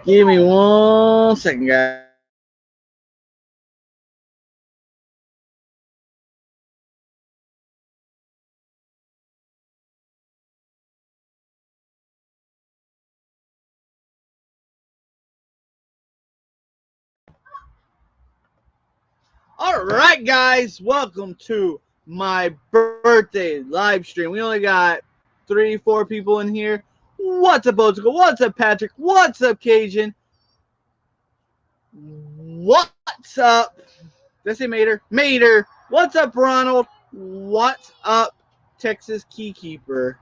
Give me 1 second, guys. Alright, guys, welcome to my birthday live stream. We only got 3-4 people in here. What's up, Old School? What's up, Patrick? What's up, Cajun? What's up? Did I say Mater? Mater! What's up, Ronald? What's up, Texas Keykeeper?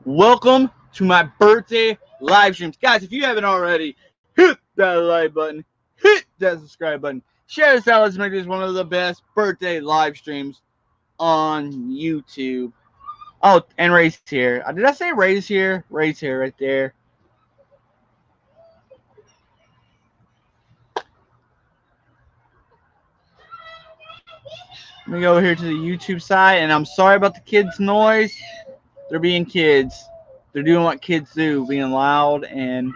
Welcome to my birthday live streams. Guys, if you haven't already, hit that like button, hit that subscribe button, share this out. Let's make this one of the best birthday live streams on YouTube. Oh, and Ray's here. Did I say Ray's here? Ray's here right there. Let me go over here to the YouTube side, and I'm sorry about the kids' noise. They're being kids. They're doing what kids do, being loud, and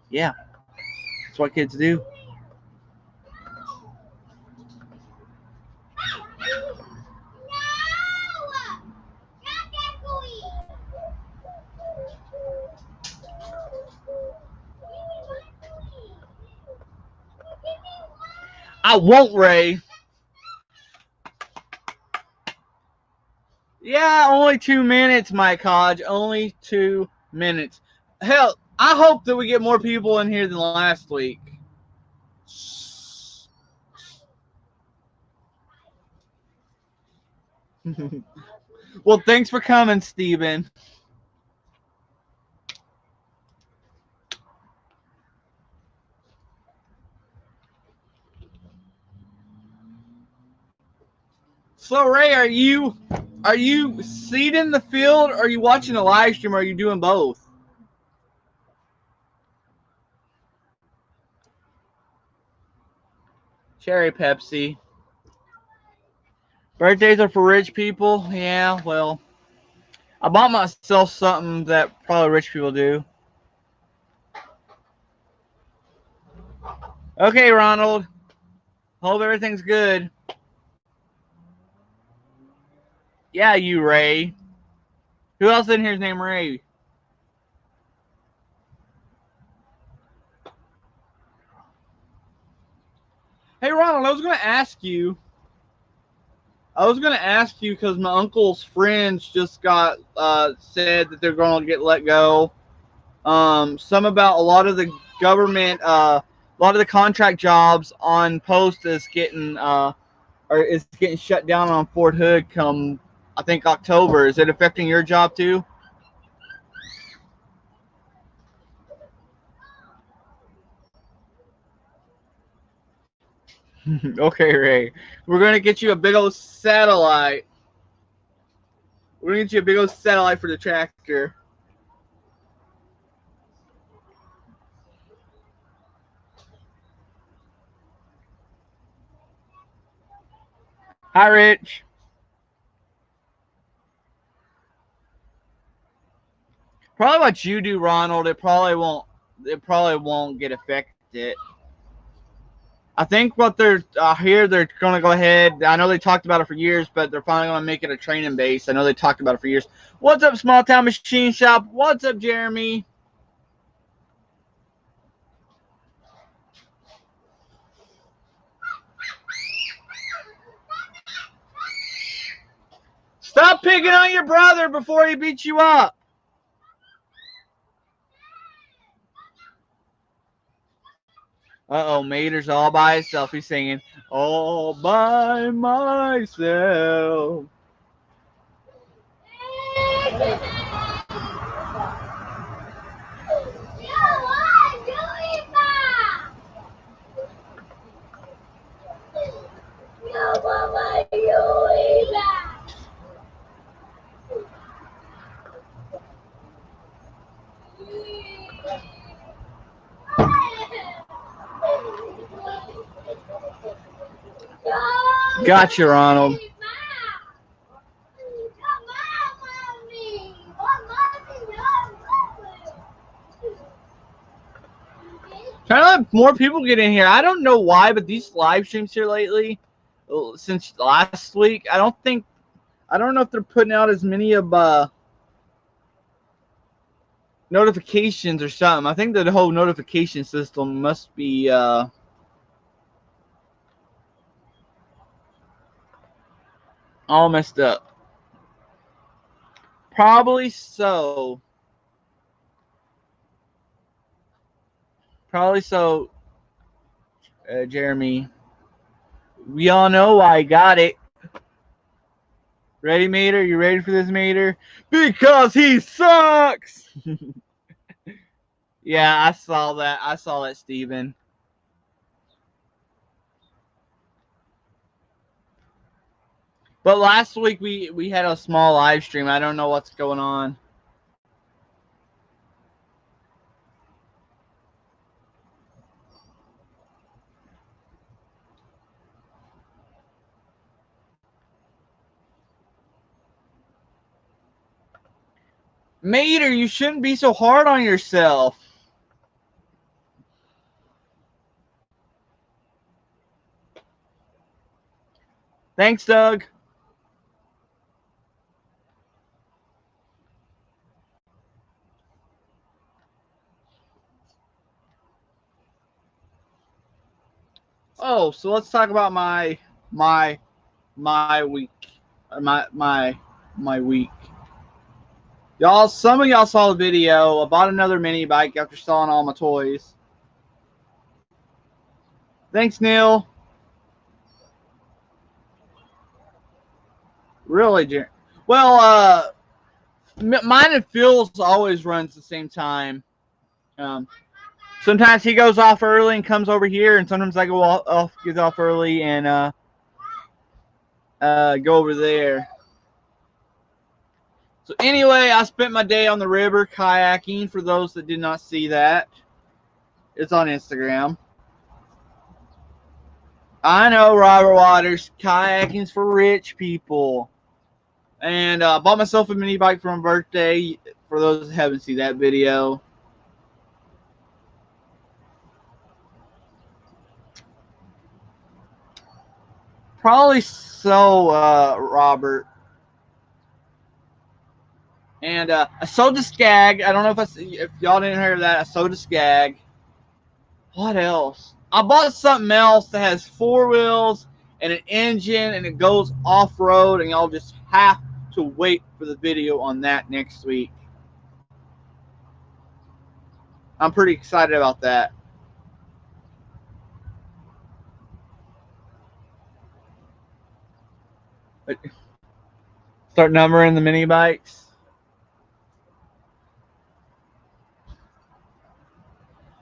yeah, that's what kids do. I won't, Ray. Yeah, only 2 minutes, Mike Hodge. Only 2 minutes. Hell, I hope that we get more people in here than last week. Well, thanks for coming, Steven. So, Ray, are you seeding the field, or are you watching the live stream, or are you doing both? Cherry Pepsi. Birthdays are for rich people? Yeah, well, I bought myself something that probably rich people do. Okay, Ronald. Hope everything's good. Yeah, you, Ray. Who else in here is named Ray? Hey, Ronald, I was going to ask you because my uncle's friends just got said that they're going to get let go. Some about a lot of the government, a lot of the contract jobs on post is getting shut down on Fort Hood come, I think, October. Is it affecting your job too? Okay, Ray. We're going to get you a big old satellite. We're going to get you a big old satellite for the tractor. Hi, Rich. Probably what you do, Ronald. It probably won't get affected. I think what they're here, they're going to go ahead. I know they talked about it for years, but they're finally going to make it a training base. I know they talked about it for years. What's up, Small Town Machine Shop? What's up, Jeremy? Stop picking on your brother before he beats you up. Uh-oh, Mater's all by himself. He's singing, all by myself. Gotcha, Ronald. more people get in here. I don't know why, but these live streams here lately, since last week, I don't know if they're putting out as many of notifications or something. I think that the whole notification system must be all messed up. Probably so. Probably so, Jeremy. We all know I got it. Ready, Mater? You ready for this, Mater? Because he sucks! Yeah, I saw that. I saw that, Steven. But last week we had a small live stream. I don't know what's going on. Mater, you shouldn't be so hard on yourself. Thanks, Doug. Oh, so let's talk about my week. My week. Y'all, some of y'all saw the video. I bought another mini bike after selling all my toys. Thanks, Neil. Really, Jerry? Well, mine and Phil's always runs the same time. Sometimes he goes off early and comes over here, and sometimes I get off early and go over there. So anyway, I spent my day on the river kayaking. For those that did not see that, it's on Instagram. I know, Robert Waters, kayaking's for rich people. And I bought myself a mini bike for my birthday. For those that haven't seen that video. Probably so, Robert. And I sold the Skag. I don't know if y'all didn't hear that. I sold the Skag. What else? I bought something else that has 4 wheels and an engine, and it goes off-road, and y'all just have to wait for the video on that next week. I'm pretty excited about that. Start numbering the mini bikes.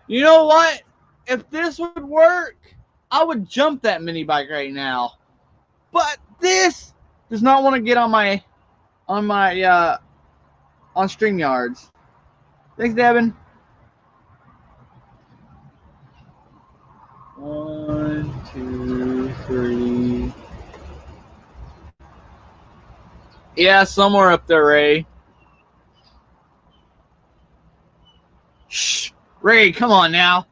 You know what? If this would work, I would jump that mini bike right now. But this does not want to get on StreamYards. Thanks, Devin. 1, 2, 3. Yeah, somewhere up there, Ray. Shh, Ray, come on now.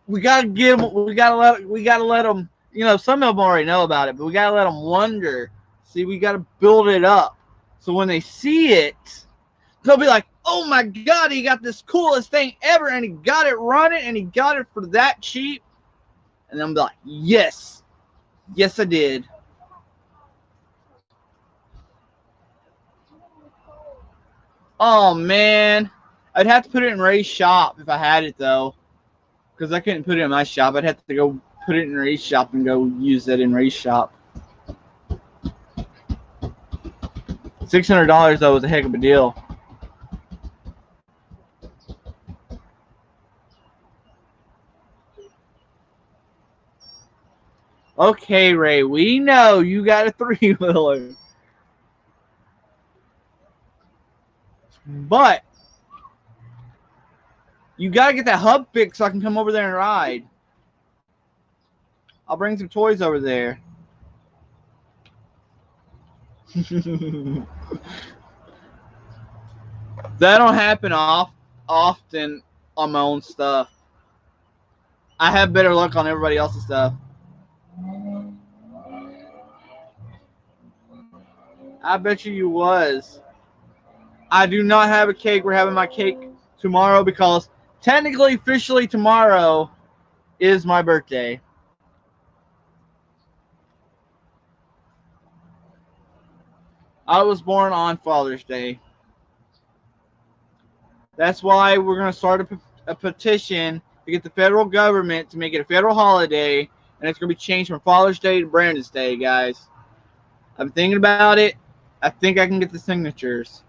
We gotta get them. We gotta let them. You know, some of them already know about it, but we gotta let them wonder. See, we gotta build it up, so when they see it, they'll be like, "Oh my God, he got this coolest thing ever, and he got it running, and he got it for that cheap." And I'm like, "Yes, yes, I did." Oh man, I'd have to put it in Ray's shop if I had it though, because I couldn't put it in my shop. I'd have to go put it in Ray's shop and go use it in Ray's shop. $600 though was a heck of a deal. Okay, Ray, we know you got a 3-wheeler. But you got to get that hub fixed so I can come over there and ride. I'll bring some toys over there. That don't happen often on my own stuff. I have better luck on everybody else's stuff. I bet you was. I do not have a cake. We're having my cake tomorrow because technically, officially, tomorrow is my birthday. I was born on Father's Day. That's why we're going to start a petition to get the federal government to make it a federal holiday, and it's going to be changed from Father's Day to Brandon's Day, guys. I'm thinking about it. I think I can get the signatures.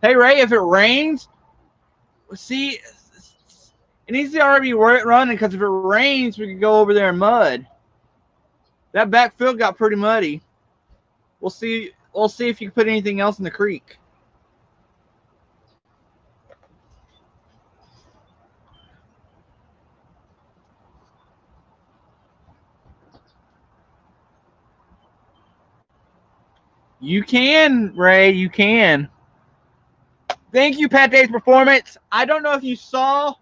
Hey, Ray, if it rains, see, it needs to already be running because if it rains, we can go over there in mud. That backfield got pretty muddy. We'll see. We'll see if you can put anything else in the creek. You can, Ray. You can. Thank you, Pate's Performance. I don't know if you saw,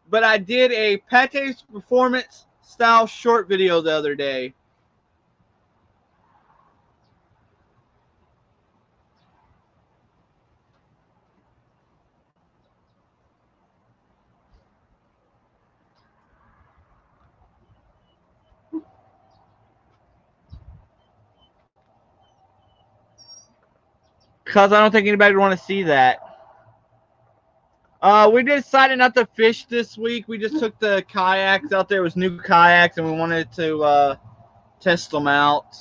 but I did a Pate's Performance style short video the other day. Because I don't think anybody would want to see that. We decided not to fish this week. We just took the kayaks out there. It was new kayaks, and we wanted to test them out.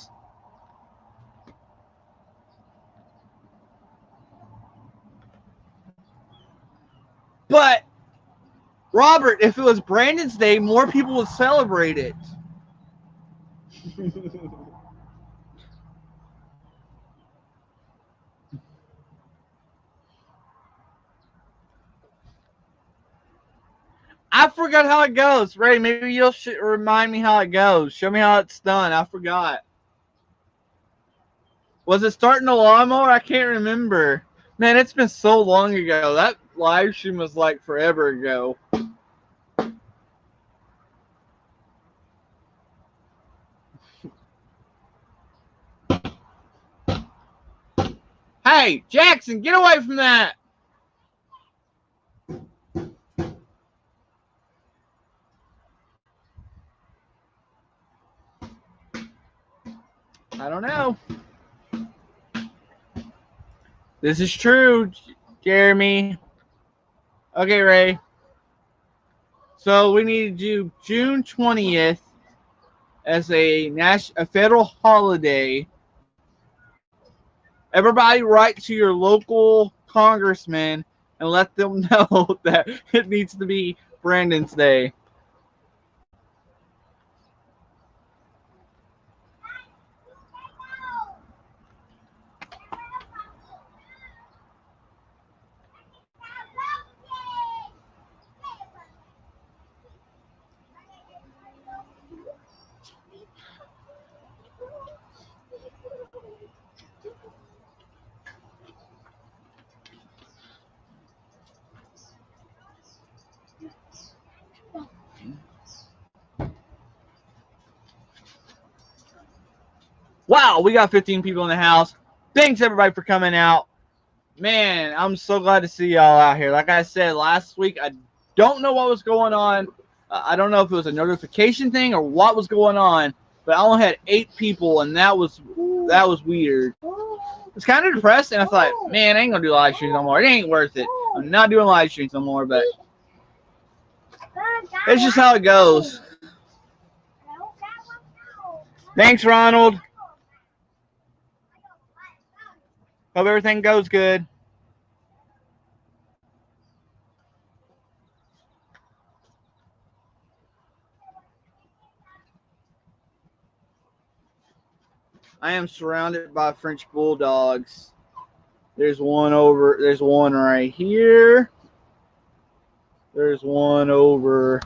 But, Robert, if it was Brandon's Day, more people would celebrate it. I forgot how it goes. Ray, maybe you'll remind me how it goes. Show me how it's done. I forgot. Was it starting the lawnmower? I can't remember. Man, it's been so long ago. That live stream was like forever ago. Hey, Jackson, get away from that. I don't know. This is true, Jeremy. Okay, Ray. So we need to do June 20th as a federal holiday. Everybody write to your local congressman and let them know that it needs to be Brandon's Day. Wow, we got 15 people in the house. Thanks, everybody, for coming out. Man, I'm so glad to see y'all out here. Like I said last week, I don't know what was going on. I don't know if it was a notification thing or what was going on, but I only had 8 people, and that was weird. It's kind of depressing. I thought, man, I ain't going to do live streams no more. It ain't worth it. I'm not doing live streams no more, but it's just how it goes. Thanks, Ronald. Hope everything goes good. I am surrounded by French bulldogs. There's one right here. There's one over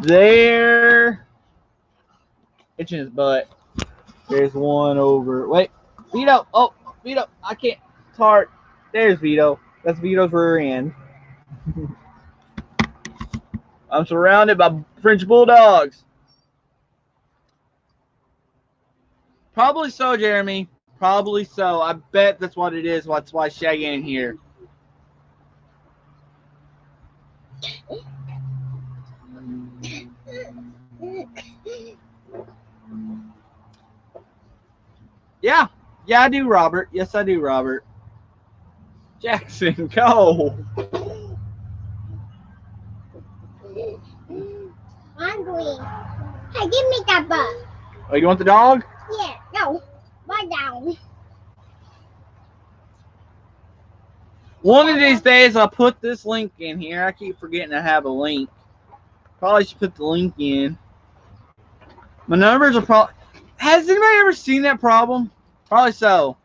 there. Itching his butt. There's one over. Wait, Vito. Oh, Vito. I can't. It's hard. There's Vito. That's Vito's rear end. I'm surrounded by French bulldogs. Probably so, Jeremy. Probably so. I bet that's what it is. That's why Shaggy ain't here. Yeah. Yeah, I do, Robert. Yes, I do, Robert. Jackson, go. Hungry. Hey, give me that bug. Oh, you want the dog? Yeah, no. Lie down. One of these days, I'll put this link in here. I keep forgetting to have a link. Probably should put the link in. My numbers are probably... Has anybody ever seen that problem? Probably so.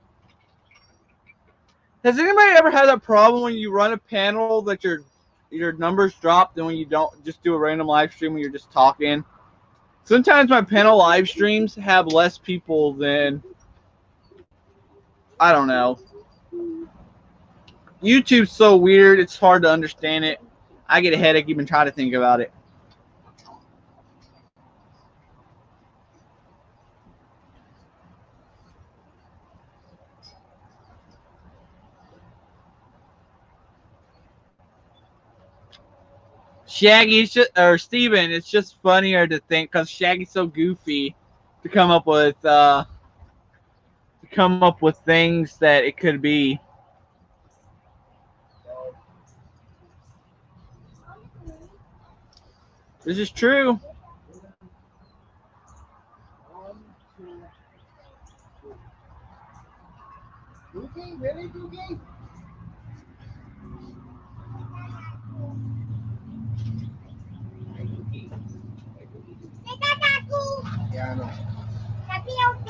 Has anybody ever had that problem when you run a panel that your numbers drop than when you don't just do a random live stream when you're just talking? Sometimes my panel live streams have less people than... I don't know. YouTube's so weird, it's hard to understand it. I get a headache even trying to think about it. Shaggy, it's just, or Steven, it's just funnier to think because Shaggy's so goofy to come up with things that it could be. This is true.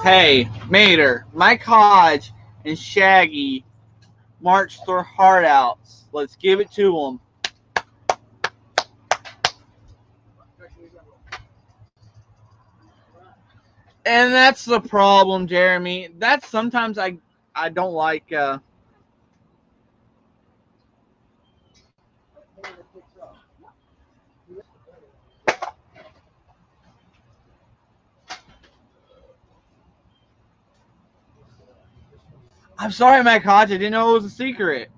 Hey, Mater, Mike Hodge and Shaggy marched their heart out. Let's give it to them. And that's the problem, Jeremy. That's sometimes I don't like. I'm sorry, Mike Hodge. I didn't know it was a secret.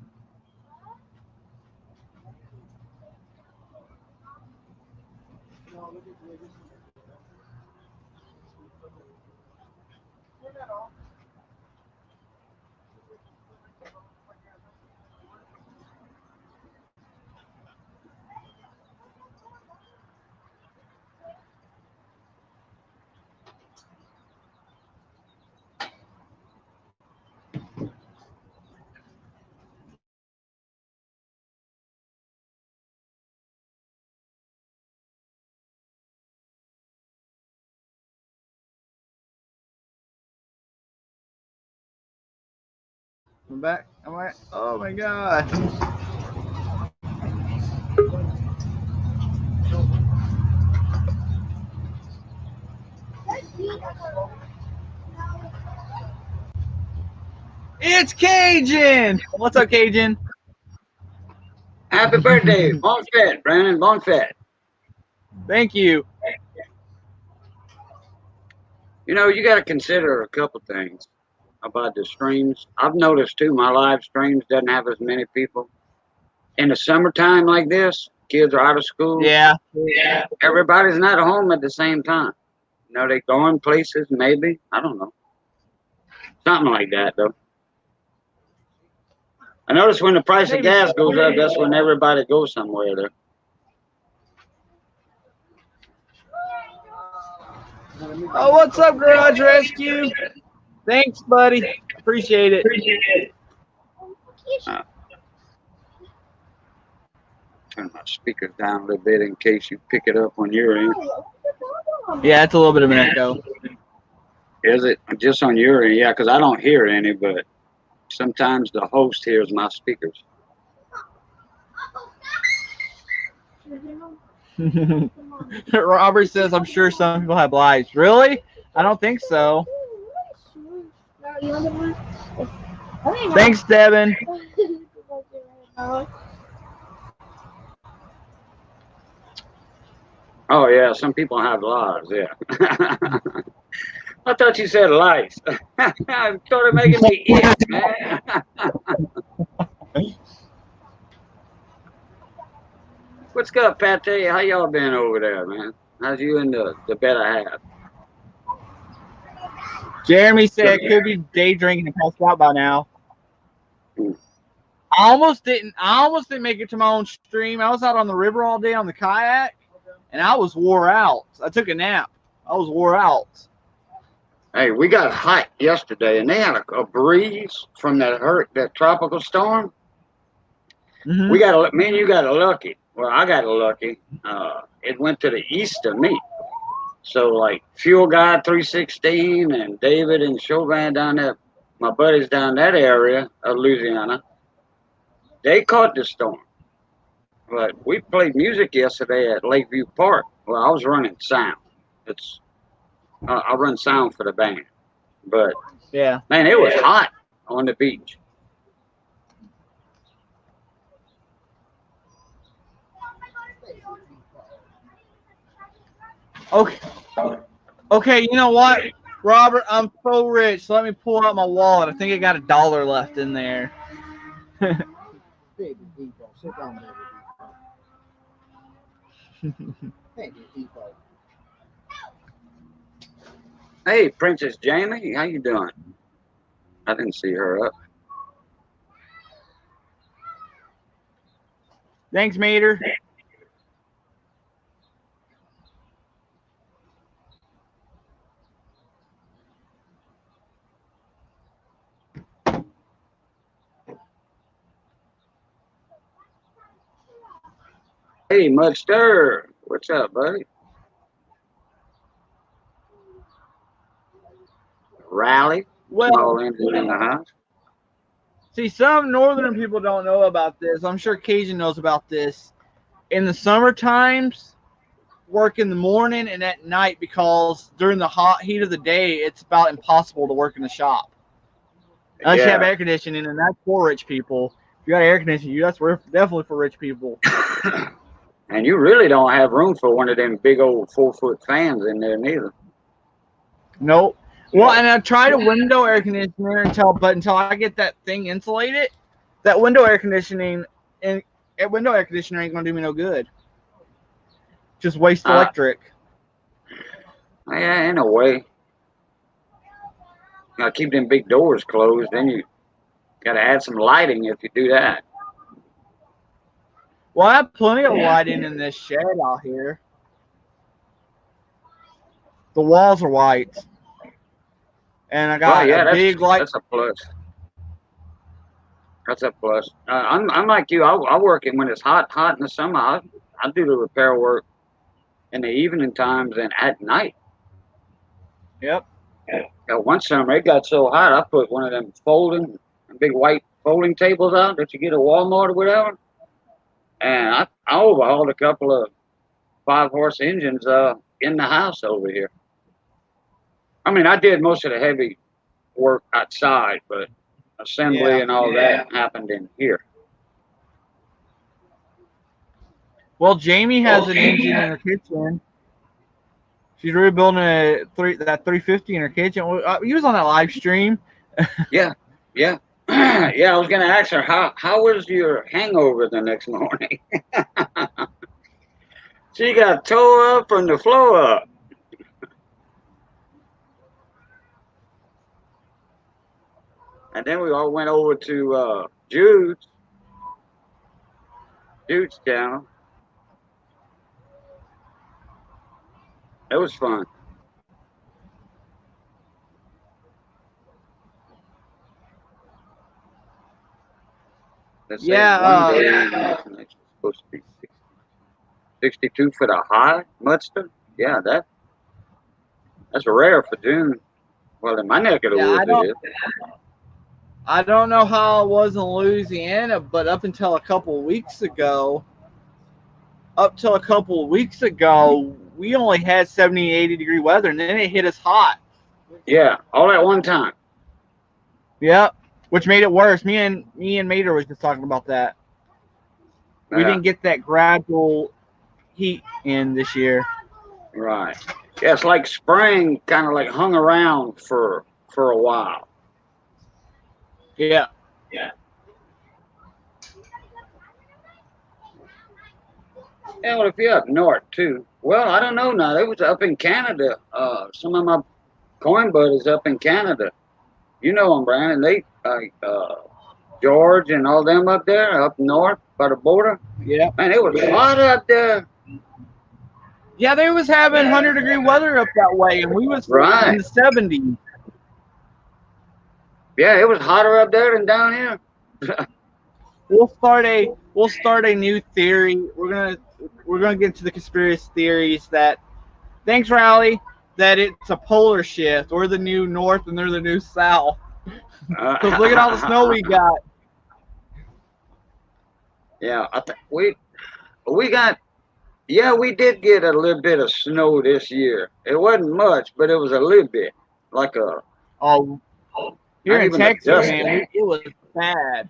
I'm back. Am I? Oh my god. It's Cajun. What's up, Cajun? Happy birthday, bon fête, Brandon, bon fête. Thank you. You know, you got to consider a couple things about the streams. I've noticed too, my live streams doesn't have as many people. In the summertime like this, kids are out of school. Yeah. Everybody's not home at the same time. You know, they going places, maybe. I don't know. Something like that, though. I notice when the price of gas goes up, that's when everybody goes somewhere there. Oh, what's up, Garage Rescue? Thanks, buddy. Appreciate it. Turn my speakers down a little bit in case you pick it up on your end. Yeah, it's a little bit of an echo. Is it just on your end? Yeah, because I don't hear any, but sometimes the host hears my speakers. Robert says, I'm sure some people have lives. Really? I don't think so. Thanks, Devin. Oh yeah, some people have lives. Yeah. I thought you said lice. I'm sort of making me itch, man. What's up, Pate? How y'all been over there, man? How's you and the better half? Jeremy Good. said could be day drinking and passed out by now. Hmm. I almost didn't. I almost didn't make it to my own stream. I was out on the river all day on the kayak, and I was wore out. I took a nap. I was wore out. Hey, we got hot yesterday, and they had a breeze from that tropical storm. Mm-hmm. Me and you got lucky. Well, I got lucky. It went to the east of me. So like Fuel Guy 316 and David and Chauvin down there, my buddies down that area of Louisiana, they caught the storm. But we played music yesterday at Lakeview Park. Well, I was running sound. I run sound for the band. But Yeah. man, it was hot on the beach. Okay. Okay. You know what, Robert? I'm so rich. So let me pull out my wallet. I think I got $1 left in there. Baby Depot. Sit down, baby Depot. Thank you, Depot. Hey, Princess Jamie, how you doing? I didn't see her up. Thanks, Mater. Hey, Mudster, what's up, buddy? Rally, Well, small engine in the house. see, some northern people don't know about this. I'm sure Cajun knows about this. In the summer times, work in the morning and at night because during the hot heat of the day, it's about impossible to work in the shop. Unless you have Yeah. air conditioning, and that's for rich people. If you got air conditioning, that's definitely for rich people. And you really don't have room for one of them big old 4-foot fans in there neither. Nope. Well, and I tried a window air conditioner until I get that thing insulated, that window air conditioning ain't gonna do me no good. Just waste electric. Yeah, in a way. Gotta keep them big doors closed, then you gotta add some lighting if you do that. Well, I have plenty of lighting in this shed out here. The walls are white, and I got a big light. That's a plus. That's a plus. I'm like you. I work it when it's hot in the summer. I do the repair work in the evening times and at night. Yep. One summer it got so hot, I put one of them big white folding tables out that you get at Walmart or whatever, and I overhauled a couple of 5-horse engines in the house over here. I mean, I did most of the heavy work outside, but assembly and all that happened in here. Well, Jamie has an engine in her kitchen. She's rebuilding that 350 in her kitchen. He was on that live stream. Yeah. Yeah, I was gonna ask her how was your hangover the next morning. She got tore up from the floor up. And then we all went over to Jude's channel. It was fun. Yeah. It's supposed to be 62 for the high, Mudster. Yeah, that's rare for June. Well, in my neck of the woods, it is. I don't know how it was in Louisiana, but up until a couple of weeks ago, we only had 70, 80 degree weather, and then it hit us hot. Yeah, all at one time. Yep, which made it worse. Me and Mater was just talking about that. We didn't get that gradual heat in this year. Right. Yeah, it's like spring kind of like hung around for a while. Yeah. Yeah, well, if you're up north too. Well, I don't know now. It was up in Canada. Some of my coin buddies up in Canada. You know them, Brandon. They like George and all them up there, up north by the border. Yeah. Man, it was hot up there. Yeah, they was having 100-degree weather up that way, and we was in Right. the 70s. Yeah, it was hotter up there than down here. We'll start a new theory. We're gonna get into the conspiracy theories that thanks, Riley, that it's a polar shift. We're the new north and they're the new south. Because look at all the snow we got. Yeah, we got. Yeah, we did get a little bit of snow this year. It wasn't much, but it was a little bit, like a Oh, here not in even a Texas, dust. man, it was bad.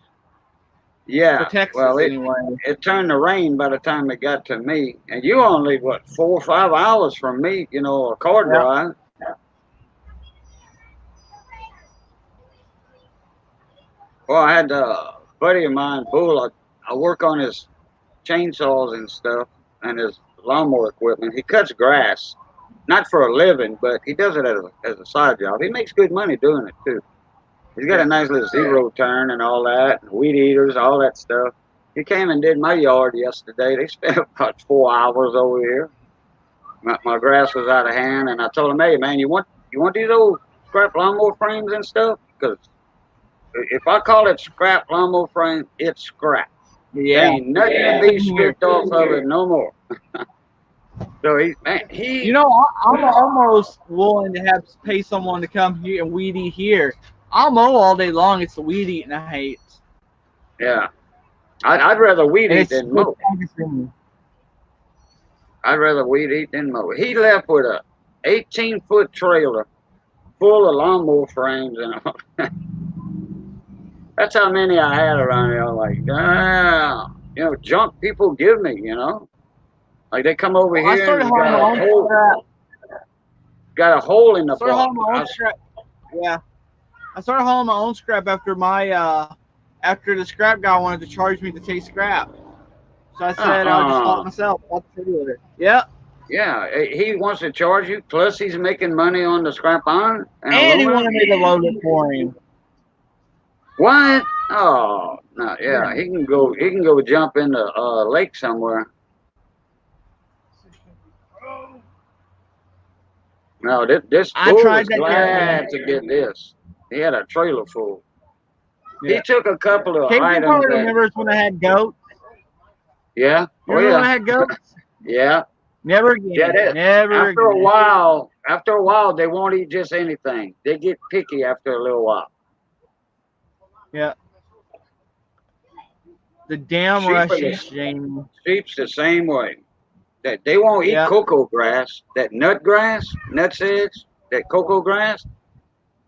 Yeah, For Texas, well, anyway. it turned to rain by the time it got to me, and you only what 4 or 5 hours from me, you know, a car Yeah. drive. Well, I had a buddy of mine, Bull. I work on his chainsaws and stuff, and his lawnmower equipment. He cuts grass, not for a living, but he does it as a side job. He makes good money doing it too. He's got a nice little zero turn and all that, and weed eaters, all that stuff. He came and did my yard yesterday. They spent about 4 hours over here. My grass was out of hand, and I told him, "Hey, man, you want these old scrap lawnmower frames and stuff? Because if I call it scrap lawnmower frame, it's scrap. There Yeah. ain't nothing to be stripped off of it no more." So You know, I'm almost willing to pay someone to come here and weed eat here. I'll mow all day long. It's the weed eating I hate. yeah. I'd rather weed And eat it's than mow. I'd rather weed eat than mow. He left with a 18-foot trailer full of lawnmower frames and all. That's how many I had around here. I'm like, you know, junk people give me, you know. Like they come over Well, I here started and hauling my own scrap. got a hole in the Started hauling block. my own scrap. Yeah, I started hauling my own scrap after after the scrap guy wanted to charge me to take scrap. So I said I'll just haul it myself. I'll trade with it. Yeah. Yeah, he wants to charge you. Plus, he's making money on the scrap iron and And he aluminum. wanted me to load it for him. What? Oh no, yeah, he can go. He can go jump in the lake somewhere. No, this I fool tried was that glad to get this. He had a trailer full. Yeah. He took a couple of Casey items. probably remembers when I had goats. Yeah. You Oh remember when I yeah. had goats? Yeah. Never again. Yeah. Never after again. after a while, they won't eat just anything. They get picky after a little while. Yeah. The damn Sheep are Russians, Jamie. Sheep's the same way. That they won't eat Yeah. cocoa grass, that nut grass, nutsedge, that cocoa grass.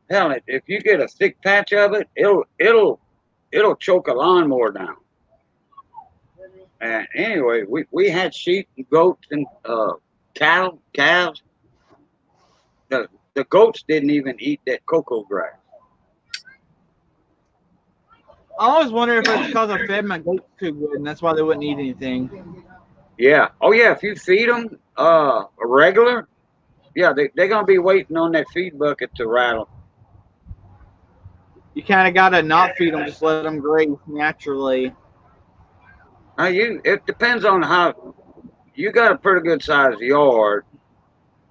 Hell, if you get a thick patch of it, it'll choke a lawnmower down. And anyway, we had sheep, and goats, and cattle, calves. The goats didn't even eat that cocoa grass. I always wonder if it's because I fed my goats too good, and that's why they wouldn't eat anything. Yeah. Oh yeah. If you feed them regular, yeah, they're gonna be waiting on that feed bucket to rattle. You kind of gotta not feed them, just let them graze naturally. Now it depends on how you got a pretty good sized yard,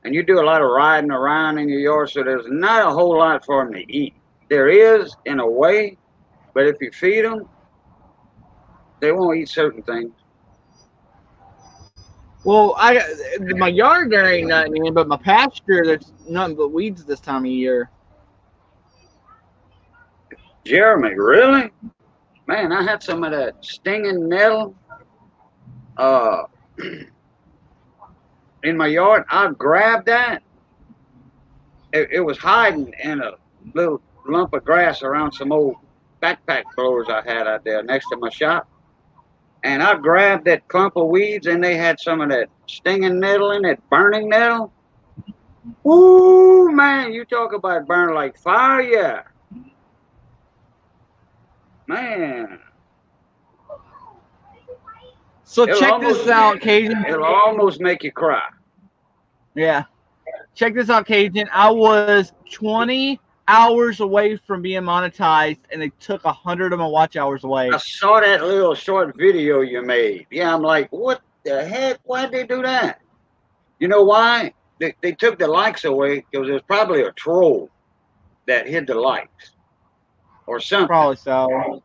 and you do a lot of riding around in your yard, so there's not a whole lot for them to eat. There is in a way, but if you feed them, they won't eat certain things. Well, my yard there ain't nothing in, but my pasture there's nothing but weeds this time of year. Jeremy, really? Man, I had some of that stinging nettle in my yard. I grabbed that. It was hiding in a little lump of grass around some old backpack blowers I had out there next to my shop. and I grabbed that clump of weeds, and they had some of that stinging nettle in it, burning nettle. Ooh, man, you talk about burn like fire, yeah. Man. So check this out, Cajun. It'll almost make you cry. Yeah. Check this out, Cajun. I was 20 hours away from being monetized, and they took 100 of my watch hours away. I saw that little short video you made. Yeah, I'm like, what the heck? Why'd they do that? You know why? They took the likes away because there's probably a troll that hid the likes or something. Probably so.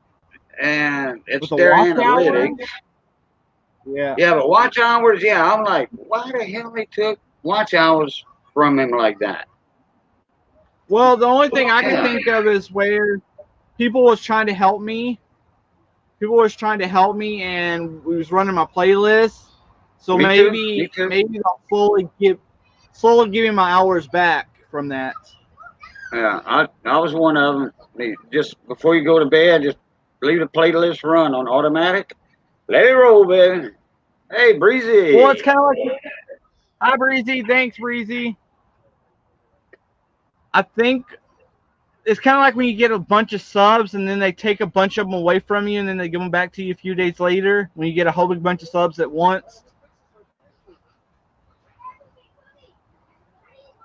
And it's With the their watch analytics. hours? Yeah. Yeah, but watch hours, yeah, I'm like, why the hell they took watch hours from him like that? Well, the only thing I can think of is where people was trying to help me. People was trying to help me, and we was running my playlist. So Me maybe too. I'll slowly give me my hours back from that. Yeah, I was one of them. Just before you go to bed, just leave the playlist run on automatic. Let it roll, baby. Hey, Breezy. Well, it's kind of like, hi, Breezy. Thanks, Breezy. I think it's kind of like when you get a bunch of subs and then they take a bunch of them away from you and then they give them back to you a few days later when you get a whole big bunch of subs at once.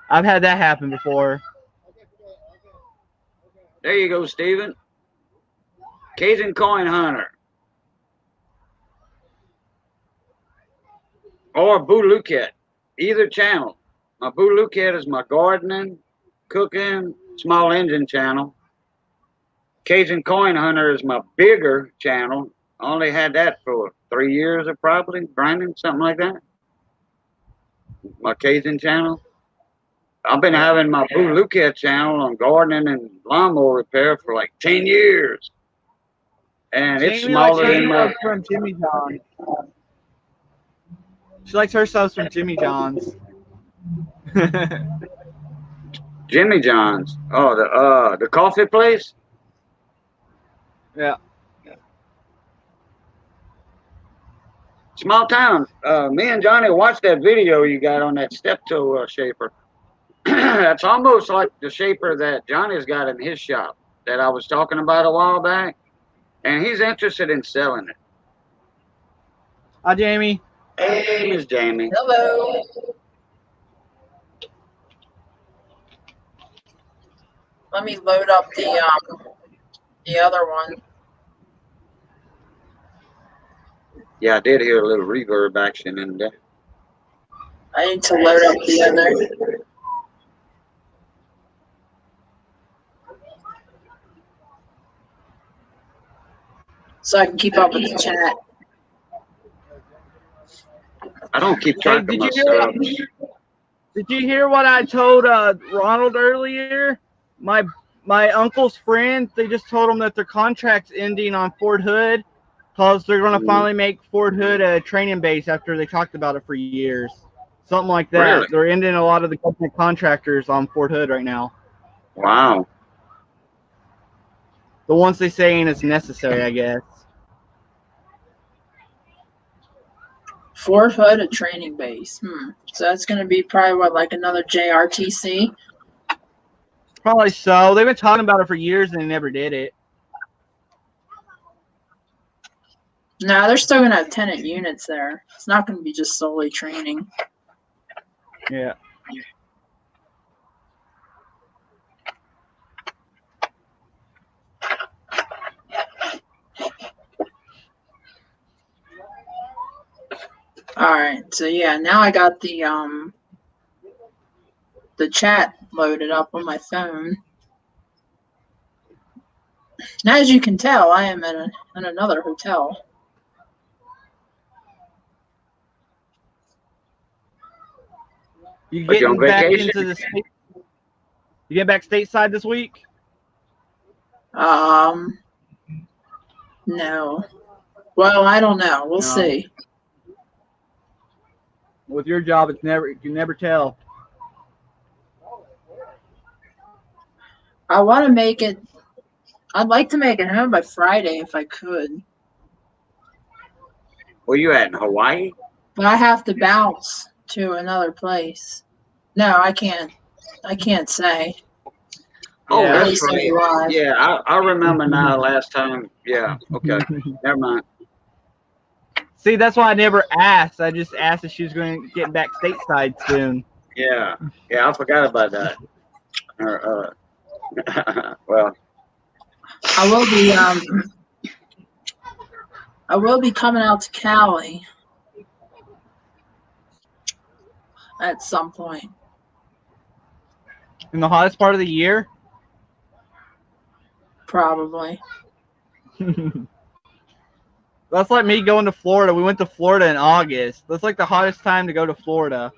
I've had that happen before. There you go, Steven. Cajun Coin Hunter. Or Boo Luket. Either channel. My Boo Luket is my gardening, cooking, small engine channel. Cajun Coin Hunter is my bigger channel. I only had that for 3 years or probably grinding, something like that. My Cajun channel. I've been having my Boo Luket channel on gardening and lawnmower repair for like 10 years. And it's Jamie likes smaller her than my... subs from Jimmy John's. She likes her subs from Jimmy John's. Jimmy John's. Oh, the coffee place? Yeah. Small town. Me and Johnny watched that video you got on that step-toe shaper. That's almost like the shaper that Johnny's got in his shop that I was talking about a while back. And he's interested in selling it. Hi, Jamie. Hey, Miss Jamie. Hello. Let me load up the other one. Yeah, I did hear a little reverb action in there. I need to load up the other. So I can keep up with the chat. I don't keep track of my subs. Did you hear what I told Ronald earlier? My uncle's friend, they just told him that their contract's ending on Fort Hood because they're going to finally make Fort Hood a training base after they talked about it for years. Something like that. Really? They're ending a lot of the government contractors on Fort Hood right now. Wow. The ones they saying is necessary, I guess. Fort Hood, a training base. So that's going to be probably what, like another JRTC? Probably so. They've been talking about it for years and they never did it. No, they're still going to have tenant units there. It's not going to be just solely training. Yeah. All right. So yeah, now I got the chat loaded up on my phone. Now, as you can tell, I am in another hotel. You Are you on getting back vacation? into the state? You get back stateside this week? No. Well, I don't know. We'll see. With your job, you can never tell. I want to make it. I'd like to make it home by Friday if I could. Where you at in Hawaii? But I have to bounce to another place. No, I can't. I can't say. Oh, Yeah. At that's least on right. live. Yeah, I remember now. Last time. Yeah. Okay. Never mind. See, that's why I never asked. I just asked if she was going to get back stateside soon. Yeah. Yeah, I forgot about that. Well, I will be coming out to Cali at some point. In the hottest part of the year? Probably. That's like me going to Florida. We went to Florida in August. That's like the hottest time to go to Florida.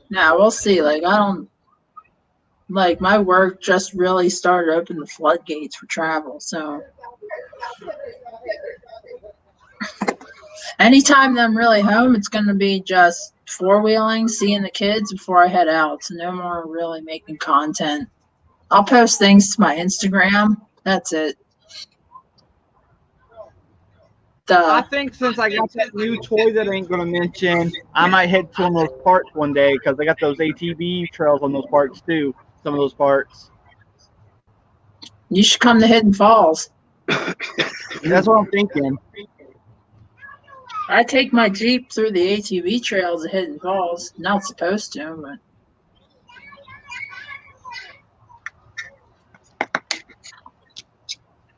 Now we'll see. Like I don't like my work just really started to open the floodgates for travel. So anytime that I'm really home, it's gonna be just four-wheeling, seeing the kids before I head out. So no more really making content. I'll post things to my Instagram. That's it. I think since I got that new toy that I ain't going to mention, I might head to one of those parks one day because they got those ATV trails on those parks too. Some of those parks. You should come to Hidden Falls. That's what I'm thinking. I take my Jeep through the ATV trails at Hidden Falls. Not supposed to, but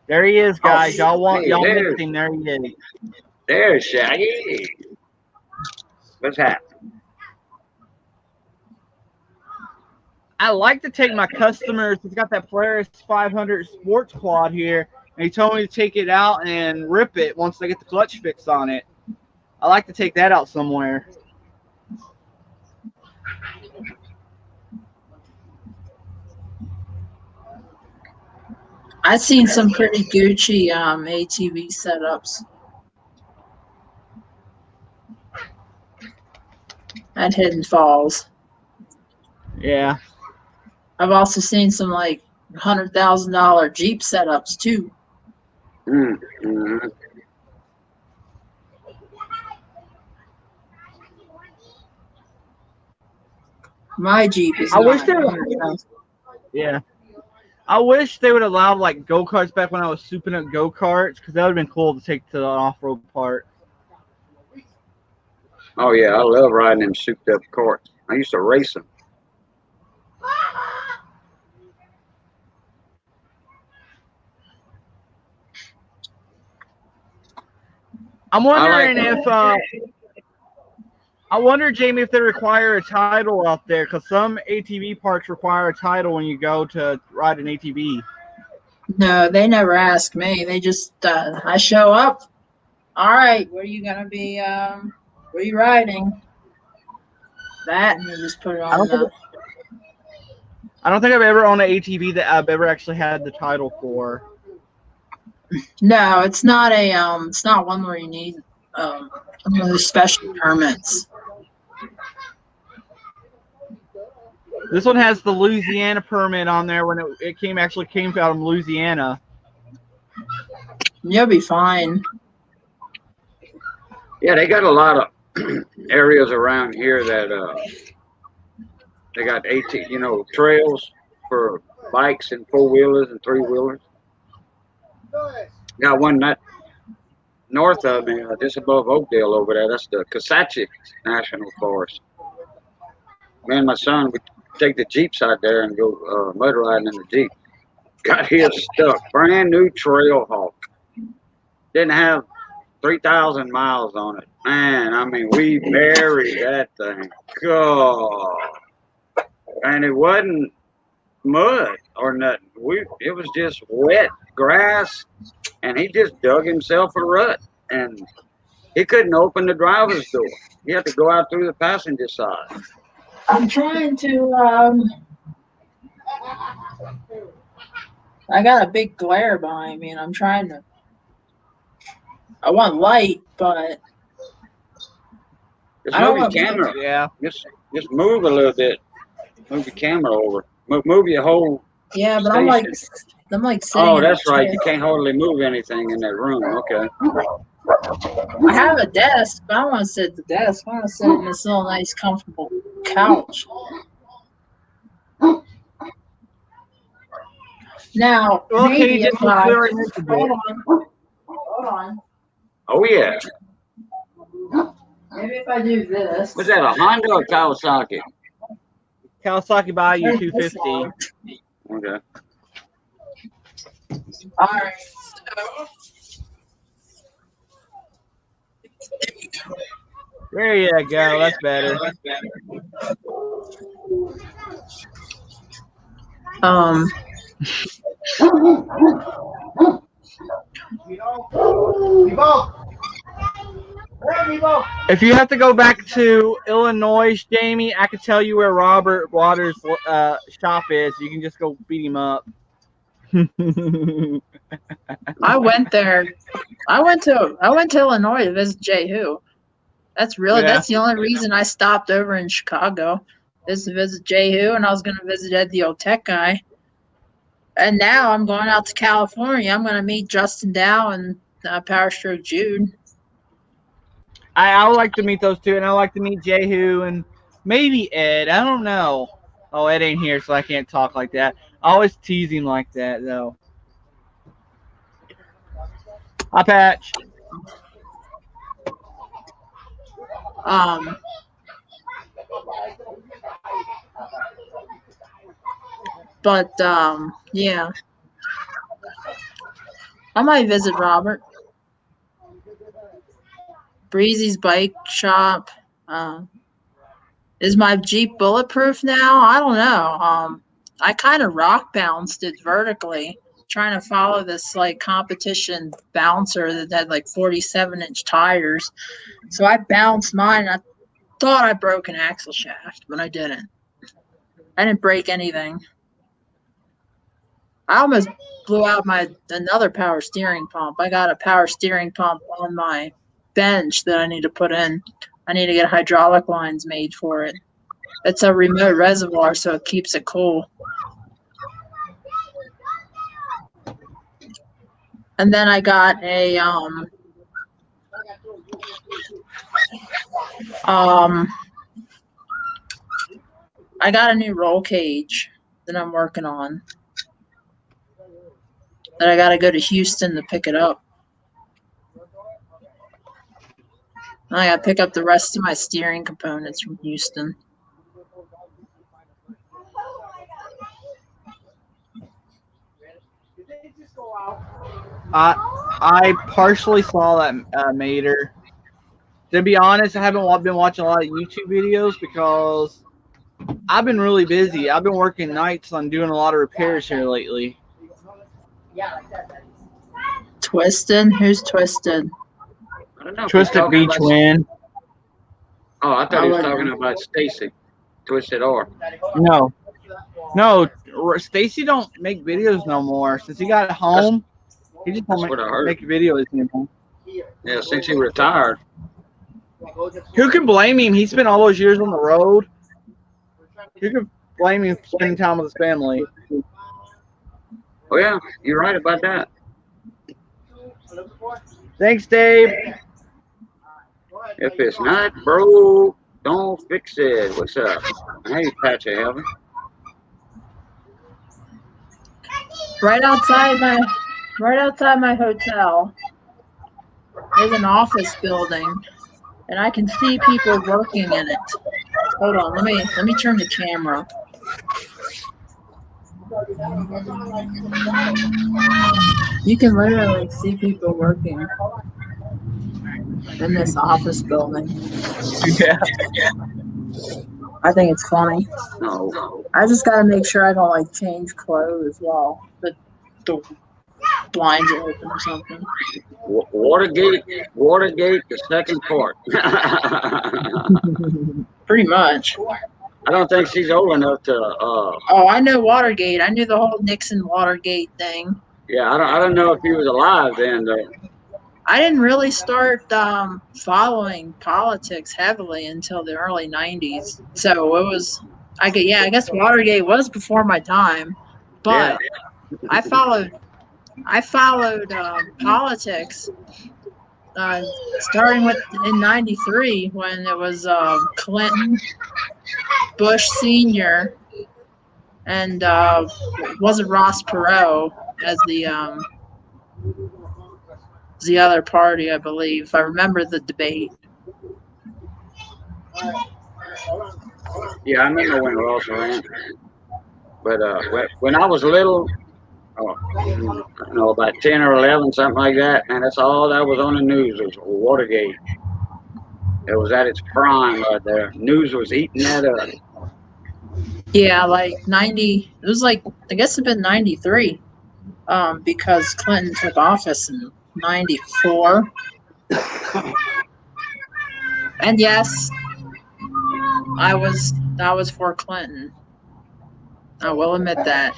There he is, guys. Y'all there's missed him. There he is. there's Shaggy. What's happening? I like to take my customers. He's got that Polaris 500 sports quad here, and he told me to take it out and rip it once I get the clutch fix on it. I like to take that out somewhere. I've seen some pretty Gucci ATV setups at Hidden Falls. Yeah. I've also seen some like $100,000 Jeep setups too. Mm-hmm. My Jeep is I wish not they were. 100,000. Yeah. I wish they would allow like go karts back when I was souping up go karts because that would have been cool to take to the off road part. Oh yeah, I love riding them souped up carts. I used to race them. I'm wondering like if I wonder, Jamie, if they require a title out there because some ATV parks require a title when you go to ride an ATV. No, they never ask me. They just I show up. All right, where are you gonna be? Where are you riding? That and you just put it on the. I don't think I've ever owned an ATV that I've ever actually had the title for. No, it's not a it's not one where you need one of those special permits. This one has the Louisiana permit on there when it actually came out of Louisiana. You'll be fine. Yeah, they got a lot of areas around here that they got trails for bikes and four-wheelers and three-wheelers. Got one not north of me, just above Oakdale over there. That's the Cashapp National Forest. Me and my son would take the Jeeps out there and go mud riding in the Jeep. Got his stuck. Brand new Trailhawk. Didn't have 3,000 miles on it. Man, I mean, we buried that thing. God. And it wasn't mud or nothing. It was just wet grass, and he just dug himself a rut. And he couldn't open the driver's door. He had to go out through the passenger side. I'm trying to I got a big glare behind me and I'm trying to I want light, but Just I don't move want your camera. Yeah. Just move a little bit. Move your camera over. Move your whole. Yeah, but Station. I'm like sitting Oh, in a that's right. chair. You can't hardly move anything in that room. Okay. I have a desk, but I don't want to sit at the desk. I want to sit in this little nice, comfortable couch. Now, Well, can maybe you just if I clear it a bit? hold on. Oh yeah. Maybe if I do this. Was that a Honda or Kawasaki? Kawasaki Bayou Turn this 250. on. Okay. All right. There you go. That's better. If you have to go back to Illinois, Jamie, I can tell you where Robert Waters' shop is. You can just go beat him up. I went there. I went to Illinois to visit Jehu. That's the only reason I stopped over in Chicago is to visit Jehu, and I was going to visit Ed the old tech guy. And now I'm going out to California. I'm going to meet Justin Dow and Power Stroke Jude. I would like to meet those two, and I would like to meet Jehu and maybe Ed. I don't know. Oh, Ed ain't here, so I can't talk like that. I always tease him like that, though. Hi, Patch. But yeah, I might visit Robert. Breezy's bike shop. Is my Jeep bulletproof now? I don't know. I kind of rock bounced it vertically, trying to follow this like competition bouncer that had like 47-inch tires. So I bounced mine. I thought I broke an axle shaft, but I didn't. I didn't break anything. I almost blew out another power steering pump. I got a power steering pump on my bench that I need to put in. I need to get hydraulic lines made for it. It's a remote reservoir, so it keeps it cool. And then I got a I got a new roll cage that I'm working on. That I got to go to Houston to pick it up. I got to pick up the rest of my steering components from Houston. I partially saw that Mater. To be honest, I haven't been watching a lot of YouTube videos because I've been really busy. I've been working nights on doing a lot of repairs here lately. Twisted? Who's Twisted? I don't know. Twisted Beach Wind. Oh, I thought he was talking about Stacy. Twisted R. No, Stacy don't make videos no more. Since he got home, he just don't make videos anymore. Yeah, since he retired. Who can blame him? He spent all those years on the road. Who can blame him for spending time with his family? Oh yeah, you're right about that. Thanks, Dave. If it's not broke, don't fix it. What's up? Hey, Patchy Heaven. Right outside my hotel is an office building, and I can see people working in it. Hold on, let me turn the camera. You can literally see people working in this office building. Yeah. I think it's funny. No. I just gotta make sure I don't like change clothes while the blinds are open or something. Watergate, the second part. Pretty much. I don't think she's old enough to. Oh, I know Watergate. I knew the whole Nixon Watergate thing. Yeah, I don't know if he was alive then, though. I didn't really start following politics heavily until the early 90s. So I guess Watergate was before my time, Yeah. but I followed politics starting with in '93 when it was Clinton, Bush Senior, and wasn't Ross Perot as the other party, I believe. If I remember the debate. Yeah, I remember when Ross ran. But when I was little, I don't know, about 10 or 11, something like that, man, that's all that was on the news was Watergate. It was at its prime right there. News was eating that up. Yeah, like 90. It was like I guess it'd been 93, because Clinton took office in '94. And yes, I was for Clinton. I will admit that.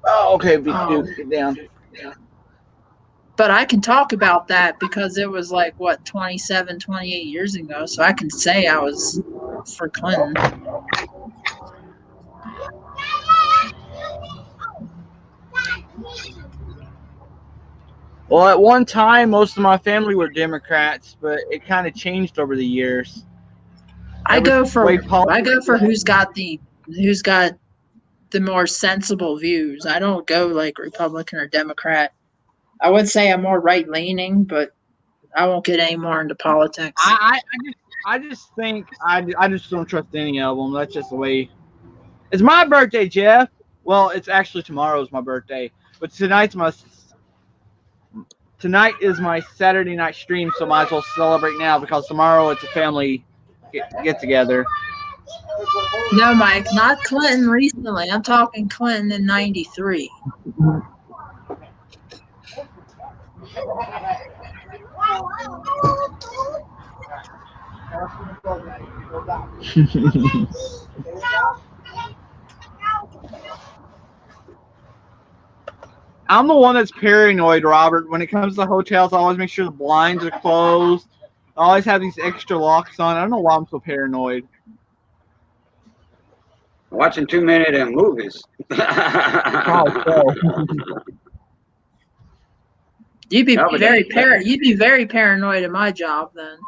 Oh, okay, Big Duke, get down. But I can talk about that because it was like, what, 27, 28 years ago. So I can say I was for Clinton. Well, at one time, most of my family were Democrats, but it kind of changed over the years. I go for Politics- who's got the more sensible views. I don't go like Republican or Democrat. I would say I'm more right leaning, but I won't get any more into politics. I just think I just don't trust any of them. That's just the way. It's my birthday, Jeff. Well, it's actually tomorrow's my birthday, but tonight is my Saturday night stream, so might as well celebrate now because tomorrow it's a family get together. No, Mike, not Clinton recently. I'm talking Clinton in '93. I'm the one that's paranoid, Robert. When it comes to hotels, I always make sure the blinds are closed. I always have these extra locks on. I don't know why I'm so paranoid. Watching too many of them movies. You'd be No, but You'd be very paranoid at my job then.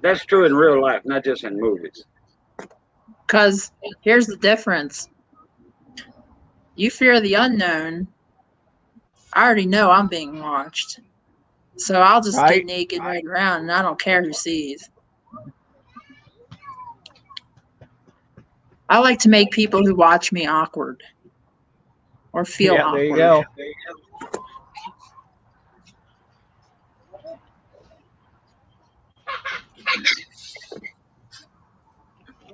That's true in real life, not just in movies. Because here's the difference. You fear the unknown. I already know I'm being watched. So I'll just get naked right around and I don't care who sees. I like to make people who watch me awkward. Or feel awkward. There you go.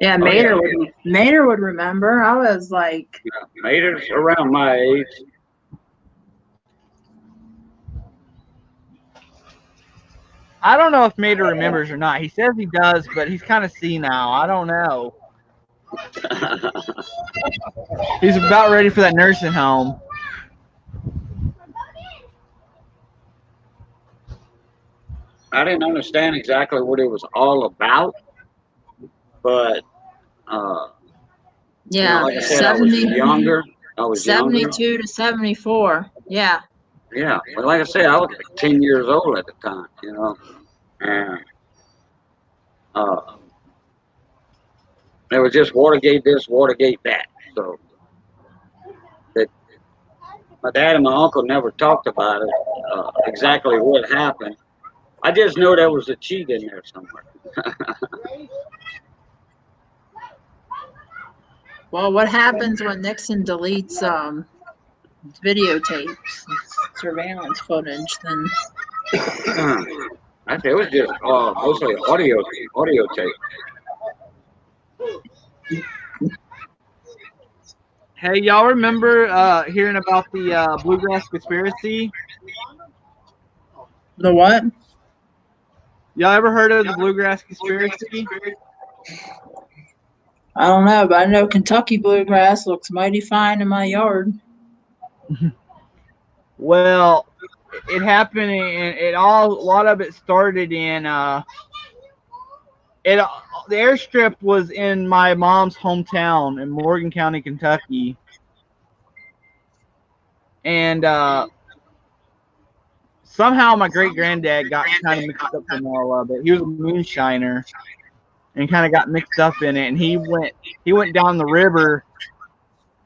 Yeah, Mater would remember. I was like, Mater's around my age. I don't know if Mater remembers or not. He says he does, but he's kind of senile. I don't know. He's about ready for that nursing home. I didn't understand exactly what it was all about, but yeah, like I said, I was younger. 72 to 74. Yeah. Yeah, well, like I said, I was like 10 years old at the time, and it was just Watergate this, Watergate that. So my dad and my uncle never talked about it, exactly what happened. I just know there was a cheat in there somewhere. Well, what happens when Nixon deletes videotapes, surveillance footage? Then I think it was just mostly audio tape. Hey, y'all remember hearing about the bluegrass conspiracy? The what? Y'all ever heard of the bluegrass conspiracy? I don't know, but I know Kentucky bluegrass looks mighty fine in my yard. Well, it happened, and a lot of it started in it. The airstrip was in my mom's hometown in Morgan County, Kentucky, and somehow my great granddad got kind of mixed up in all of it. He was a moonshiner and kind of got mixed up in it, and he went down the river.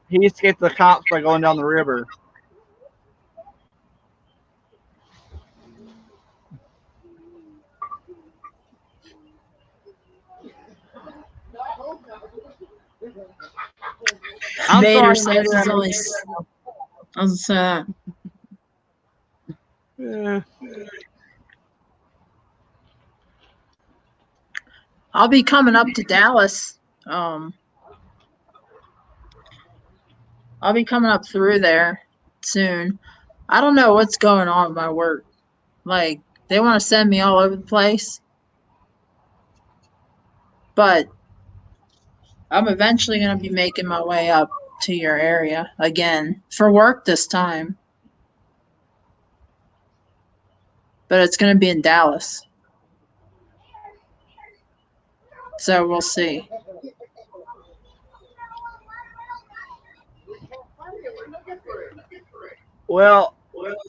He escaped the cops by going down the river. I'm Vader sorry, says Vader. it's only. I was Yeah. I'll be coming up to Dallas. I'll be coming up through there soon. I don't know what's going on with my work. Like, they want to send me all over the place. But I'm eventually going to be making my way up to your area again for work this time. But it's going to be in Dallas. So we'll see. Well,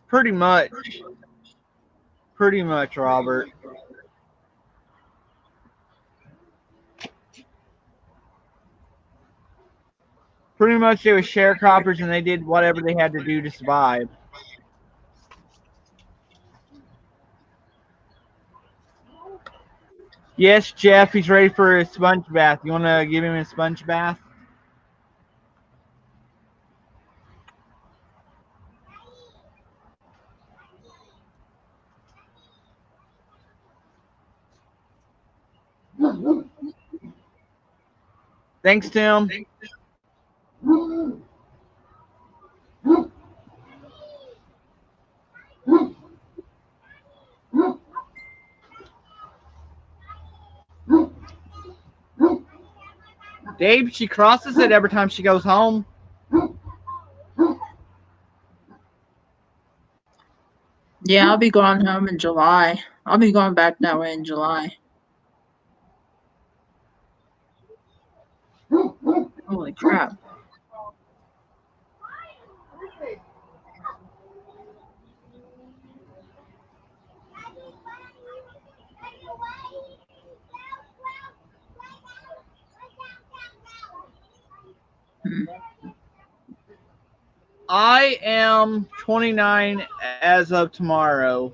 pretty much. Pretty much, Robert. Pretty much they were sharecroppers and they did whatever they had to do to survive. Yes, Jeff, he's ready for a sponge bath. You want to give him a sponge bath? Thanks, Tim. Dave, she crosses it every time she goes home. Yeah, I'll be going home in July. I'll be going back that way in July. Holy crap. I am 29 as of tomorrow.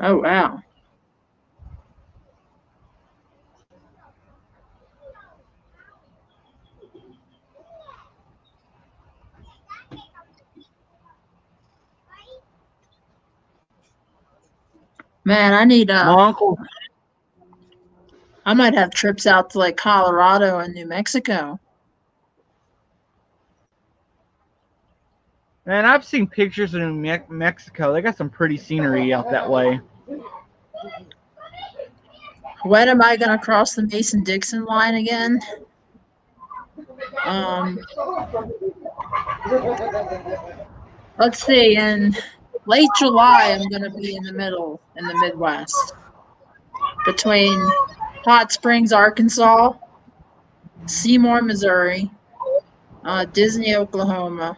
Oh, wow. Man, I need My uncle. I might have trips out to like Colorado and New Mexico. Man, I've seen pictures of New Mexico. They got some pretty scenery out that way. When am I gonna cross the Mason-Dixon line again? Let's see. In late July, I'm gonna be in the Midwest, between Hot Springs, Arkansas, Seymour, Missouri, Disney, Oklahoma.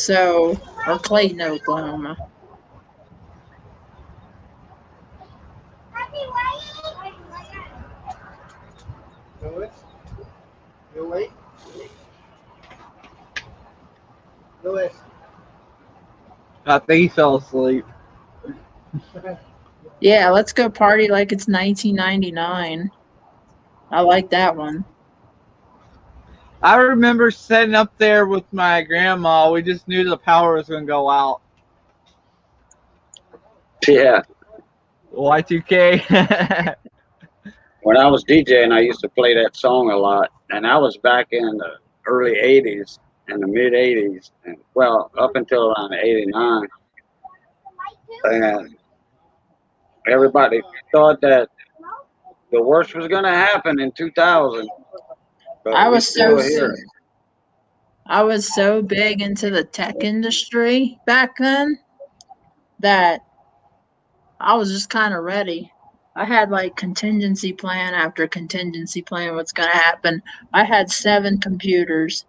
Or Clayton, Oklahoma. Louis? Louis? I think he fell asleep. Yeah, let's go party like it's 1999. I like that one. I remember sitting up there with my grandma. We just knew the power was going to go out. Yeah. Y2K. When I was DJing, I used to play that song a lot, and I was back in the early '80s and the mid '80s, and well, up until around '89, and everybody thought that the worst was going to happen in 2000. But I was so here. I was so big into the tech industry back then that I was just kind of ready. I had like contingency plan after contingency plan what's going to happen. I had 7 computers.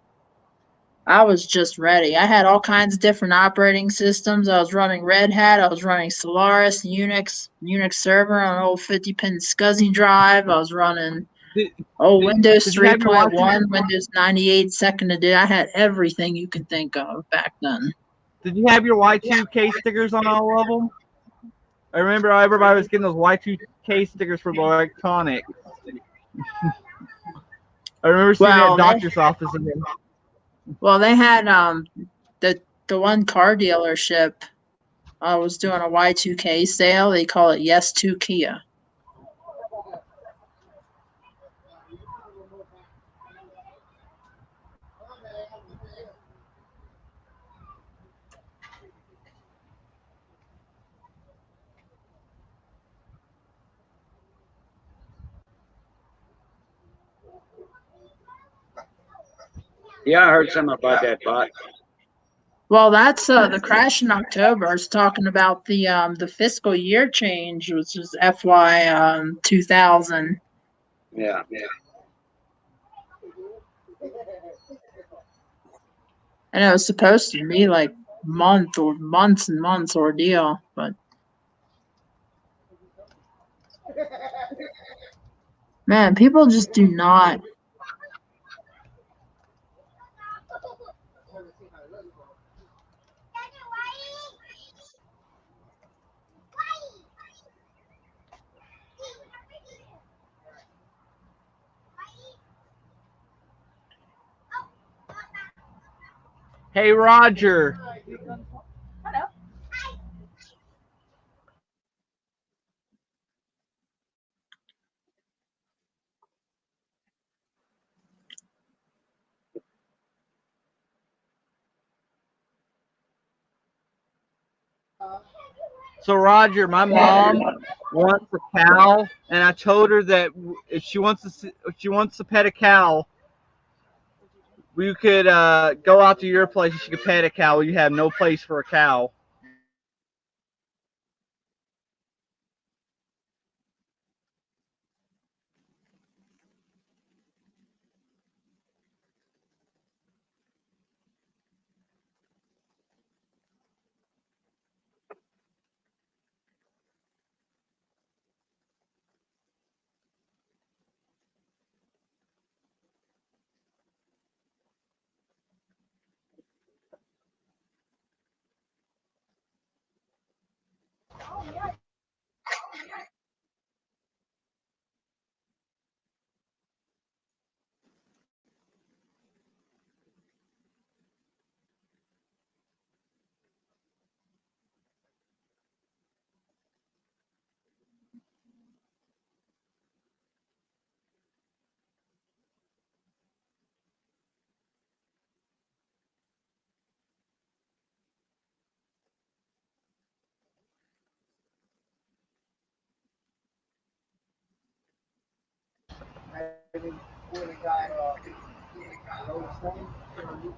I was just ready. I had all kinds of different operating systems. I was running Red Hat. I was running Solaris, Unix server on an old 50-pin SCSI drive. I was running Did, Windows did you have your Y2? 3.1, Windows 98 second edition. I had everything you can think of back then. Did you have your Y2K stickers on all of them? I remember everybody was getting those Y2K stickers for the electronics. I remember seeing it at doctor's office again. Well, they had the one car dealership was doing a Y2K sale. They call it Yes to Kia. Yeah, I heard something about that bot. Well, that's the crash in October. It's talking about the fiscal year change, which is FY 2000. Yeah. And it was supposed to be like months and months ordeal, but man, people just do not. Hey, Roger. So, Roger, my mom wants a cow, and I told her that if she wants to pet a cow, we could go out to your place and she could pet a cow. You have no place for a cow.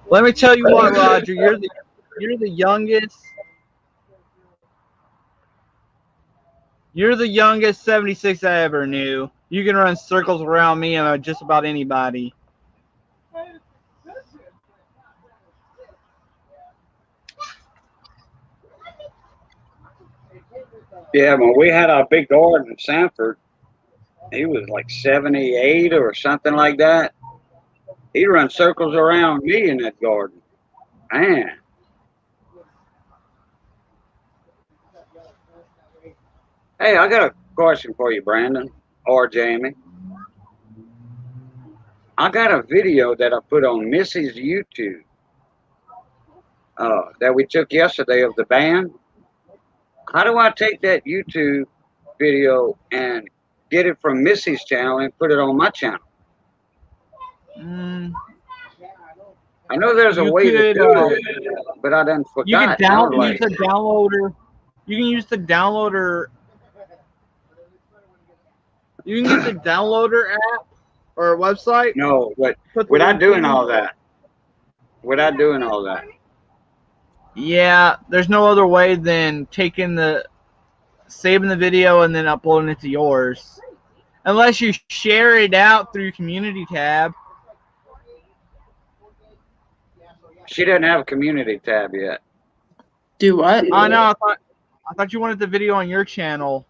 Let me tell you what, Roger, you're the youngest. You're the youngest 76 I ever knew. You can run circles around me and just about anybody. Yeah, when we had our big garden in Sanford, he was like 78 or something like that. He'd run circles around me in that garden. Man. Hey, I got a question for you, Brandon or Jamie. I got a video that I put on Missy's YouTube that we took yesterday of the band. How do I take that YouTube video and get it from Missy's channel and put it on my channel? I know there's a way to do it, but I done forgot. You can use the downloader. You can use the downloader. You can use the downloader app or website. No, but without doing all that, without doing all that. Yeah, there's no other way than saving the video and then uploading it to yours. Unless you share it out through your community tab. She doesn't have a community tab yet. Do what? Oh no, I thought you wanted the video on your channel.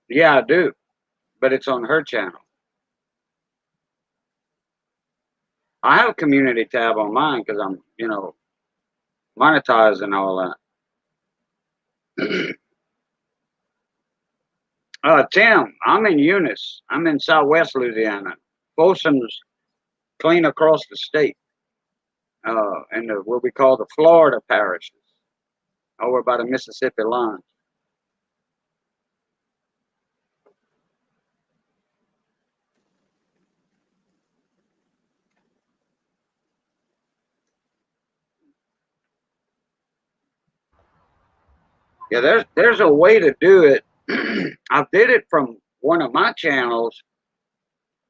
Yeah, I do, but it's on her channel. I have a community tab on mine because I'm, monetizing all that. Tim, I'm in Eunice. I'm in Southwest Louisiana. Folsom's clean across the state, in what we call the Florida parishes, over by the Mississippi line. Yeah, there's a way to do it. I did it from one of my channels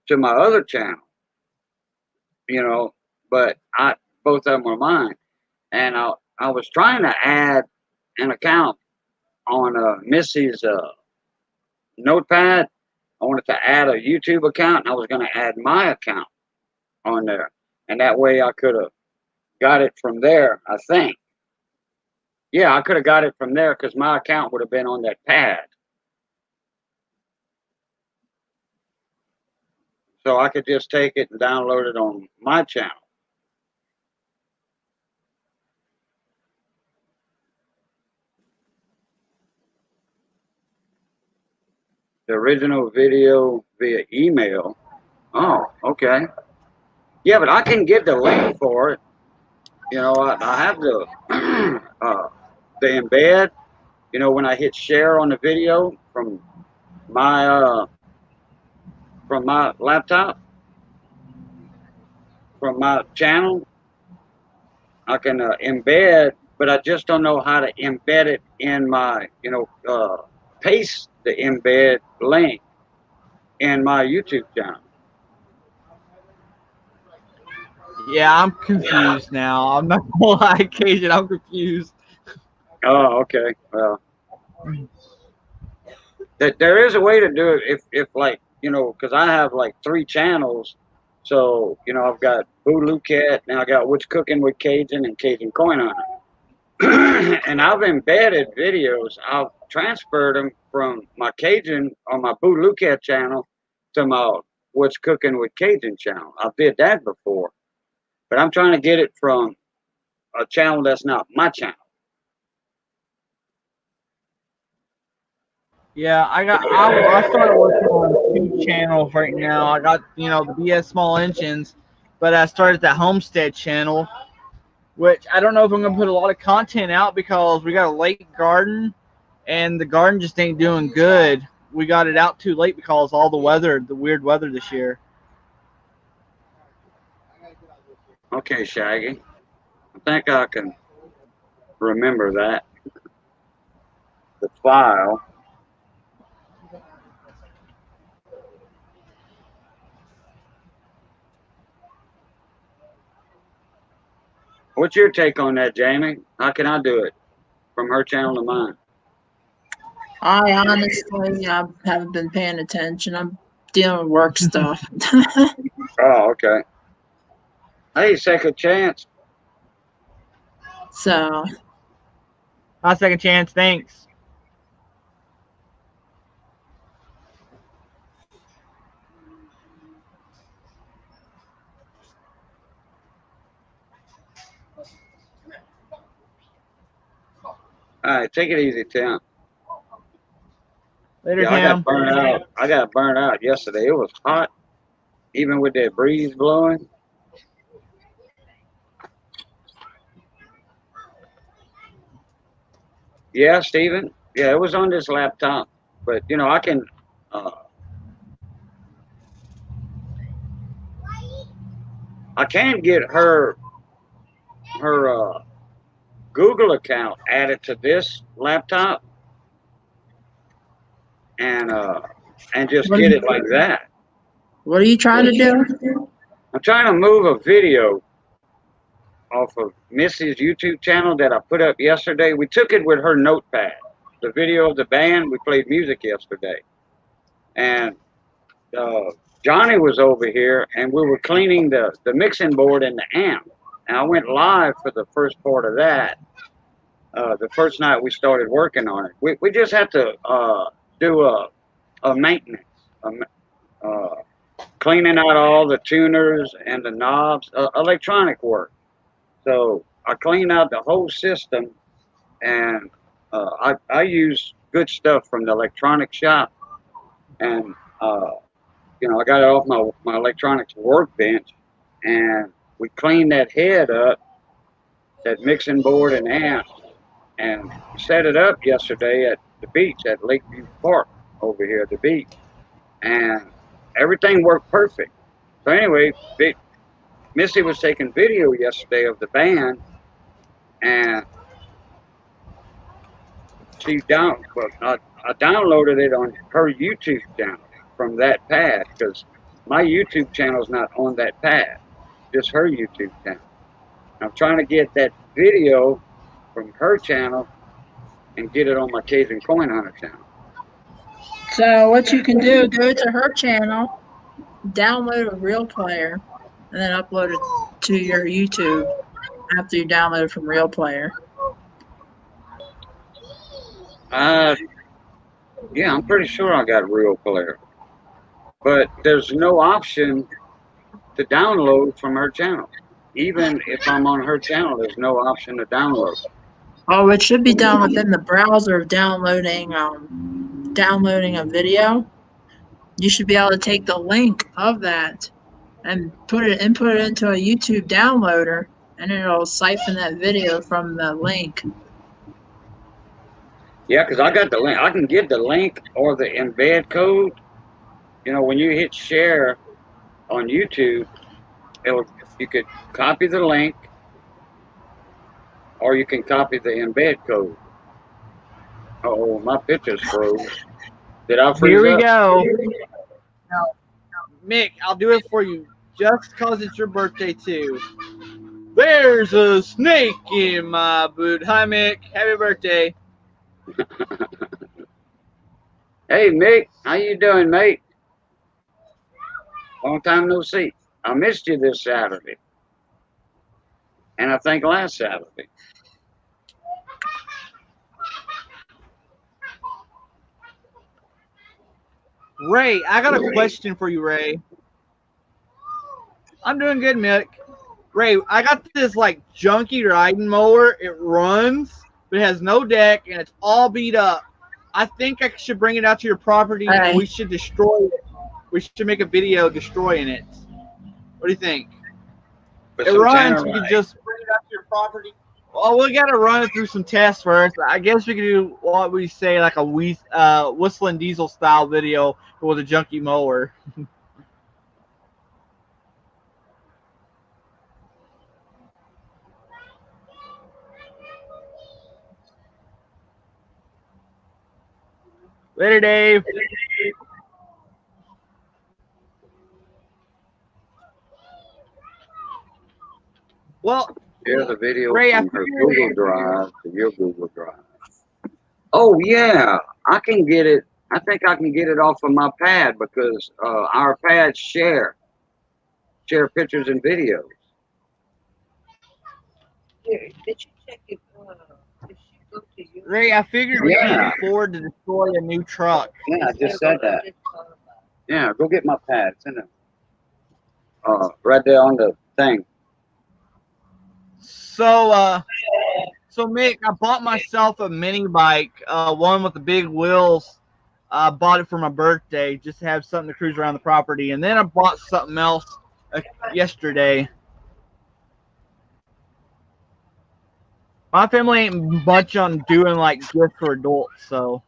to my other channel, but both of them were mine, and I was trying to add an account on Missy's notepad. I wanted to add a YouTube account, and I was going to add my account on there, and that way I could have got it from there. I think. Yeah, I could have got it from there because my account would have been on that pad. So I could just take it and download it on my channel. The original video via email. Oh, okay. Yeah, but I can get the link for it. I have the the embed. When I hit share on the video from my laptop, from my channel, I can embed, but I just don't know how to embed it in my, paste the embed link in my YouTube channel. Yeah, I'm confused now. I'm not gonna lie, Cajun, I'm confused. Oh, okay. Well, there is a way to do it if like, because I have like 3 channels. So, I've got Boo Cat, now I got What's Cooking with Cajun and Cajun Coin Hunter. And I've embedded videos. I've transferred them from my Cajun on my Boo Cat channel to my What's Cooking with Cajun channel. I did that before. But I'm trying to get it from a channel that's not my channel. Yeah, I started working on 2 channels right now. I got, the BS Small Engines, but I started the Homestead channel, which I don't know if I'm gonna put a lot of content out because we got a late garden and the garden just ain't doing good. We got it out too late because all the weird weather this year. Okay, Shaggy. I think I can remember that. The file. What's your take on that, Jamie? How can I do it from her channel to mine? I honestly, I haven't been paying attention. I'm dealing with work stuff. Oh, okay. Hey, second chance. So, Hi, second chance. Thanks. All right, take it easy, Tim. Later, Yeah, I Tim. got burned out. I got burned out yesterday. It was hot, even with that breeze blowing. Yeah, Steven. Yeah, it was on this laptop, but I can. I can get her Google account added to this laptop, and just what, get it like that. what are you trying to do? I'm trying to move a video off of Missy's YouTube channel that I put up yesterday. We took it with her notepad. The video of the band, we played music yesterday. And Johnny was over here, and we were cleaning the mixing board and the amp. And I went live for the first part of that. The first night we started working on it. We just had to do a maintenance, cleaning out all the tuners and the knobs, electronic work. So I cleaned out the whole system, and I use good stuff from the electronic shop, and you know, I got it off my electronics workbench, and we cleaned that head up, that mixing board and amp, and set it up yesterday at the beach at Lakeview Park over here at the beach, and everything worked perfect. So anyway, Missy was taking video yesterday of the band, and I downloaded it on her YouTube channel from that pad, because my YouTube channel is not on that pad, just her YouTube channel. I'm trying to get that video from her channel and get it on my Cajun Coin Hunter channel. So what you can do, go to her channel, download a real player, and then upload it to your YouTube after you download it from real player. Yeah, I'm pretty sure I got real player, but there's no option to download from her channel. Even if I'm on her channel, there's no option to download. Oh, it should be done within the browser of downloading a video. You should be able to take the link of that and input it into a YouTube downloader, and it'll siphon that video from the link. Yeah, because I got the link. I can get the link or the embed code. You know, when you hit share on YouTube, you could copy the link, or you can copy the embed code. Oh, my picture's froze. Did I freeze Here we up? go. Now, Mick, I'll do it for you just because it's your birthday, too. There's a snake in my boot. Hi, Mick. Happy birthday. Hey, Mick, how you doing, mate? Long time no see. I missed you this Saturday, and I think last Saturday. Ray, I got a question for you, Ray. I'm doing good, Mick. Ray, I got this like junky riding mower. It runs, but it has no deck, and it's all beat up. I think I should bring it out to your property, and we should destroy it. We should make a video destroying it. What do you think? It runs. We can just bring it out to your property. Well, we got to run it through some tests first. I guess we could do what we say, like a whistling diesel style video with a junky mower. Later, Dave. Well, here's a video Ray, from her Google Drive to your Google Drive. Oh yeah, I can get it. I think I can get it off of my pad, because our pads share pictures and videos. Did you check if she go to you? Ray, I figured we can afford to destroy a new truck. Yeah, I just said that. Yeah, go get my pad. It's in there. Right there on the thing. So Mick, I bought myself a mini bike, one with the big wheels. I bought it for my birthday, just to have something to cruise around the property. And then I bought something else yesterday. My family ain't much on doing like gifts for adults, so.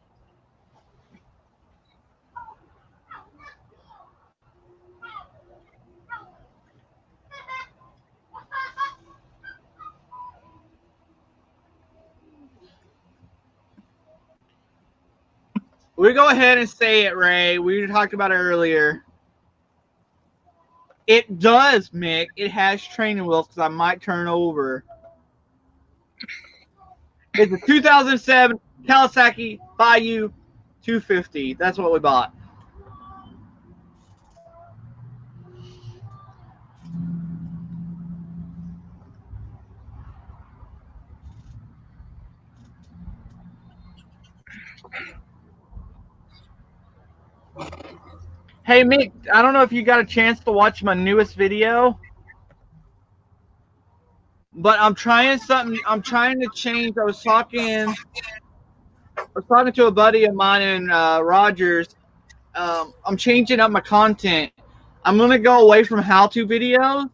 We go ahead and say it, Ray. We talked about it earlier. It does, Mick. It has training wheels because I might turn over. It's a 2007 Kawasaki Bayou 250. That's what we bought. Hey, Mick, I don't know if you got a chance to watch my newest video, but I'm trying something. I'm trying to change. I was talking to a buddy of mine in Rogers. I'm changing up my content. I'm going to go away from how-to videos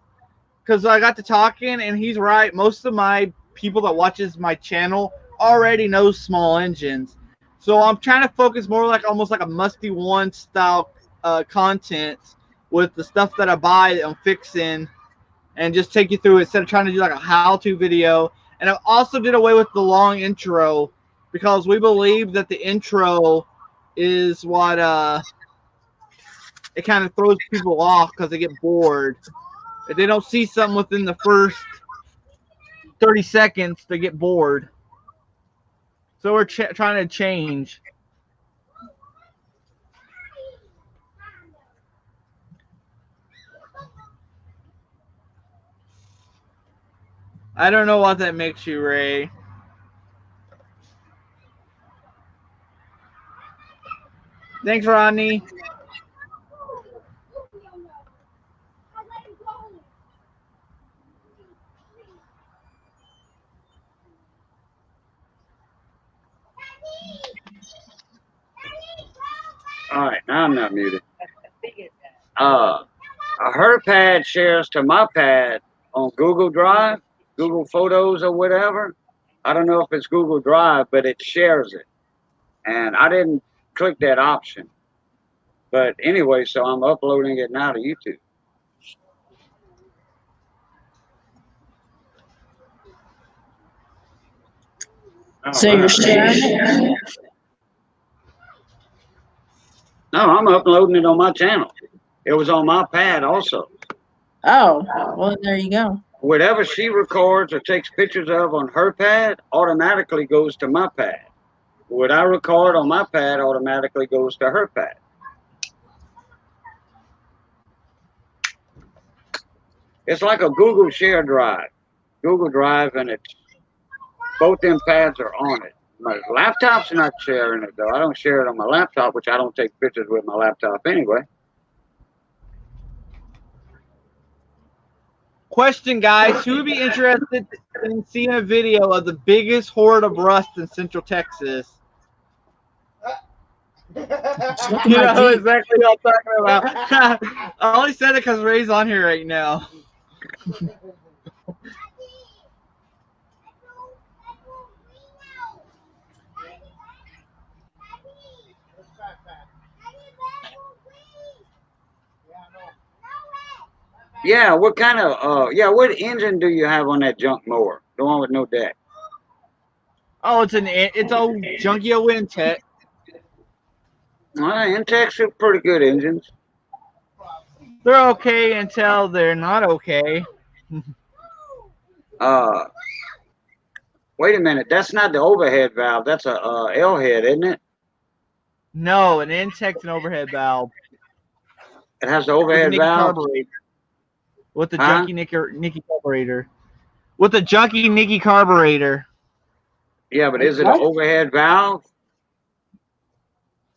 because I got to talking, and he's right. Most of my people that watches my channel already knows small engines. So I'm trying to focus more like almost like a Musty One style content with the stuff that I buy that I'm fixing and just take you through it instead of trying to do like a how-to video. And I also did away with the long intro because we believe that the intro is what it kind of throws people off because they get bored. If they don't see something within the first 30 seconds, they get bored. So we're trying to change. I don't know what that makes you, Ray. Thanks, Rodney. All right, now I'm not muted. Her pad shares to my pad on Google Drive, Google Photos or whatever. I don't know if it's Google Drive, but it shares it. And I didn't click that option. But anyway, so I'm uploading it now to YouTube. So you're sharing it? No, I'm uploading it on my channel. It was on my pad also. Oh, well, there you go. Whatever she records or takes pictures of on her pad automatically goes to my pad. What I record on my pad automatically goes to her pad. It's like a Google share drive. Google Drive, and it's both them pads are on it. My laptop's not sharing it though. I don't share it on my laptop, which I don't take pictures with my laptop anyway. Question, guys. Who would be interested in seeing a video of the biggest hoard of rust in Central Texas? You know exactly what I'm talking about. I only said it because Ray's on here right now. Yeah, what kind of what engine do you have on that junk mower? The one with no deck? Oh, it's old junky old Intech. Intechs are pretty good engines. They're okay until they're not okay. Wait a minute. That's not the overhead valve. That's a L head, isn't it? No, an Intech's an overhead valve. It has the overhead valve. With the junky Nicky carburetor. With the junky Nicky carburetor. Yeah, but is it an overhead valve?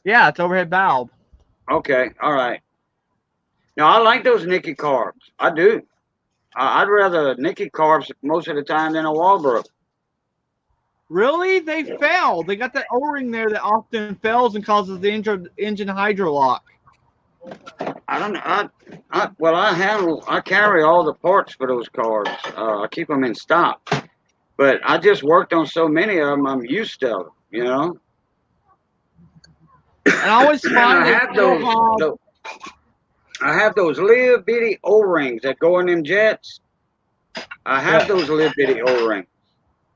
Yeah, it's overhead valve. Okay, all right. Now, I like those Nicky carbs. I do. I'd rather Nicky carbs most of the time than a Walbrook. Really? They fail. They got that O-ring there that often fails and causes the engine hydrolock. I don't know. I carry all the parts for those cars. I keep them in stock. But I just worked on so many of them, I'm used to them, you know? And I always find I have those little bitty O-rings that go in them jets. I have those little bitty O-rings.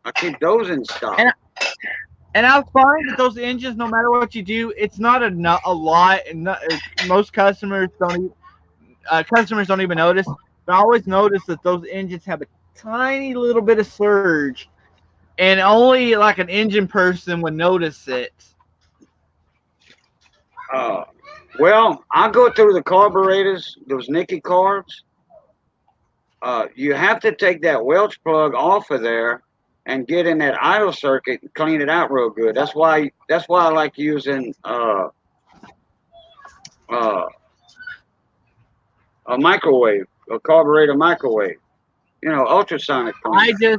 I keep those in stock. And I find that those engines, no matter what you do, it's not a lot. And most customers don't even, customers don't even notice. But I always notice that those engines have a tiny little bit of surge, and only like an engine person would notice it. Well, I'll go through the carburetors, those Nicky carbs. You have to take that Welch plug off of there and get in that idle circuit and clean it out real good. That's why I like using a microwave, a carburetor microwave. You know, ultrasonic cleaner.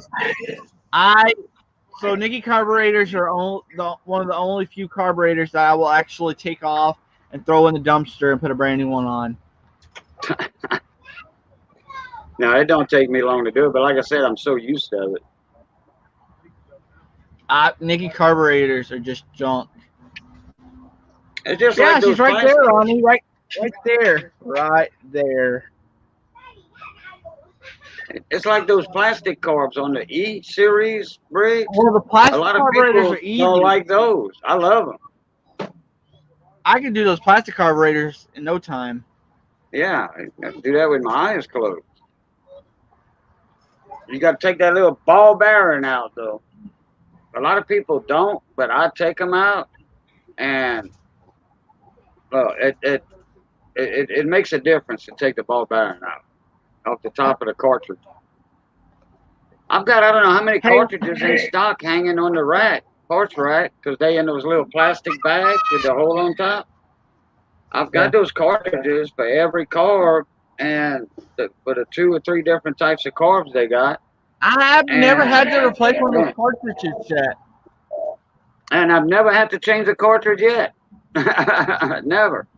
So Nicky carburetors are one of the only few carburetors that I will actually take off and throw in the dumpster and put a brand new one on. Now, it don't take me long to do it, but like I said, I'm so used to it. Nicky carburetors are just junk. It's just Yeah, like those she's right plastic. there, Ronnie. Right there. Right there. It's like those plastic carbs on the E series brakes. Well, the A plastic lot of carburetors people are easy. don't like those. I love them. I can do those plastic carburetors in no time. Yeah, I can do that with my eyes closed. You got to take that little ball bearing out, though. A lot of people don't, but I take them out, and it makes a difference to take the ball bearing out off the top of the cartridge. I've got, I don't know how many cartridges in stock hanging on the rack, parts rack, because they in those little plastic bags with the hole on top. I've got those cartridges for every carb and for the 2 or 3 different types of carbs they got. I've never had to replace one of those cartridges yet. And I've never had to change a cartridge yet. Never.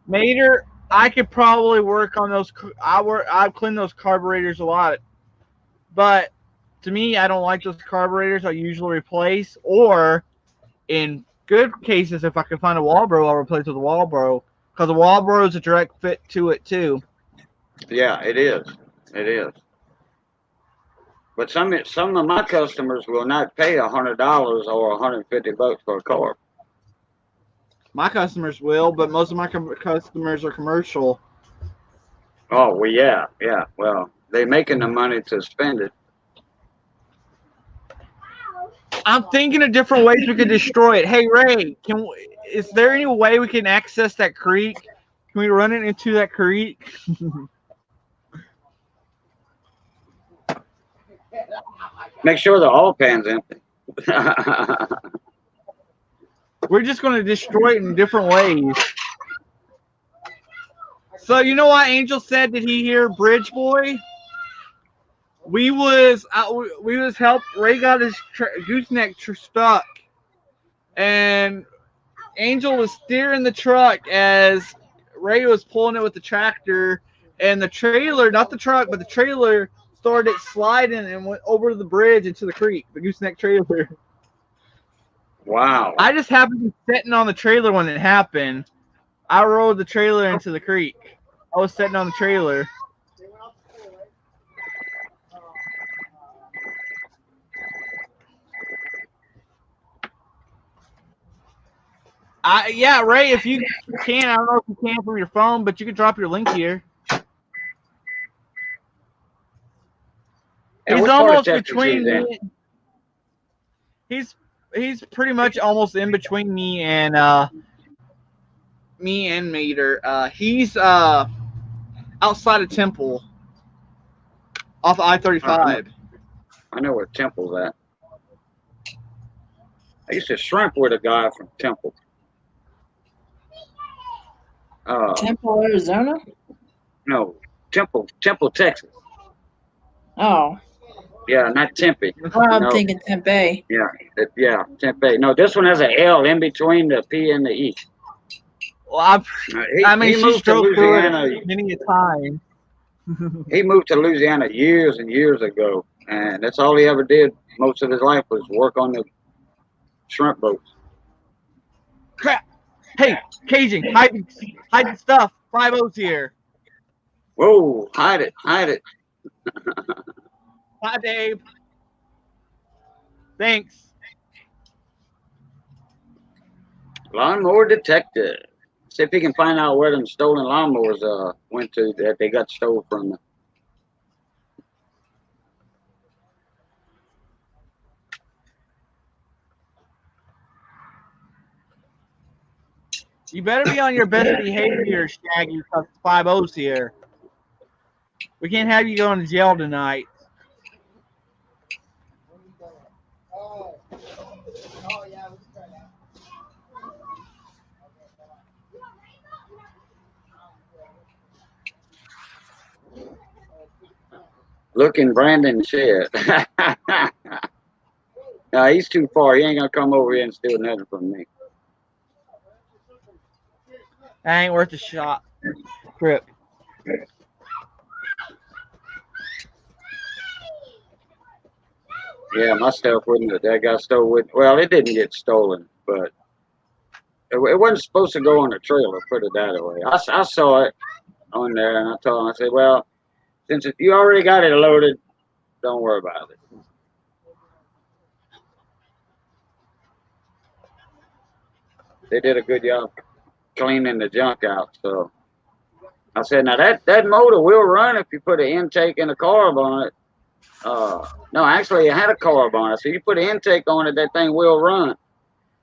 Mater, I could probably work on those. I've cleaned those carburetors a lot, but to me, I don't like those carburetors. I usually replace, or in good cases, if I can find a Walbro, I'll replace with a Walbro, because the Walbro is a direct fit to it too. Yeah, it is. It is. But some of my customers will not pay $100 or $150 for a carb. My customers will, but most of my customers are commercial. Oh well, yeah. Well, they're making the money to spend it. I'm thinking of different ways we could destroy it. Hey Ray, is there any way we can access that creek? Can we run it into that creek? Make sure the oil pan's empty. We're just going to destroy it in different ways. So you know what Angel said? Did he hear Bridge Boy? We was helped. Ray got his gooseneck stuck, and Angel was steering the truck as Ray was pulling it with the tractor, and the trailer, not the truck, but the trailer started sliding and went over the bridge into the creek. The gooseneck trailer. Wow. I just happened to be sitting on the trailer when it happened. I rode the trailer into the creek. I was sitting on the trailer. Yeah, Ray, if you can, I don't know if you can from your phone, but you can drop your link here. And He's almost between me. He's pretty much almost in between me and Mater. He's outside of Temple, off I-35. I know where Temple's at. I used to shrimp with a guy from Temple. Temple, Arizona? No, Temple, Texas. Oh. Yeah, not Tempe. Well, I'm thinking Tempe. Yeah, Tempe. No, this one has an L in between the P and the E. Well, he moved to Louisiana many a time. He moved to Louisiana years and years ago, and that's all he ever did most of his life was work on the shrimp boats. Crap! Hey, Cajun, hide the stuff. 5-0's here. Whoa! Hide it! Bye, Dave. Thanks. Lawnmower detective. See if he can find out where them stolen lawnmowers went to that they got stole from them. You better be on your best behavior, Shaggy, because 5-0's here. We can't have you going to jail tonight. Oh, yeah, we can try that. Looking Brandon said. No, he's too far. He ain't gonna come over here and steal nothing from me. That ain't worth a shot. Crip. Yeah, my stuff wouldn't. That got stolen with. Well, it didn't get stolen, but it wasn't supposed to go on a trailer. Put it that way. I saw it on there, and I told him, I said, well, since you already got it loaded, don't worry about it. They did a good job cleaning the junk out. So I said, now that motor will run if you put an intake and a carb on it. No, actually, it had a carb on it. So you put an intake on it, that thing will run.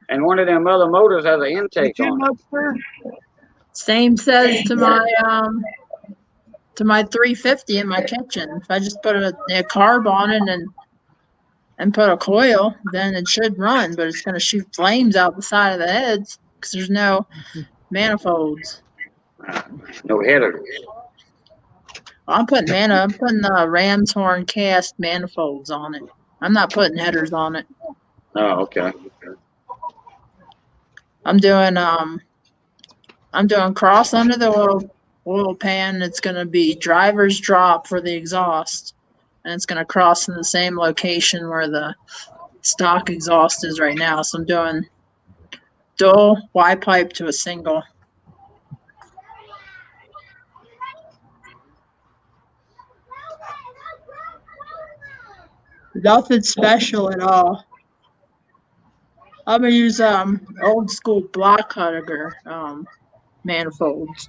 And one of them other motors has an intake on it. Same says to my 350 in my kitchen. If I just put a carb on it and put a coil, then it should run, but it's going to shoot flames out the side of the heads because there's no manifolds. No headers. I'm putting ram's horn cast manifolds on it. I'm not putting headers on it. Oh, okay. I'm doing cross under the oil pan. It's going to be driver's drop for the exhaust, and it's going to cross in the same location where the stock exhaust is right now. So I'm doing dual Y pipe to a single. Nothing special at all. I'm gonna use old school block cutter manifolds.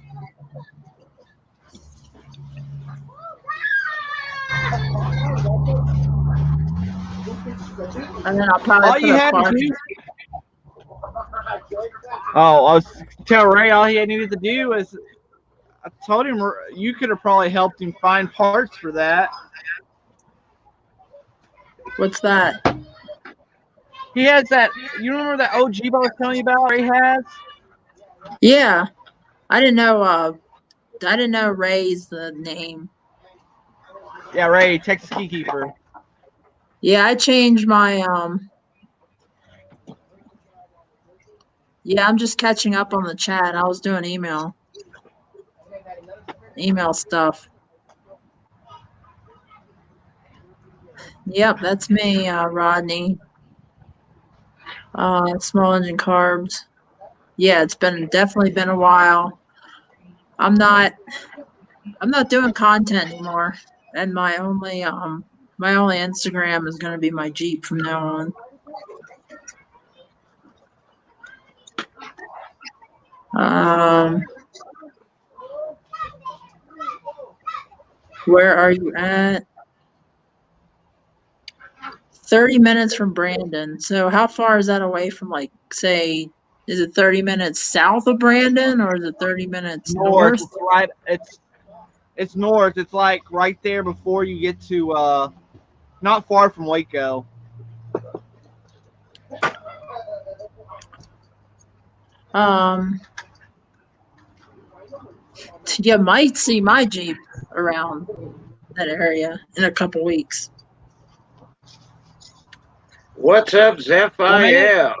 And then I'll probably All you put a had to cartridge. do. Oh, I was tell Ray all he needed to do was. I told him you could have probably helped him find parts for that. What's that? He has that. You remember that OG I was telling you about? Ray has. Yeah, I didn't know Ray's the name. Yeah, Ray, Texas Keykeeper. Yeah, I changed my Yeah, I'm just catching up on the chat. I was doing email stuff. Yep, that's me, Rodney. Small engine carbs. Yeah, it's definitely been a while. I'm not doing content anymore, and my only Instagram is going to be my Jeep from now on. Where are you at? 30 minutes from Brandon. So how far is that away from, like, say, is it 30 minutes south of Brandon, or is it 30 minutes north? It's right. It's north. It's like right there before you get to not far from Waco. You might see my Jeep around that area in a couple weeks. What's up, Zephyr?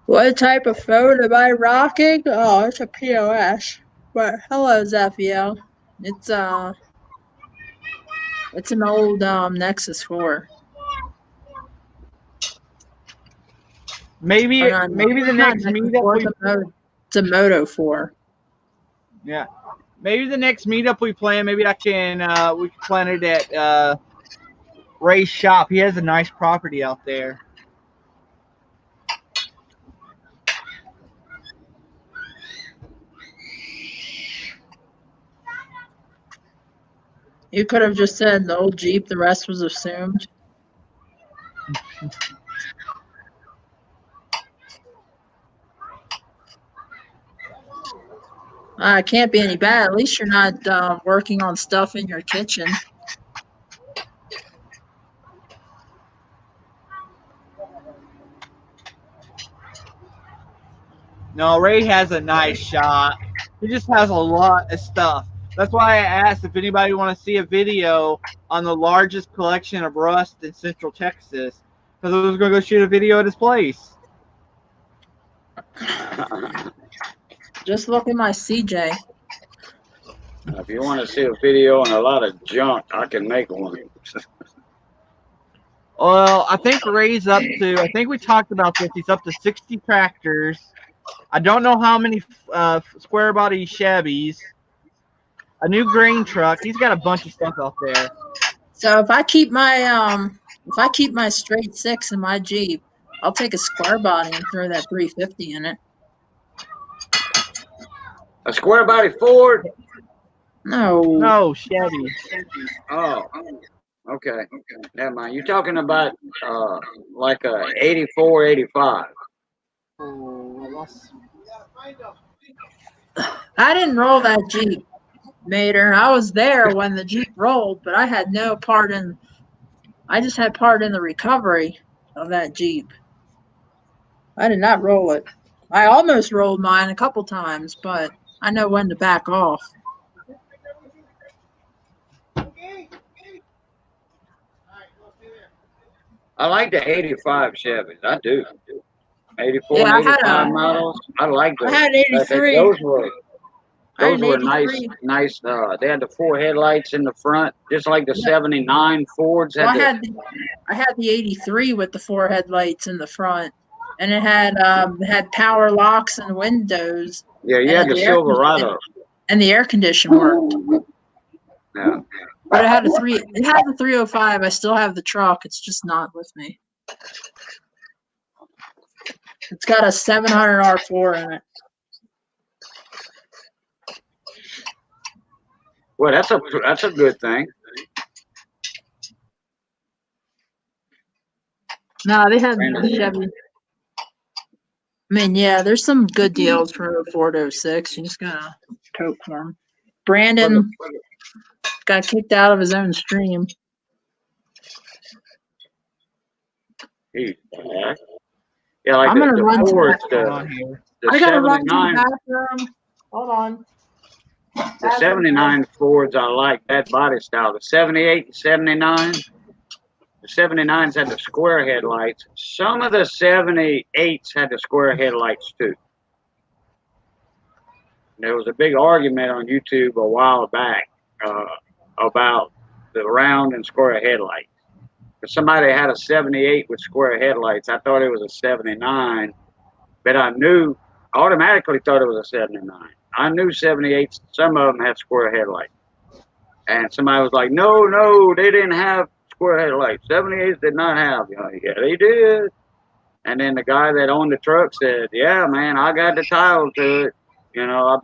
What type of phone am I rocking? Oh, it's a POS. But hello, Zephyr. It's an old Nexus 4. Maybe the next meetup it's a Moto 4. Yeah, maybe the next meetup we plan. Maybe we can plan it at Ray's shop. He has a nice property out there. You could have just said the old Jeep, the rest was assumed. It can't be any bad. At least you're not working on stuff in your kitchen. No, Ray has a nice shot. He just has a lot of stuff. That's why I asked if anybody want to see a video on the largest collection of rust in Central Texas, because I was going to go shoot a video at his place. Just look at my CJ. If you want to see a video on a lot of junk, I can make one. Well, I think Ray's up to, I think we talked about this, he's up to 60 tractors. I don't know how many square body Chevys. A new grain truck. He's got a bunch of stuff out there. So if I keep my straight six in my Jeep, I'll take a square body and throw that 350 in it. A square body Ford? No, Chevy. Oh, okay. Never mind. You're talking about like a 84, 85. I didn't roll that Jeep, Mater. I was there when the Jeep rolled, but I had no part in. I just had part in the recovery of that Jeep. I did not roll it. I almost rolled mine a couple times, but I know when to back off. I like the 85 Chevys. I do. 84 Yeah, and 85 models. I like those. I had 83. Those were I nice. They had the 4 headlights in the front, just like the 79 Fords. Well, I had the 83 with the 4 headlights in the front, and it had power locks and windows. Yeah, you had the Silverado. And the air conditioner worked. Yeah. But it had the 305. I still have the truck. It's just not with me. It's got a 700 R4 in it. Well, that's a good thing. No, they have Chevy. I mean, yeah, there's some good deals for 406. You just gotta tote for them. Brandon got kicked out of his own stream. Yeah, like I'm gonna the run Fords, to the I gotta run to 79. the bathroom. Hold on. The 79 Fords, I like that body style. The 78 and 79, the 79s had the square headlights. Some of the 78s had the square headlights too. There was a big argument on YouTube a while back about the round and square headlights. If somebody had a 78 with square headlights, I thought it was a 79, but I automatically thought it was a 79. I knew 78s, some of them had square headlights. And somebody was like, no, they didn't have square headlights. 78s did not have. Yeah, they did. And then the guy that owned the truck said, yeah, man, I got the title to it. I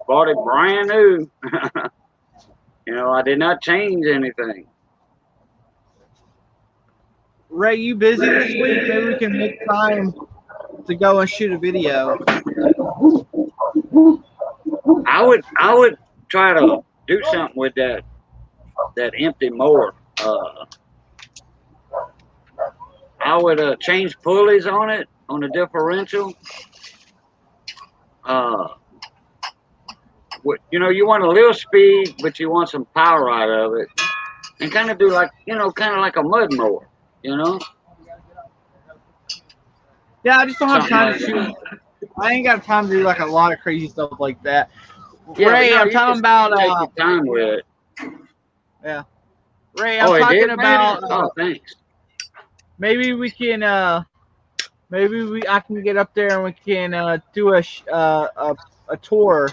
bought it brand new. I did not change anything. Ray, you busy this week? Maybe we can make time to go and shoot a video. I would try to do something with that empty mower. I would change pulleys on it, on the differential. You want a little speed, but you want some power out of it, and kind of do like a mud mower. Yeah, I just don't have time to shoot. I ain't got time to do like a lot of crazy stuff like that. Yeah, Ray, I'm talking about take your time with it. Yeah. Ray, I'm talking about thanks. Maybe we can I can get up there and we can do a tour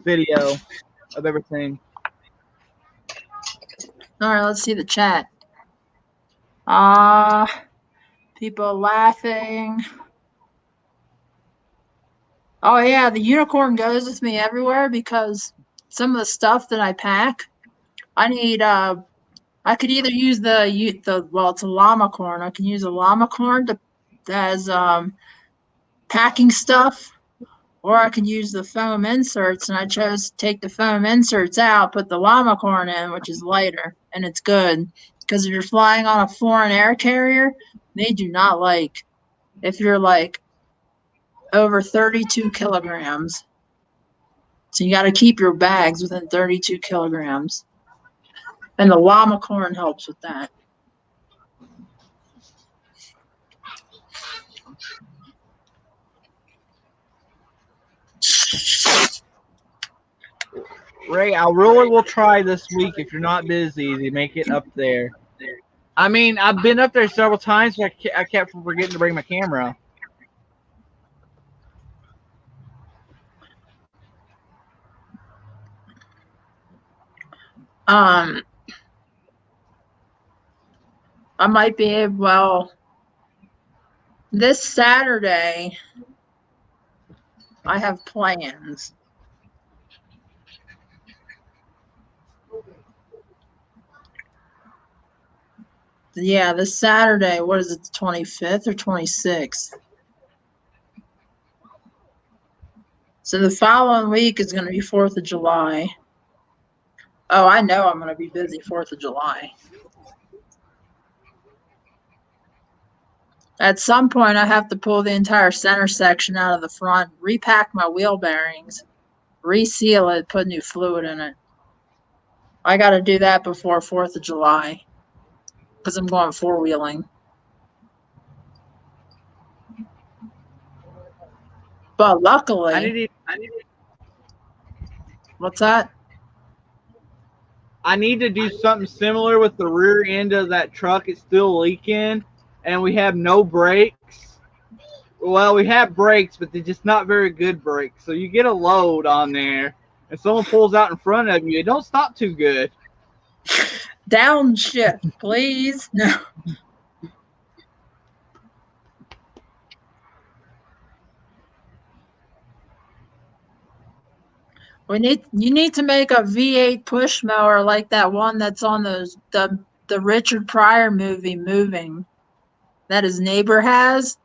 video of everything. All right, let's see the chat. People laughing. Oh yeah, the unicorn goes with me everywhere because some of the stuff that I pack, I need I could either use well, it's a llama corn. I can use a llama corn to as packing stuff, or I can use the foam inserts, and I chose to take the foam inserts out, put the llama corn in, which is lighter, and it's good. Because if you're flying on a foreign air carrier, they do not like if you're like over 32 kilograms. So you got to keep your bags within 32 kilograms. And the llama corn helps with that. Ray, I really will try this week if you're not busy to make it up there. I mean, I've been up there several times, but I kept forgetting to bring my camera. I might be able, well, this Saturday, I have plans. Yeah, this Saturday, what is it, the 25th or 26th? So the following week is going to be 4th of July. Oh, I know I'm going to be busy 4th of July. At some point, I have to pull the entire center section out of the front, repack my wheel bearings, reseal it, put new fluid in it. I got to do that before 4th of July because I'm going four-wheeling. But luckily, what's that? I need to do something similar with the rear end of that truck. It's still leaking, and we have no brakes. Well, we have brakes, but they're just not very good brakes. So you get a load on there, and someone pulls out in front of you. It don't stop too good. Downshift, please. No. You need to make a V8 push mower like that one that's on the Richard Pryor movie Moving that his neighbor has.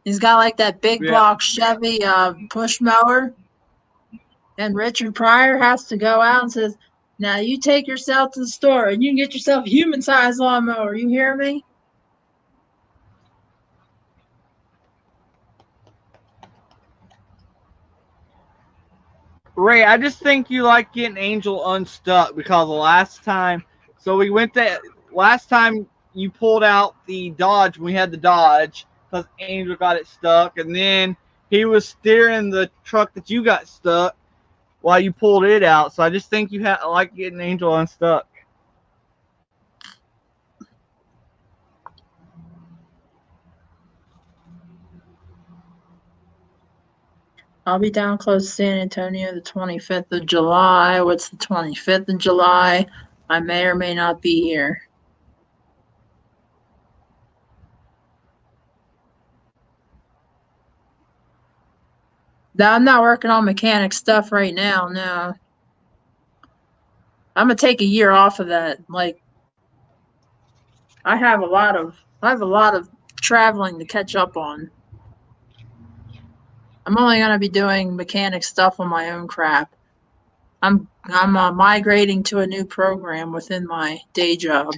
He's got like that big block Chevy push mower. And Richard Pryor has to go out and says, "Now you take yourself to the store and you can get yourself a human-sized lawnmower. You hear me?" Ray, I just think you like getting Angel unstuck because the last time, last time you pulled out the Dodge when we had the Dodge because Angel got it stuck, and then he was steering the truck that you got stuck while you pulled it out. So I just think you like getting Angel unstuck. I'll be down close to San Antonio the 25th of July. What's the 25th of July? I may or may not be here. No, I'm not working on mechanic stuff right now. No. I'm gonna take a year off of that. Like, I have a lot of traveling to catch up on. I'm only gonna be doing mechanic stuff on my own crap. I'm migrating to a new program within my day job.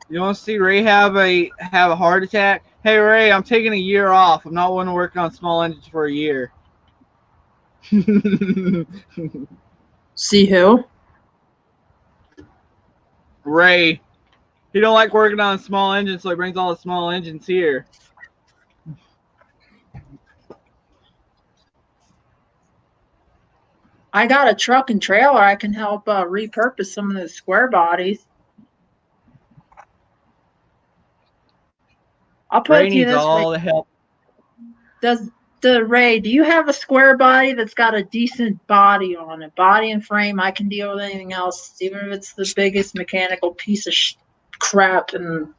You want to see Ray have a heart attack? Hey Ray, I'm taking a year off. I'm not want to work on small engines for a year. See who? Ray. He don't like working on small engines, so he brings all the small engines here. I got a truck and trailer. I can help repurpose some of those square bodies. I'll put Ray it to you needs this all way. the help. Ray, do you have a square body that's got a decent body on it? Body and frame, I can deal with anything else, even if it's the biggest mechanical piece of crap in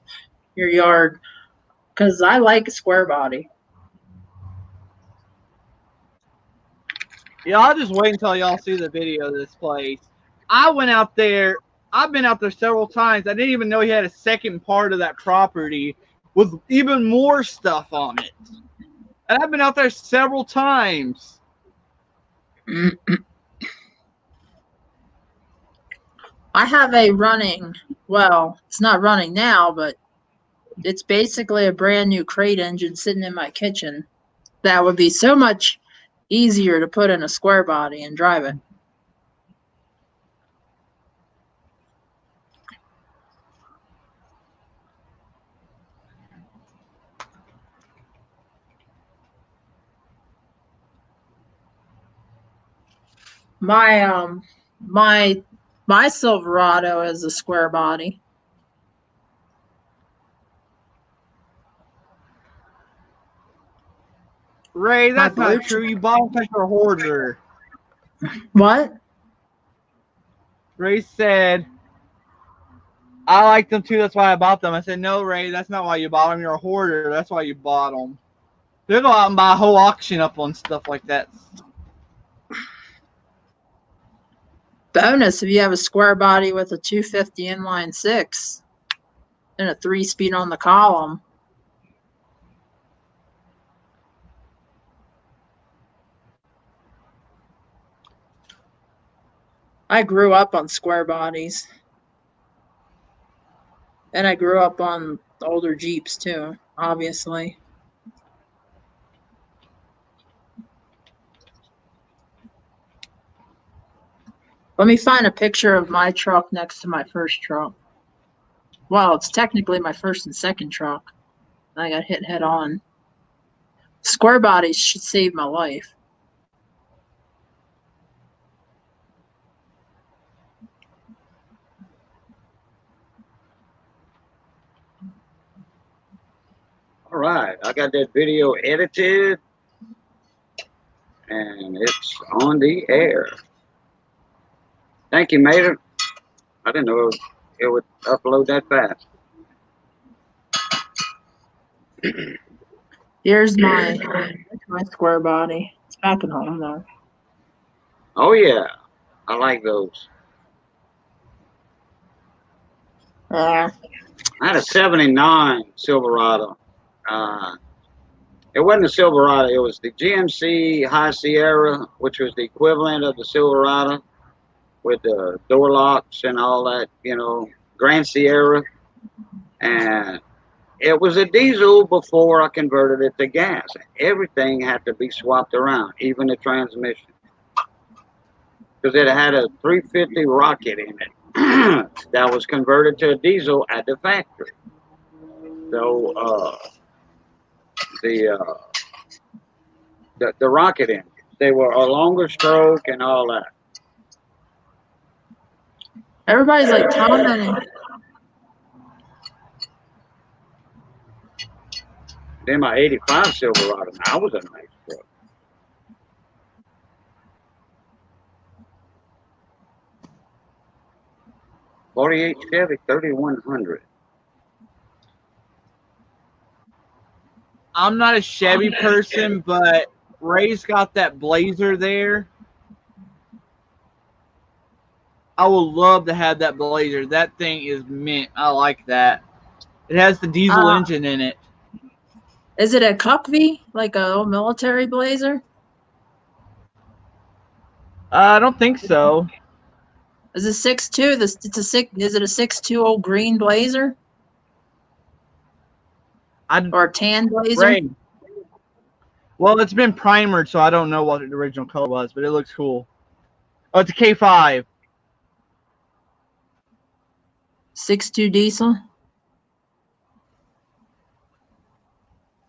your yard. Because I like a square body. Yeah, I'll just wait until y'all see the video of this place. I went out there. I've been out there several times. I didn't even know he had a second part of that property with even more stuff on it. And I've been out there several times. I have a running, well, it's not running now, but it's basically a brand new crate engine sitting in my kitchen that would be so much easier to put in a square body and drive it. My my Silverado is a square body. Ray, My that's not blue true. You bought them because you're a hoarder. What? Ray said, I like them too. That's why I bought them. I said, no, Ray, that's not why you bought them. You're a hoarder. That's why you bought them. They'll go out and buy a whole auction up on stuff like that. Bonus if you have a square body with a 250 inline six and a 3-speed on the column. I grew up on square bodies. And I grew up on older Jeeps too, obviously. Let me find a picture of my truck next to my first truck. Well, it's technically my first and second truck. I got hit head on. Square bodies should save my life. All right, I got that video edited, and it's on the air. Thank you, Mater. I didn't know it would upload that fast. Here's my square body. It's back at home though. Oh yeah, I like those. I had a '79 Silverado. It wasn't a Silverado. It was the GMC High Sierra, which was the equivalent of the Silverado with the door locks and all that, Grand Sierra. And it was a diesel before I converted it to gas. Everything had to be swapped around, even the transmission. Because it had a 350 rocket in it that was converted to a diesel at the factory. So the rocket engines, they were a longer stroke and all that. Everybody's like commenting. Then my '85 Silverado, that was a nice truck. '48 Chevy 3100. I'm not a Chevy person, but Ray's got that Blazer there. I would love to have that Blazer. That thing is mint. I like that. It has the diesel engine in it. Is it a Cuckvy, like a old military Blazer? I don't think so. Is it 6.2? Is it a 6.2 old green Blazer? Or a tan Blazer? Ray. Well, it's been primered, so I don't know what the original color was, but it looks cool. Oh, it's a K5. 6.2 diesel? I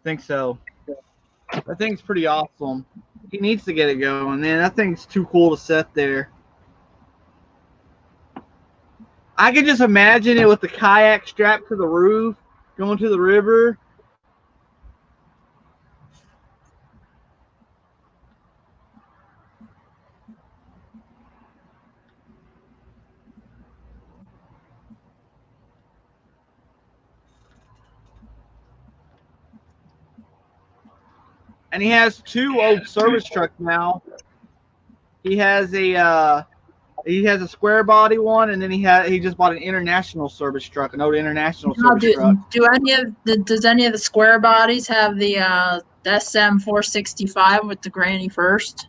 think so. That thing's pretty awesome. He needs to get it going, man. That thing's too cool to set there. I can just imagine it with the kayak strapped to the roof, going to the river. And he has 2 old service trucks now. He has a square body one, and then he just bought an international service truck, an old international Now, service truck. does any of the square bodies have the SM 465 with the granny first?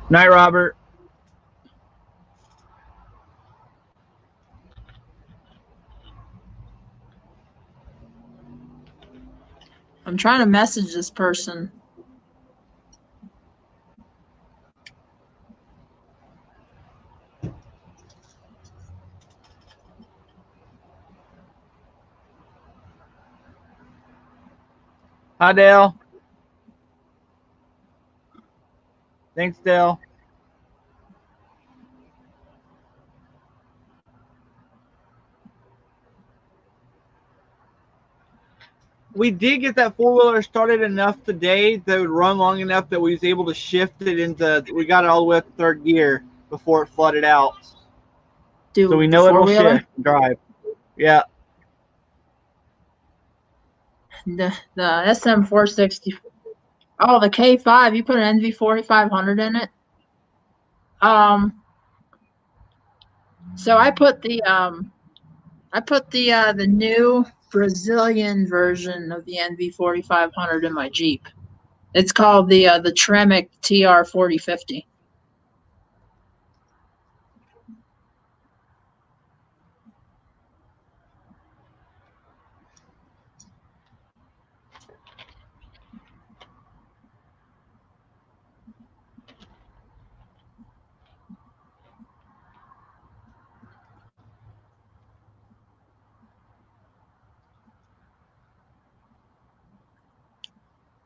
Night, Robert. I'm trying to message this person. Hi, Dale. Thanks, Dale. We did get that four-wheeler started enough today that it would run long enough that we was able to shift it into. We got it all the way up to third gear before it flooded out. Do So we the know it'll four-wheeler? shift and drive. Yeah. The SM 460. Oh, the K5. You put an NV 4500 in it. So I put the new Brazilian version of the NV 4500 in my Jeep. It's called the Tremec TR 4050.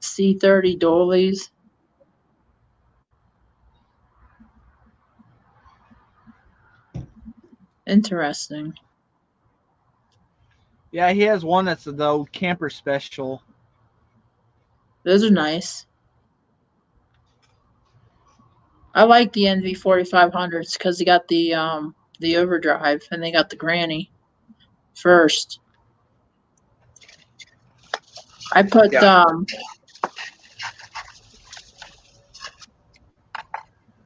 C30 dollies. Interesting. Yeah, he has one that's the old camper special. Those are nice. I like the NV 4500s because they got the overdrive and they got the granny first. I put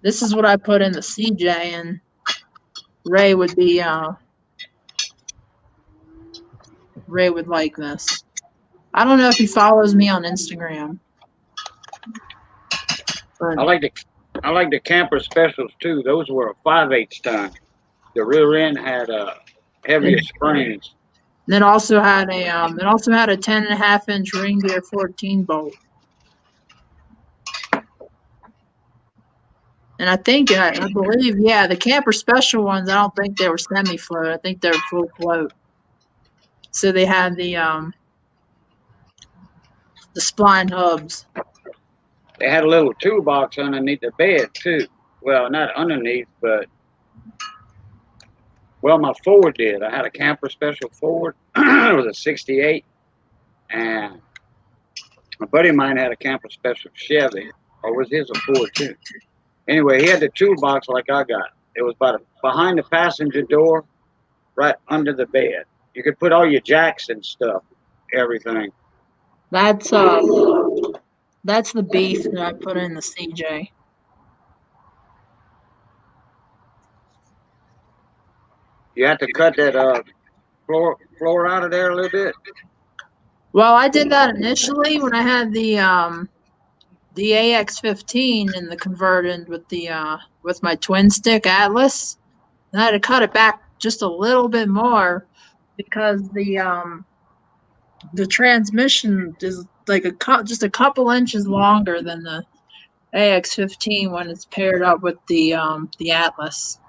this is what I put in the CJ, and Ray would like this. I don't know if he follows me on Instagram. But I like the camper specials too. Those were a 5/8 ton. The rear end had heavier springs. it also had a 10.5-inch ring gear 14 bolt. And I believe, the camper special ones, I don't think they were semi-float. I think they were full float. So they had the spline hubs. They had a little toolbox underneath the bed too. Well, not underneath, but my Ford did. I had a camper special Ford. It was a '68, and a buddy of mine had a camper special Chevy, or was his a Ford too? Anyway, he had the toolbox like I got. It was behind the passenger door, right under the bed. You could put all your jacks and stuff, everything. That's the beef that I put in the CJ. You have to cut that floor out of there a little bit. Well, I did that initially when I had the AX15 in the converted with my twin stick Atlas. And I had to cut it back just a little bit more because the transmission is like just a couple inches longer than the AX15 when it's paired up with the Atlas.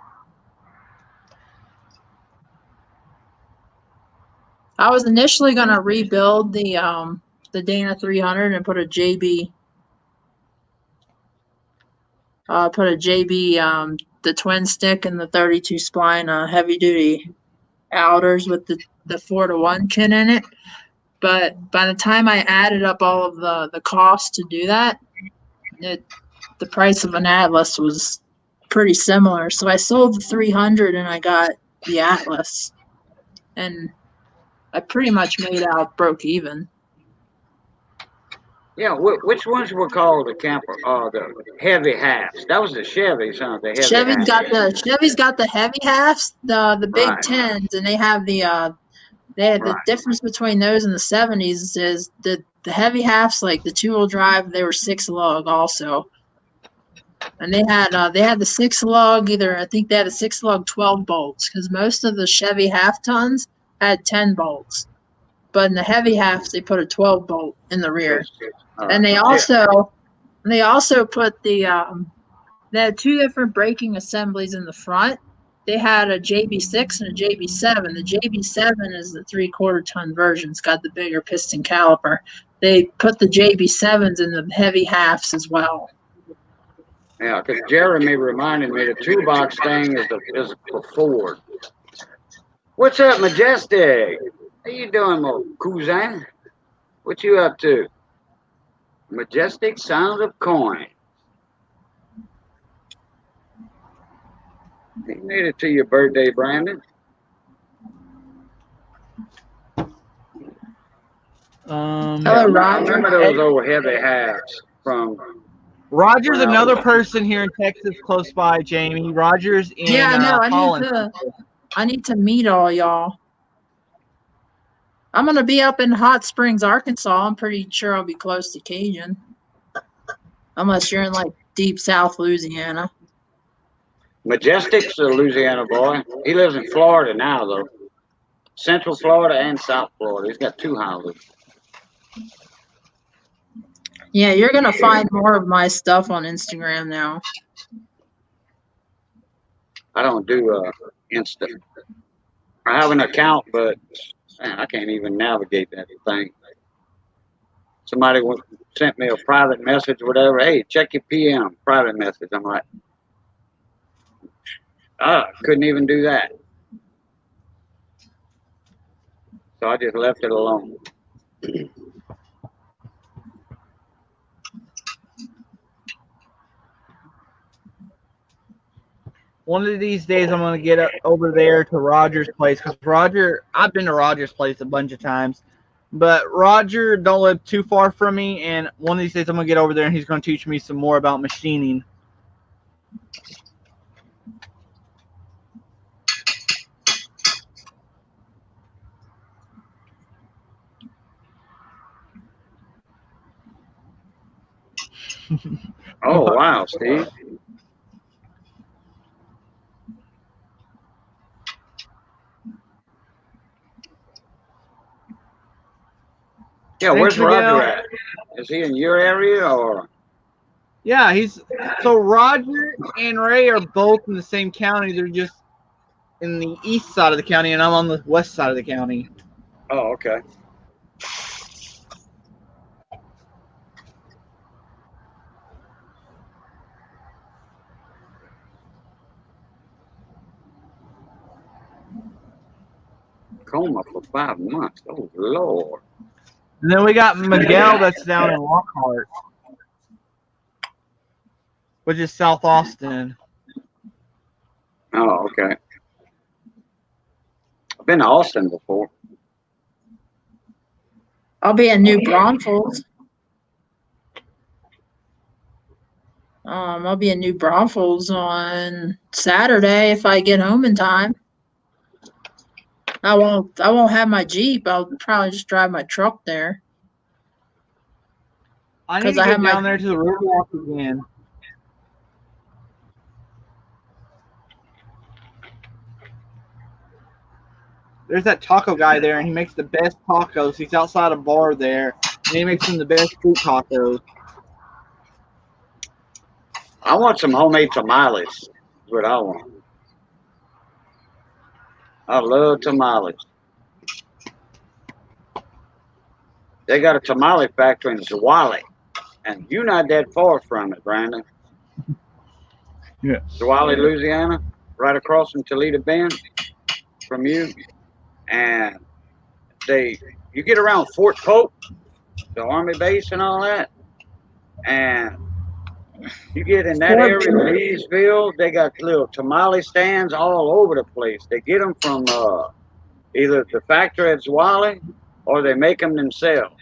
I was initially gonna rebuild the Dana 300 and put a JB the twin stick and the 32 spline heavy duty outers with the 4-to-1 chin in it. But by the time I added up all of the costs to do that, the price of an Atlas was pretty similar. So I sold the 300 and I got the Atlas, and I pretty much made out broke even. Yeah, which ones were called the camper? The heavy halves. That was the Chevys, huh? The heavy halves. Chevy's got the heavy halves, the big Right. 10s, and they have the Right. difference between those and the 70s is the heavy halves, like the 2-wheel drive, they were 6 lug also. And they had the 6 lug, I think they had a 6 lug 12 bolts, because most of the Chevy half tons had 10 bolts. But in the heavy halves they put a 12 bolt in the rear. And they also put they had 2 different braking assemblies in the front. They had a JB6 and a JB7. The JB7 is the 3/4 ton version. It's got the bigger piston caliper. They put the JB7s in the heavy halves as well. Yeah, because Jeremy reminded me the 2-box thing is for Ford. What's up, Majestic? How you doing, my cousin? What you up to? Majestic Sounds of Coin. You made it to your birthday, Brandon. Hello, Roger. Remember those old heavy halves from... Roger's another person here in Texas close by, Jamie. Roger's in Holland. I need to meet all y'all. I'm going to be up in Hot Springs, Arkansas. I'm pretty sure I'll be close to Cajun. Unless you're in, like, deep South Louisiana. Majestic's a Louisiana boy. He lives in Florida now, though. Central Florida and South Florida. He's got 2 houses. Yeah, you're going to find more of my stuff on Instagram now. I don't do Insta. I have an account, but man, I can't even navigate that thing. Somebody sent me a private message, whatever. Hey, check your PM, private message. I'm like, couldn't even do that. So I just left it alone. One of these days, I'm going to get over there to Roger's place, because I've been to Roger's place a bunch of times, but Roger don't live too far from me, and one of these days I'm going to get over there and he's going to teach me some more about machining. Oh, wow, Steve. Yeah, where's Roger at? Is he in your area or? Yeah, so Roger and Ray are both in the same county. They're just in the east side of the county, and I'm on the west side of the county. Oh, okay. Coma for 5 months. Oh, Lord. And then we got Miguel that's down in Lockhart, which is South Austin. Oh, okay. I've been to Austin before. I'll be in New Braunfels. I'll be in New Braunfels on Saturday if I get home in time. I won't have my Jeep. I'll probably just drive my truck there. I need to get down there to the Riverwalk again. There's that taco guy there, and he makes the best tacos. He's outside a bar there, and he makes them the best fruit tacos. I want some homemade tamales. Is what I want. I love tamales. They got a tamale factory in Zwolle, and you're not that far from it, Brandon. Yeah. Zwolle, Louisiana, right across from Toledo Bend from you. And you get around Fort Polk, the Army base and all that, and you get in that area, Leesville, they got little tamale stands all over the place. They get them from either the factory at Zwally or they make them themselves.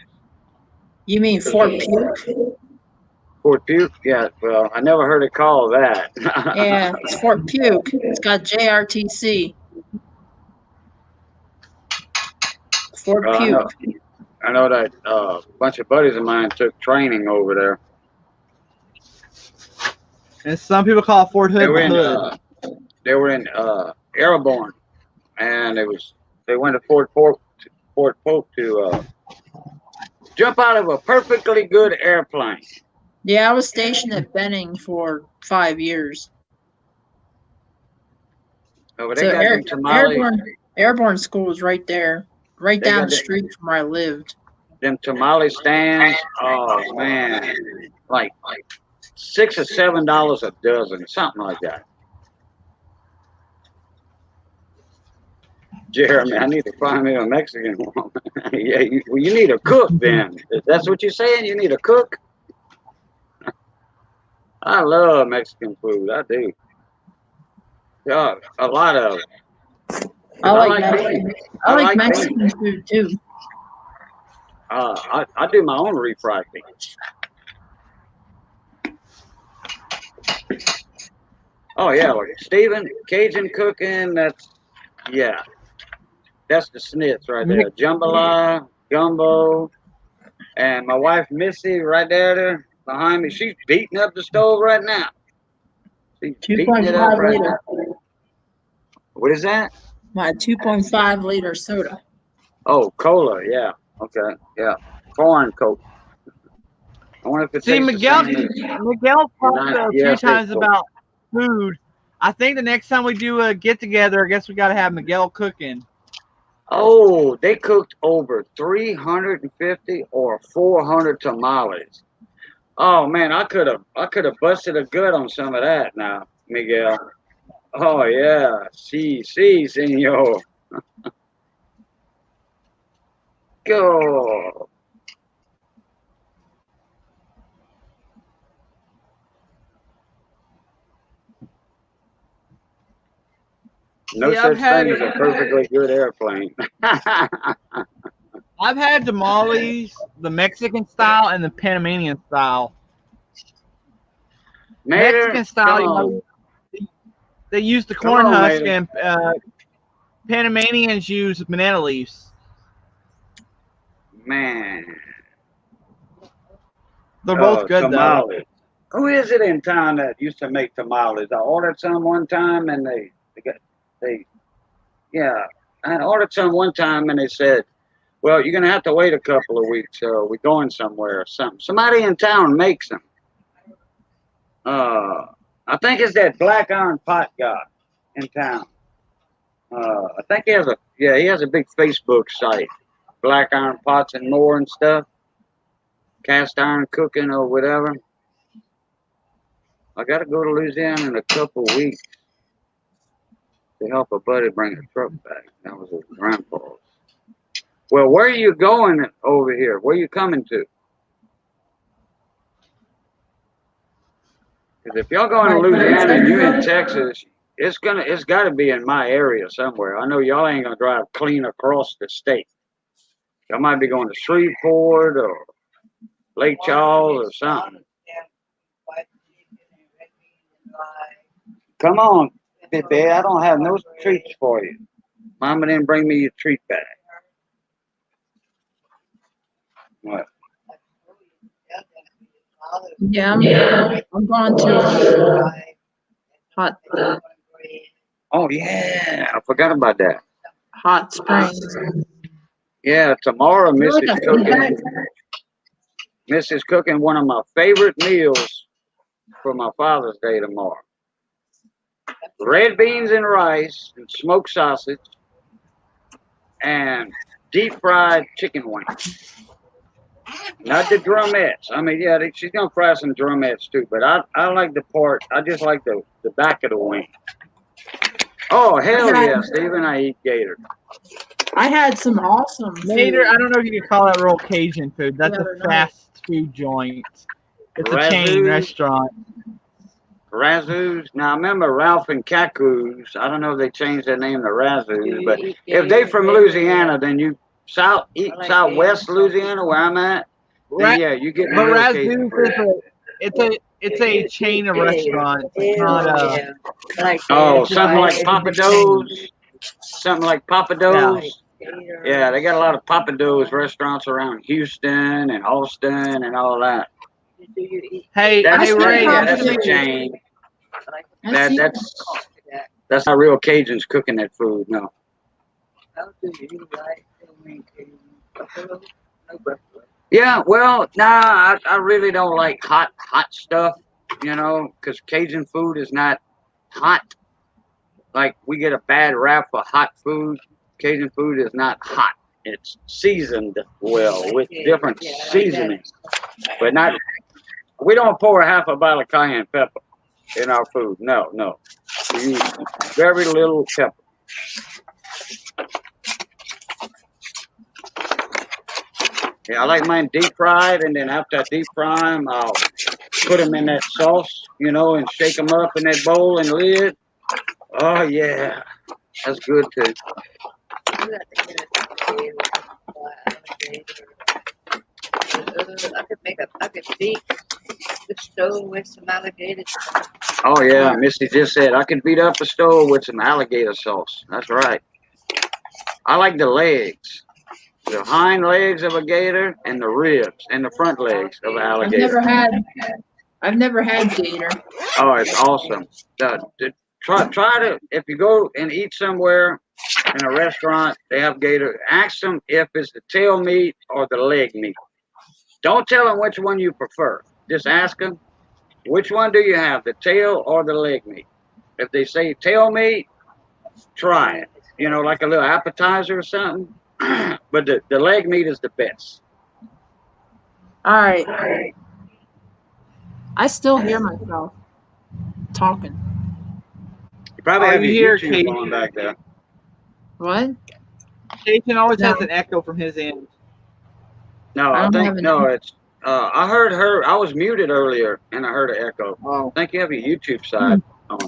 You mean Fort Puke? Fort Puke? Yeah, well, I never heard it called that. Yeah, it's Fort Puke. It's got JRTC. Fort Puke. I know that a bunch of buddies of mine took training over there. And some people call it Fort Hood the Hood. They were in Airborne, and they went to Fort Polk to jump out of a perfectly good airplane. Yeah, I was stationed at Benning for 5 years. Oh, but they got them tamale. Airborne school was right there, right down the street from where I lived. Them tamale stands, oh man, like $6 or $7 a dozen, something like that. Jeremy, I need to find me a Mexican woman. Yeah, you need a cook then. If that's what you're saying, you need a cook. I love Mexican food. I do. Yeah, a lot of it. I like Mexican food too. I do my own refried beans. Oh yeah, like Steven, Cajun cooking. That's the snits right there. Jambalaya, gumbo, and my wife Missy right there behind me. She's beating up the stove right now. She's beating it up right now. What is that? My 2.5 liter soda. Oh, cola. Yeah. Okay. Yeah. Foreign Coke. I wonder if it's Miguel talked a few times about food. I think the next time we do a get together, I guess we got to have Miguel cooking. Oh, they cooked over 350 or 400 tamales. Oh man, I could have busted a gut on some of that now, Miguel. Oh yeah, sí, señor. Go. No such thing as a perfectly good airplane. I've had tamales, the Mexican style and the Panamanian style. Mexican style, they use the corn husk, and Panamanians use banana leaves. Man. They're both good tamales. Though. Who is it in town that used to make tamales? I ordered some one time and I ordered some one time and they said, well, you're going to have to wait a couple of weeks. We're going somewhere or something. Somebody in town makes them. I think it's that Black Iron Pot guy in town. I think he has a big Facebook site. Black Iron Pots and more and stuff. Cast iron cooking or whatever. I got to go to Louisiana in a couple of weeks to help a buddy bring a truck back. That was his grandpa's. Well, where are you going over here? Where are you coming to? Because if y'all going to Louisiana and you're in Texas, it's got to be in my area somewhere. I know y'all ain't gonna drive clean across the state. Y'all might be going to Shreveport or Lake Charles or something. Come on, baby. I don't have no treats for you. Mama didn't bring me your treat bag. What? Yeah, I'm going to Hot. Oh yeah, I forgot about that. Hot Springs. Yeah, tomorrow Mrs. cooking one of my favorite meals for my Father's Day tomorrow. Red beans and rice and smoked sausage and deep fried chicken wings. Not the drumettes. I mean, yeah, she's gonna fry some drumettes too, but I like the part. I just like the back of the wing. Oh hell yeah, Stephen! I eat gator. I had some awesome Later, food I don't know if you could call that real Cajun food. That's the a other night. fast food joint. It's a chain Razoo. restaurant. Razoo's. Now, I remember Ralph and Kaku's. I don't know if they changed their name to Razoo's, but if they from Louisiana, then you southwest Louisiana, where I'm at, then Ra- yeah, you get the but real Cajun Razoo's food. it's a chain of restaurants. It's not a Oh, it's just something like it's a Papa big chain. Do's. Something like Papa Yeah. Do's. Yeah, they got a lot of Papa Do's restaurants around Houston and Austin and all that. Hey, That's Ray. yeah, that's a Do's. chain. I see. That's not real Cajuns cooking that food, no. Yeah, well, nah, I really don't like hot stuff, you know, because Cajun food is not hot. Like we get a bad rap for hot food. Cajun food is not hot. It's seasoned well with different seasonings, but not. We don't pour half a bottle of cayenne pepper in our food. No, no. We use very little pepper. Yeah, I like mine deep fried, and then after I deep fry them, I'll put them in that sauce, you know, and shake them up in that bowl and lid. Oh yeah, that's good too. I could beat the stove with some alligator. Oh yeah, Misty just said I could beat up a stove with some alligator sauce. That's right. I like the legs, the hind legs of a gator, and the ribs and the front legs of an alligator. I've never had gator. Oh, it's awesome. Try to if you go and eat somewhere in a restaurant, they have gator. Ask them if it's the tail meat or the leg meat. Don't tell them which one you prefer. Just ask them which one do you have, the tail or the leg meat. If they say tail meat, try it. You know, like a little appetizer or something. But the leg meat is the best. All right. I still hear myself talking. You probably Oh, have you your hear YouTube Cajun. on back there. What? Cajun always No. has an echo from his end. No, I I don't think have an no. It's I heard her. I was muted earlier, and I heard an echo. Oh. I think you have your YouTube side on.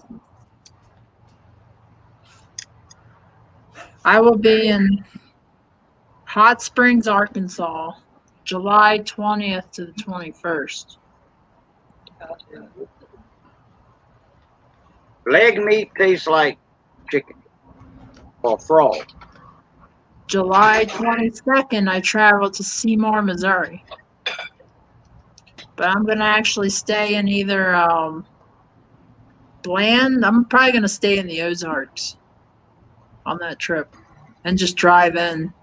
I will be in Hot Springs, Arkansas, July 20th to the 21st. Leg meat tastes like chicken or frog. July 22nd, I travel to Seymour, Missouri. But I'm going to actually stay in either Bland. I'm probably going to stay in the Ozarks on that trip and just drive in.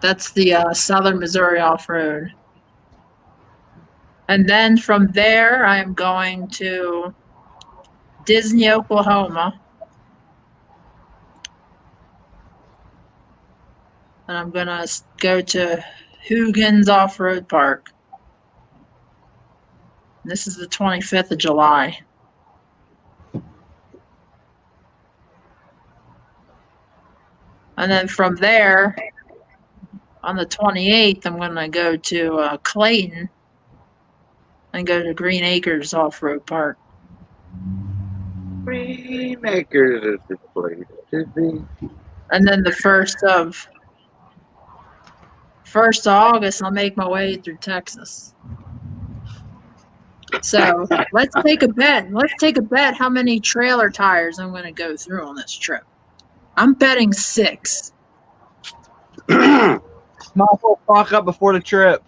That's the Southern Missouri off-road. And then from there, I am going to Disney, Oklahoma. And I'm going to go to Hugans Off-Road Park. This is the 25th of July. And then from there, on the 28th, I'm going to go to Clayton and go to Green Acres Off-Road Park. Green Acres is the place to be. And then the 1st of August, I'll make my way through Texas. So let's take a bet. Let's take a bet how many trailer tires I'm going to go through on this trip. I'm betting 6. Might as well stock up before the trip.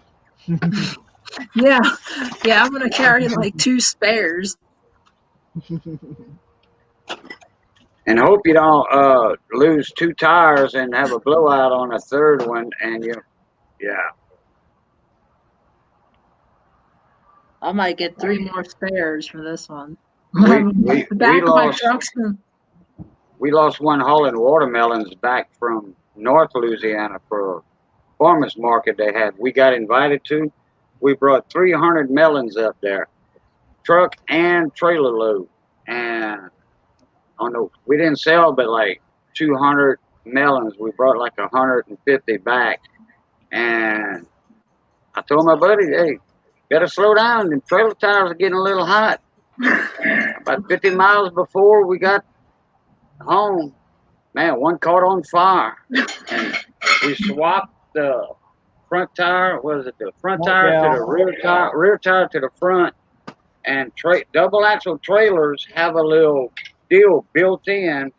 Yeah, I'm going to carry like 2 spares. And hope you don't lose 2 tires and have a blowout on a 3rd one, and yeah. I might get 3 more spares for this one. We The back of my lost. truck's been- We lost one hauling watermelons back from North Louisiana for a farmers market they had. We got invited to. We brought 300 melons up there, truck and trailer load, and on the, we didn't sell but like 200 melons. We brought like 150 back. And I told my buddy, hey, better slow down. The trailer tires are getting a little hot. About 50 miles before we got home, man, one caught on fire. And we swapped the front tire, was it the front tire to the rear tire to the front. And double axle trailers have a little deal built in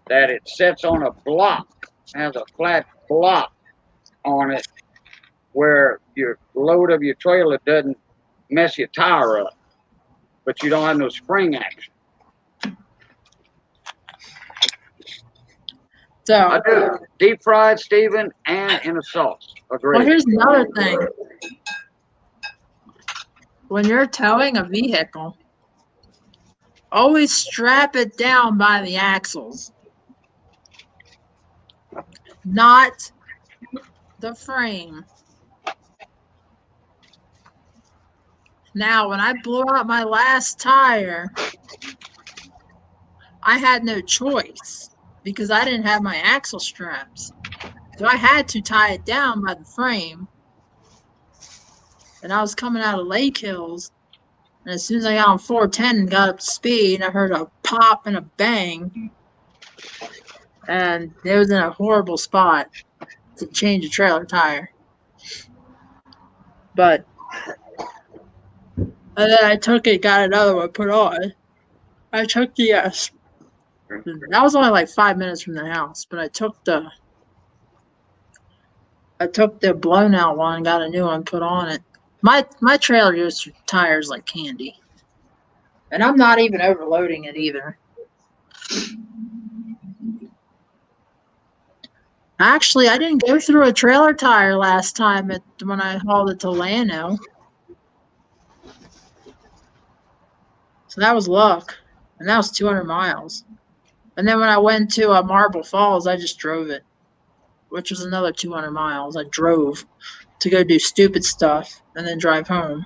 that it sets on a block, has a flat block on it where your load of your trailer doesn't mess your tire up, but you don't have no spring action. So I do deep fried, Stephen, and in a sauce. Agreed. well, here's another thing. When you're towing a vehicle, always strap it down by the axles, not the frame. Now, when I blew out my last tire, I had no choice because I didn't have my axle straps. So I had to tie it down by the frame. And I was coming out of Lake Hills. And as soon as I got on 410 and got up to speed, I heard a pop and a bang. And it was in a horrible spot to change a trailer tire. But and then I took it, got another one put on. I took the that was only like 5 minutes from the house, but I took the blown out one and got a new one put on it. My trailer goes through tires like candy. And I'm not even overloading it either. Actually, I didn't go through a trailer tire last time when I hauled it to Llano. So that was luck. And that was 200 miles. And then when I went to Marble Falls, I just drove it, which was another 200 miles. I drove to go do stupid stuff and then drive home.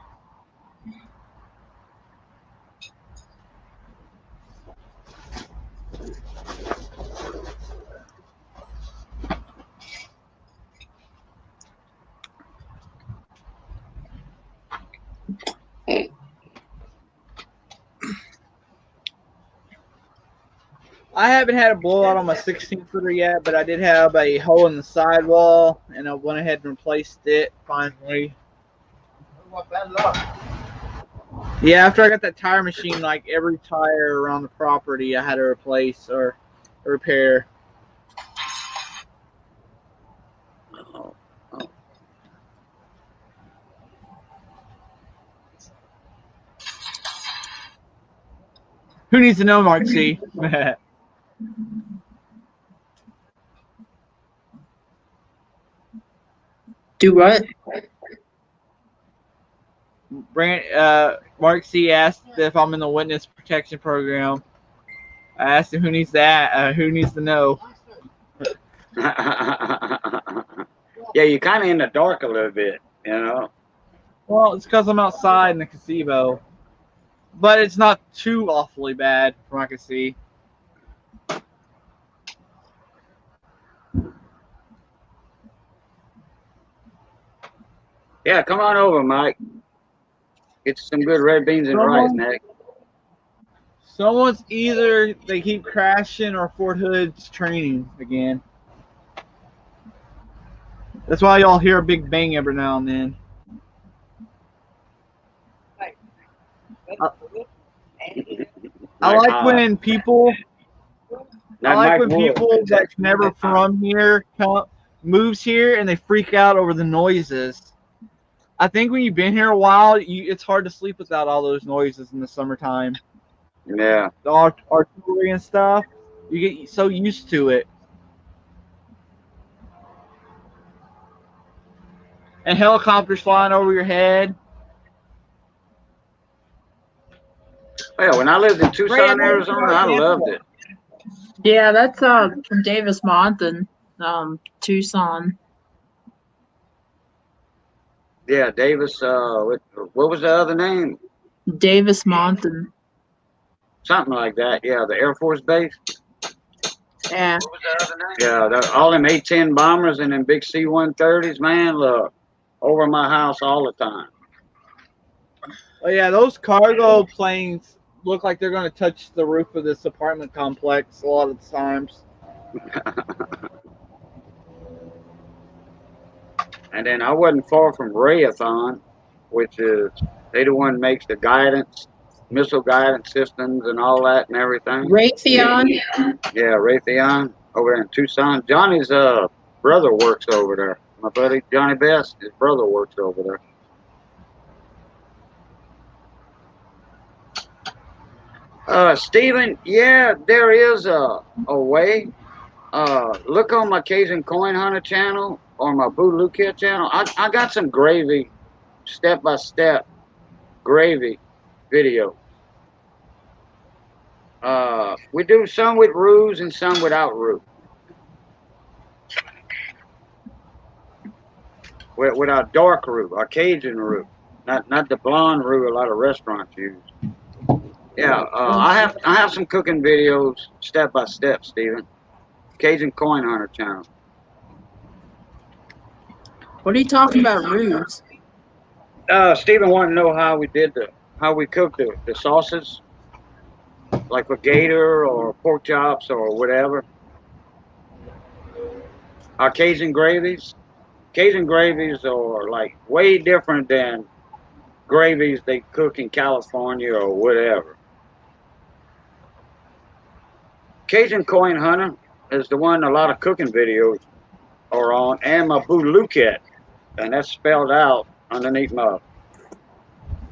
I haven't had a blowout on my 16-footer yet, but I did have a hole in the sidewall, and I went ahead and replaced it finally. What bad luck. Yeah, after I got that tire machine, like every tire around the property I had to replace or repair. Oh. Who needs to know, Mark C? Do what? Mark C asked if I'm in the witness protection program. I asked him who needs that. Who needs to know? Yeah, you're kind of in the dark a little bit, you know. Well, it's because I'm outside in the gazebo. But it's not too awfully bad from what I can see. Yeah, come on over, Mike. Get some good red beans and rice, Nick. Someone's either they keep crashing or Fort Hood's training again. That's why y'all hear a big bang every now and then. I like when people that's never from here moves here and they freak out over the noises. I think when you've been here a while, it's hard to sleep without all those noises in the summertime. Yeah. The artillery and stuff, you get so used to it. And helicopters flying over your head. Oh, yeah, when I lived in Tucson, Arizona, I loved it. Yeah, that's from Davis Mountain, Tucson. Yeah, Davis. What was the other name? Davis Mountain. something like that. Yeah, the Air Force Base. Yeah. Yeah, all them A-10 bombers and them big C-130s, man, look, over my house all the time. Oh yeah, those cargo planes look like they're going to touch the roof of this apartment complex a lot of the times. And then I wasn't far from Rayathon, which is they the one makes the guidance, missile guidance systems and all that and everything. Raytheon. Yeah, Raytheon over there in Tucson. Johnny's brother works over there. My buddy Johnny Best, his brother works over there. Stephen, yeah, there is a way. Look on my Cajun Coin Hunter channel or my Boo Kit channel. I got some gravy, step-by-step gravy video. We do some with roux and some without roux. With our dark roux, our Cajun roux, not the blonde roux a lot of restaurants use. Yeah, I have some cooking videos step by step, Stephen. Cajun Coin Hunter channel. What are you talking about, ruse? Stephen wanted to know how we cook the sauces, like for gator or pork chops or whatever. Our Cajun gravies. Cajun gravies are like way different than gravies they cook in California or whatever. Cajun Coin Hunter is the one a lot of cooking videos are on, and my Boo Luket, and that's spelled out underneath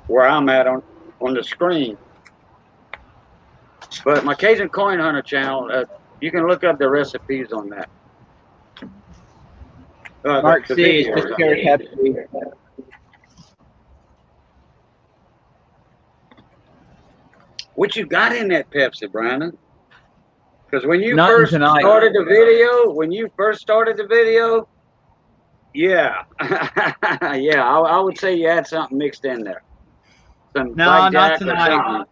where I'm at on the screen. But my Cajun Coin Hunter channel, you can look up the recipes on that. Mark C. Just carrot Pepsi. What you got in that Pepsi, Brandon? Because when you Nothing first tonight. started the video, yeah, yeah, I would say you had something mixed in there. Some No, blackjack not or tonight. something.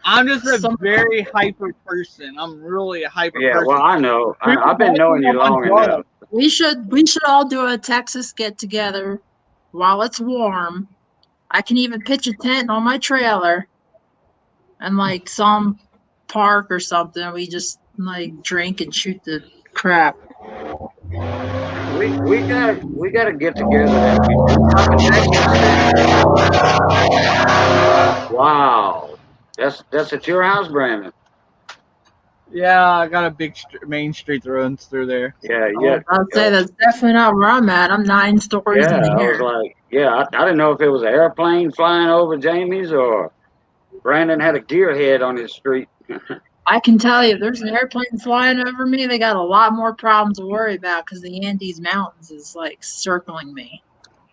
I'm just a very hyper person. I'm really a hyper Yeah, person. well, I know. I've been knowing you long enough. We should all do a Texas get together while it's warm. I can even pitch a tent on my trailer and like some park or something. We just like drink and shoot the crap. We gotta get together. Wow, that's at your house, Brandon. Yeah, I got a big main street that runs through there. Yeah, I'd say that's definitely not where I'm at. I'm 9 stories in the I was air. like, I didn't know if it was an airplane flying over Jamie's or Brandon had a gearhead on his street. I can tell you, if there's an airplane flying over me, they got a lot more problems to worry about because the Andes Mountains is like circling me.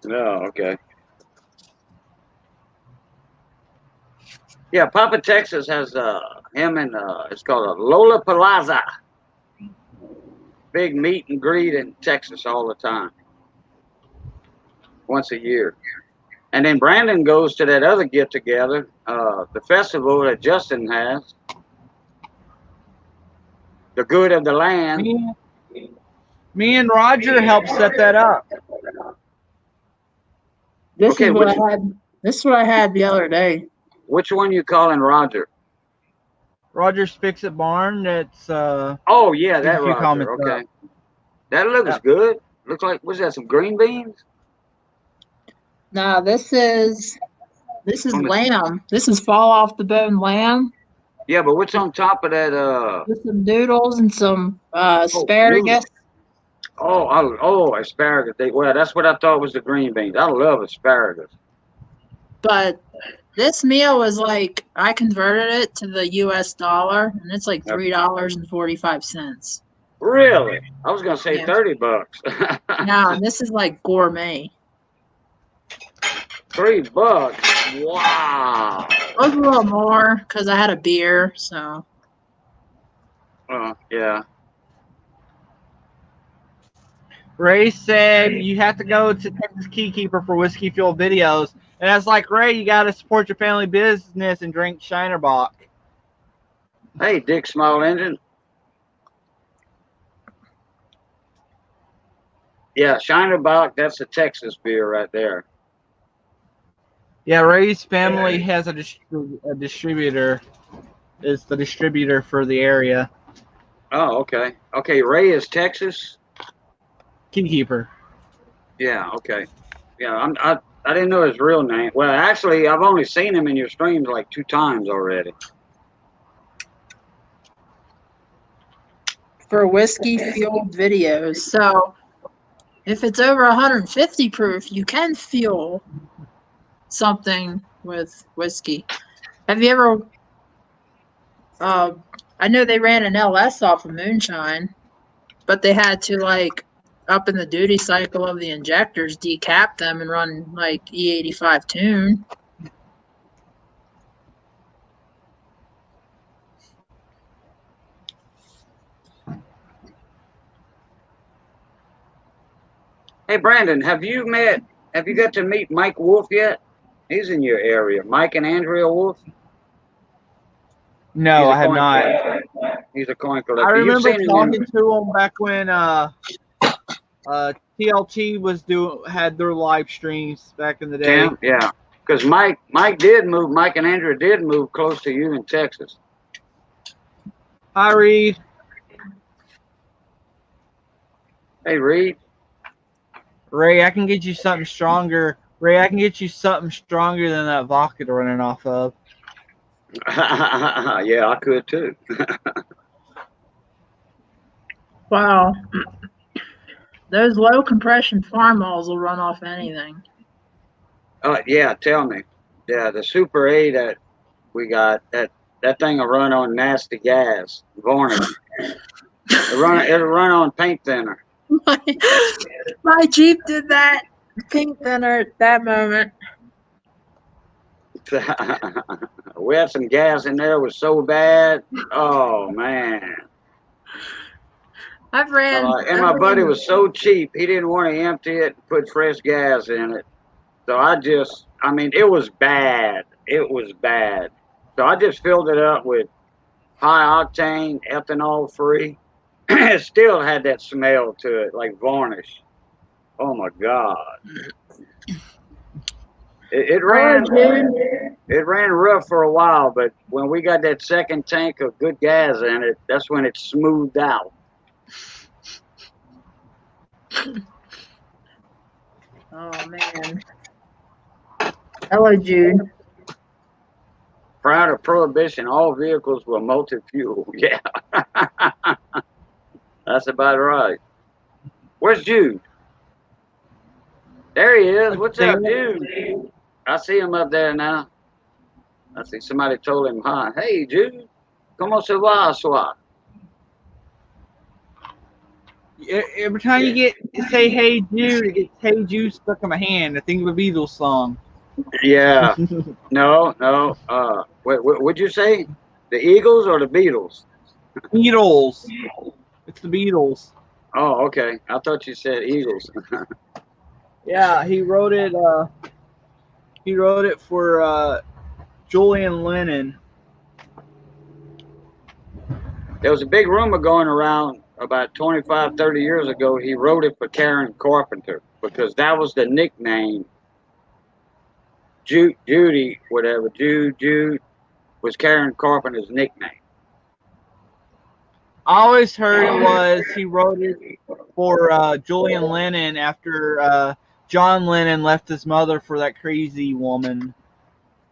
Oh, okay. Yeah, Papa Texas has him and it's called a Lola Palazza. Big meet and greet in Texas all the time. Once a year. And then Brandon goes to that other get together, the festival that Justin has. The Good of the Land. Me and Roger helped set that up. This is what I had the other day. Which one you calling Roger? Roger's Fix It Barn. That's oh yeah, that Roger. Okay. Up. That looks good. Looks like, what's that, some green beans? No, this is lamb. This is fall off the bone lamb. Yeah, but what's on top of that? With some noodles and some asparagus. Oh, asparagus. Well, that's what I thought was the green beans. I love asparagus. But this meal was like, I converted it to the US dollar, and it's like $3.45. Really? I was gonna say $30. No, and this is like gourmet. $3. Wow. It was a little more because I had a beer, so. Yeah. Ray said you have to go to Texas Keykeeper for Whiskey Fuel videos. And I was like, Ray, you got to support your family business and drink Shinerbach. Hey, Dick Small Engine. Yeah, Shiner Bock, that's a Texas beer right there. Yeah, Ray's family has a distributor. Is the distributor for the area. Oh, okay. Okay, Ray is Texas. Keykeeper. Yeah, okay. Yeah, I didn't know his real name. Well, actually, I've only seen him in your streams like 2 times already. For whiskey fueled videos. So if it's over 150 proof, you can fuel something with whiskey. Have you ever? I know they ran an LS off of moonshine, but they had to like up in the duty cycle of the injectors, decap them and run like E85 tune. Hey, Brandon, have you got to meet Mike Wolf yet? He's in your area. Mike and Andrea Wolf? No, I have not. Collector. He's a coin collector. I remember You've seen talking to him back when TLT had their live streams back in the day. Tim? Yeah. Because Mike and Andrea did move close to you in Texas. Hi, Reed. Hey, Reed. Ray, I can get you something stronger. Ray, I can get you something stronger than that vodka to running off of. Yeah, I could too. Wow. Those low compression farmalls will run off anything. Yeah, tell me. Yeah, the Super A that we got, that thing will run on nasty gas, varnish. It'll run on paint thinner. My Jeep did that paint thinner at that moment. We had some gas in there. It was so bad. Oh man. I've ran. And my buddy was so cheap. He didn't want to empty it and put fresh gas in it. So it was bad. It was bad. So I just filled it up with high octane, ethanol free. It still had that smell to it, like varnish. Oh my God. It ran rough for a while, but when we got that second tank of good gas in it, that's when it smoothed out. Oh man. Hello, Jude. Prior to Prohibition, all vehicles were multi-fuel. Yeah. That's about right. Where's Jude? There he is. What's up, Jude? I see him up there now. I see somebody told him hi. Hey, Jude. Comment ça va, soir? Every time you say "Hey Jude," it gets "Hey Jude" stuck in my hand. I think of a Beatles song. Yeah. No. What'd you say? The Eagles or the Beatles? Beatles. It's the Beatles. Oh, okay. I thought you said Eagles. Yeah, he wrote it. He wrote it for Julian Lennon. There was a big rumor going around about 25, 30 years ago. He wrote it for Karen Carpenter because that was the nickname. Judy, whatever. Jude was Karen Carpenter's nickname. I always heard it was he wrote it for Julian Lennon after John Lennon left his mother for that crazy woman.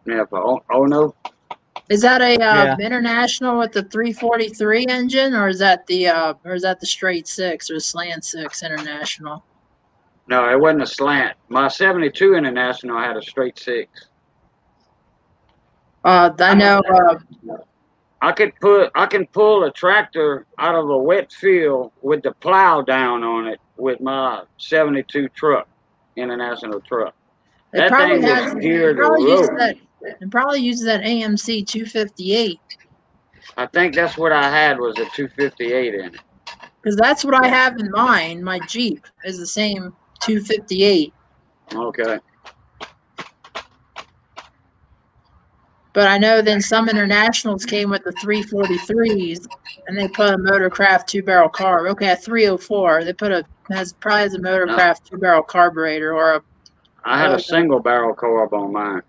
Yeah, for no. Is that a international with the 343 engine, or is that the straight six or slant six international? No, it wasn't a slant. My 72 International had a straight six. I know. I can pull a tractor out of a wet field with the plow down on it with my 72 truck, International truck. That thing was geared to road. It probably uses that AMC 258. I think that's what I had was a 258 in it. Because that's what I have in mind. My Jeep is the same 258. Okay. But I know then some internationals came with the 343s, and they put a Motorcraft 2-barrel carb. Okay, a 304. They put probably has a Motorcraft 2-barrel carburetor or a. I had a single barrel carb on mine.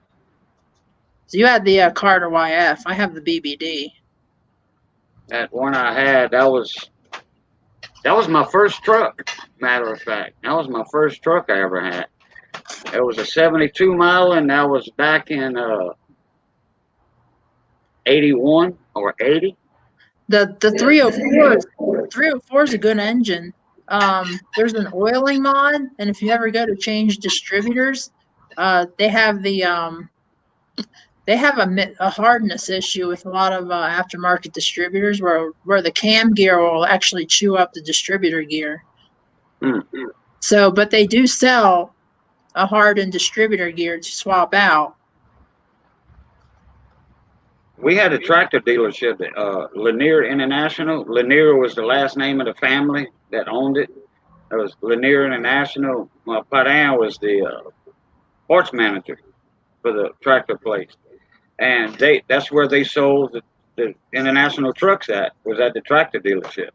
So you had the Carter YF. I have the BBD. That one I had, that was my first truck. Matter of fact, that was my first truck I ever had. It was a 72 mile, and that was back in 81 or 80. The 304 is a good engine. There's an oiling mod, and if you ever go to change distributors, they have a hardness issue with a lot of aftermarket distributors where the cam gear will actually chew up the distributor gear. Mm-hmm. So, but they do sell a hardened distributor gear to swap out. We had a tractor dealership at Lanier International. Lanier was the last name of the family that owned it. It was Lanier International. Well, Padan was the parts manager for the tractor place. And that's where they sold the international trucks at, was at the tractor dealership.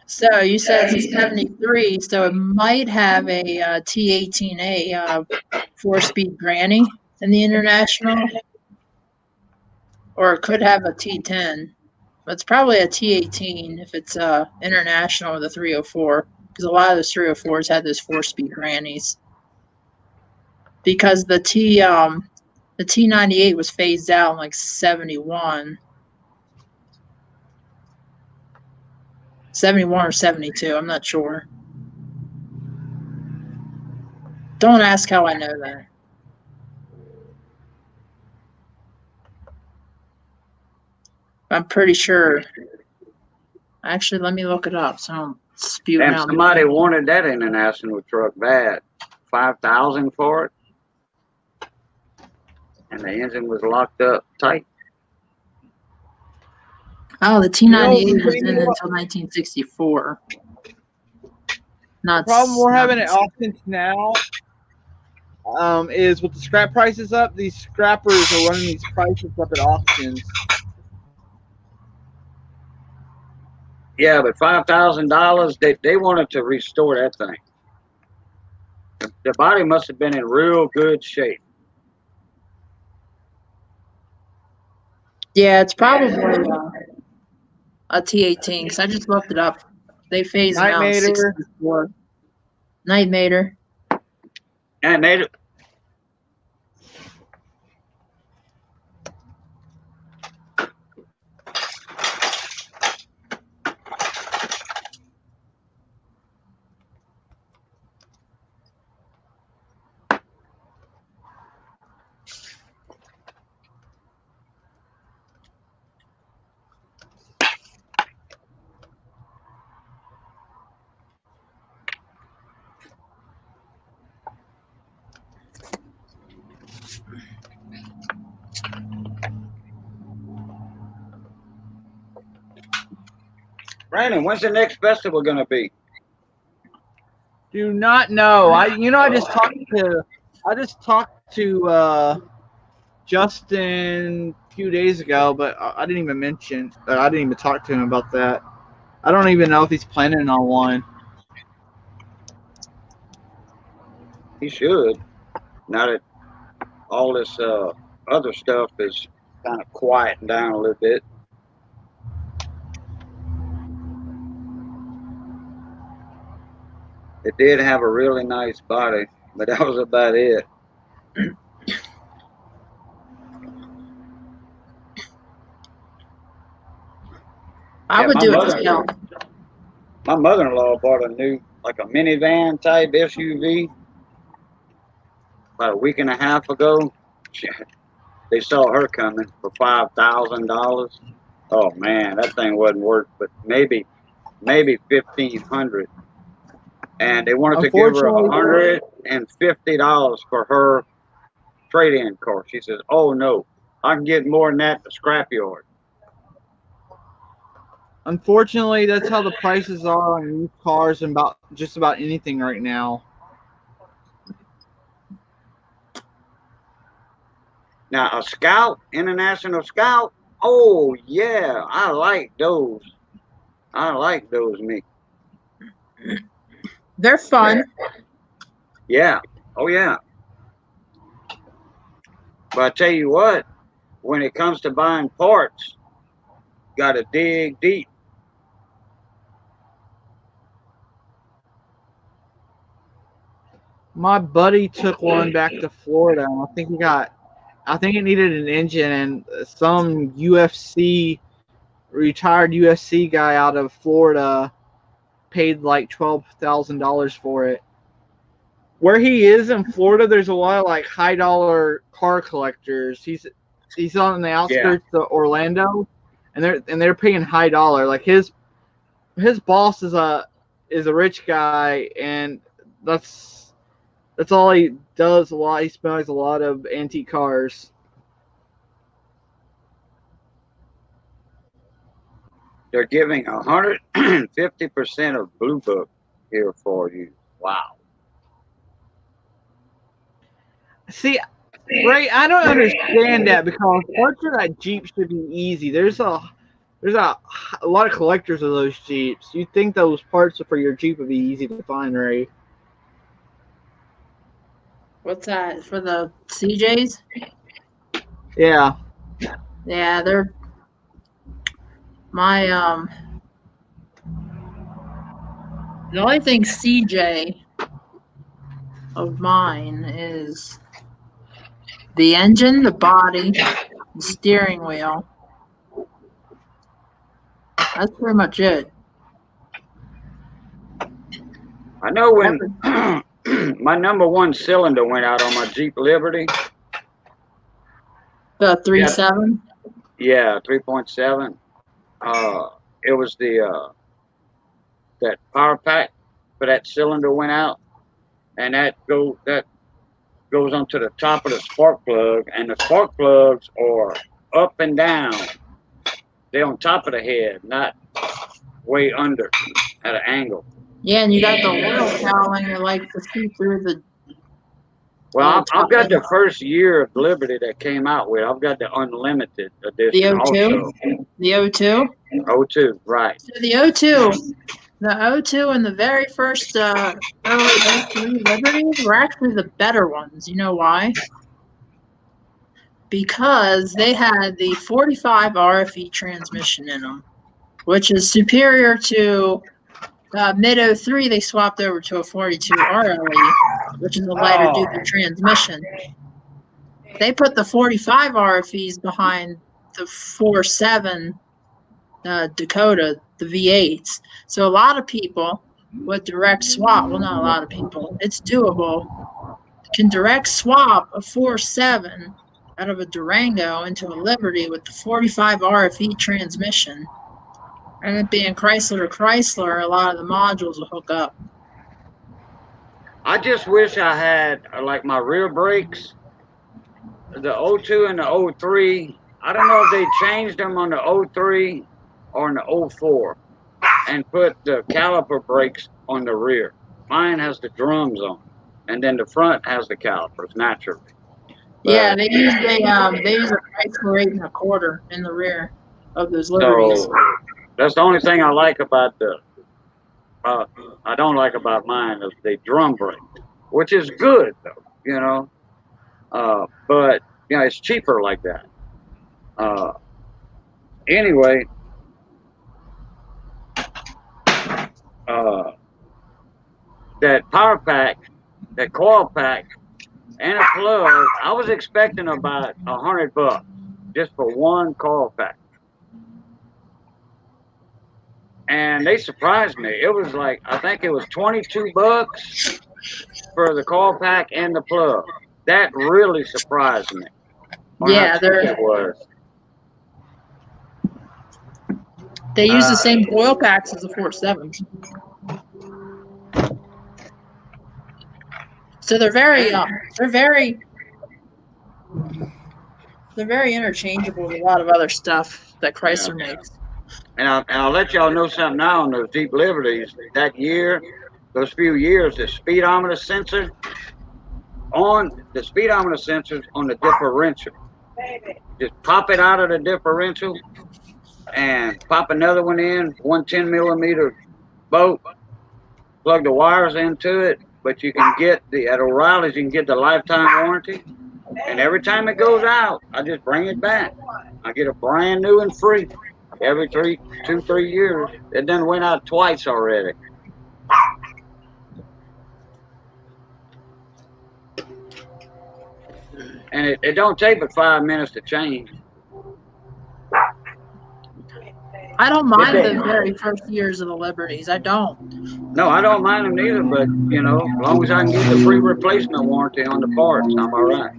So you said it's a 73, so it might have a T18A 4-speed granny in the international. Or it could have a T10. But it's probably a T18 if it's international with a 304. Because a lot of those 304s had those 4-speed grannies. Because the T98 was phased out in like 71. 71 or 72, I'm not sure. Don't ask how I know that. I'm pretty sure. Actually, let me look it up. So I'm spewing Damn, out. somebody wanted that international truck bad. $5,000 for it. And the engine was locked up tight. Oh, the T98 was in until 1964. The problem we're having at auctions now is with the scrap prices up, these scrappers are running these prices up at auctions. Yeah, but $5,000, they wanted to restore that thing. The body must have been in real good shape. Yeah, it's probably a T18 because I just looked it up. They phased them out in 64. Nightmater. Nightmater. Brandon, when's the next festival gonna be? Do not know. I just talked to Justin a few days ago, but I didn't even mention. I didn't even talk to him about that. I don't even know if he's planning on one. He should. Now that all this other stuff is kind of quieting down a little bit. It did have a really nice body, but that was about it. I would do it still. My mother-in-law bought a new, like a minivan type SUV about a week and a half ago. They saw her coming for $5,000. Oh man, that thing wasn't worth, but maybe $1,500. And they wanted to give her $150 for her trade-in car. She says, "Oh no, I can get more than that at the scrapyard." Unfortunately, that's how the prices are on used cars and about just about anything right now. Now, a Scout, International Scout, oh, yeah, I like those. I like those, me. They're fun. Yeah. Oh, yeah. But I tell you what, when it comes to buying parts, got to dig deep. My buddy took one back to Florida, and I think it needed an engine, and some retired UFC guy out of Florida paid like $12,000 for it. Where he is in Florida, there's a lot of like high dollar car collectors. He's on the outskirts of Orlando, and they're paying high dollar. Like his boss is a rich guy, and that's all he does a lot. He smells a lot of antique cars. They're giving 150% of Blue Book here for you. Wow. See, Ray, I don't understand that because parts of that Jeep should be easy. There's a lot of collectors of those Jeeps. You'd think those parts for your Jeep would be easy to find, Ray. What's that for the CJs? Yeah. Yeah, they're my the only thing CJ of mine is the engine, the body, the steering wheel. That's pretty much it. I know when my number one cylinder went out on my Jeep Liberty. The 3.7. Yeah, 3.7. It was that power pack for that cylinder went out, and that goes onto the top of the spark plug, and the spark plugs are up and down. They're on top of the head, not way under at an angle. Yeah, and you got the oil cowling you like to see through the. Well, I've got the first year of Liberty that came out with. I've got the unlimited edition. The 02? Also. The 02? 02, right. So the 02, the 02 and the very first early 03 Liberties were actually the better ones. You know why? Because they had the 45 RFE transmission in them, which is superior to mid 03. They swapped over to a 42 RLE, which is a lighter duty transmission. They put the 45 RFEs behind the 4.7 Dakota, the V8s. So a lot of people with direct swap, well, not a lot of people, it's doable, can direct swap a 4.7 out of a Durango into a Liberty with the 45 RFE transmission. And it being Chrysler to Chrysler, a lot of the modules will hook up. I just wish I had like my rear brakes, the 02 and the 03. I don't know if they changed them on the 03 or in the 04 and put the caliper brakes on the rear. Mine has the drums on, and then the front has the calipers naturally. But, yeah, they use a Chrysler 8.25 in the rear of those Liberties. So that's the only thing I like about I don't like about mine is the drum brake, which is good though, you know. But you know, it's cheaper like that. Anyway, that power pack, that coil pack, and a plug, I was expecting about $100 just for one coil pack. And they surprised me. It was like, I think it was $22 for the coil pack and the plug. That really surprised me. Yeah, they use the same oil packs as the 4.7s. So they're very interchangeable with a lot of other stuff that Chrysler makes. And I'll let y'all know something now on those Jeep Liberties. That year, those few years, the speedometer sensors on the differential Just pop it out of the differential and pop another one in, 110 millimeter bolt, plug the wires into it, but you can get at O'Reilly's, you can get the lifetime warranty. And every time it goes out, I just bring it back. I get a brand new and free every 3 years. It done went out twice already. And it don't take but 5 minutes to change. I don't mind the very first years of the Liberties. I don't. No, I don't mind them neither, but, you know, as long as I can get the free replacement warranty on the parts, I'm all right.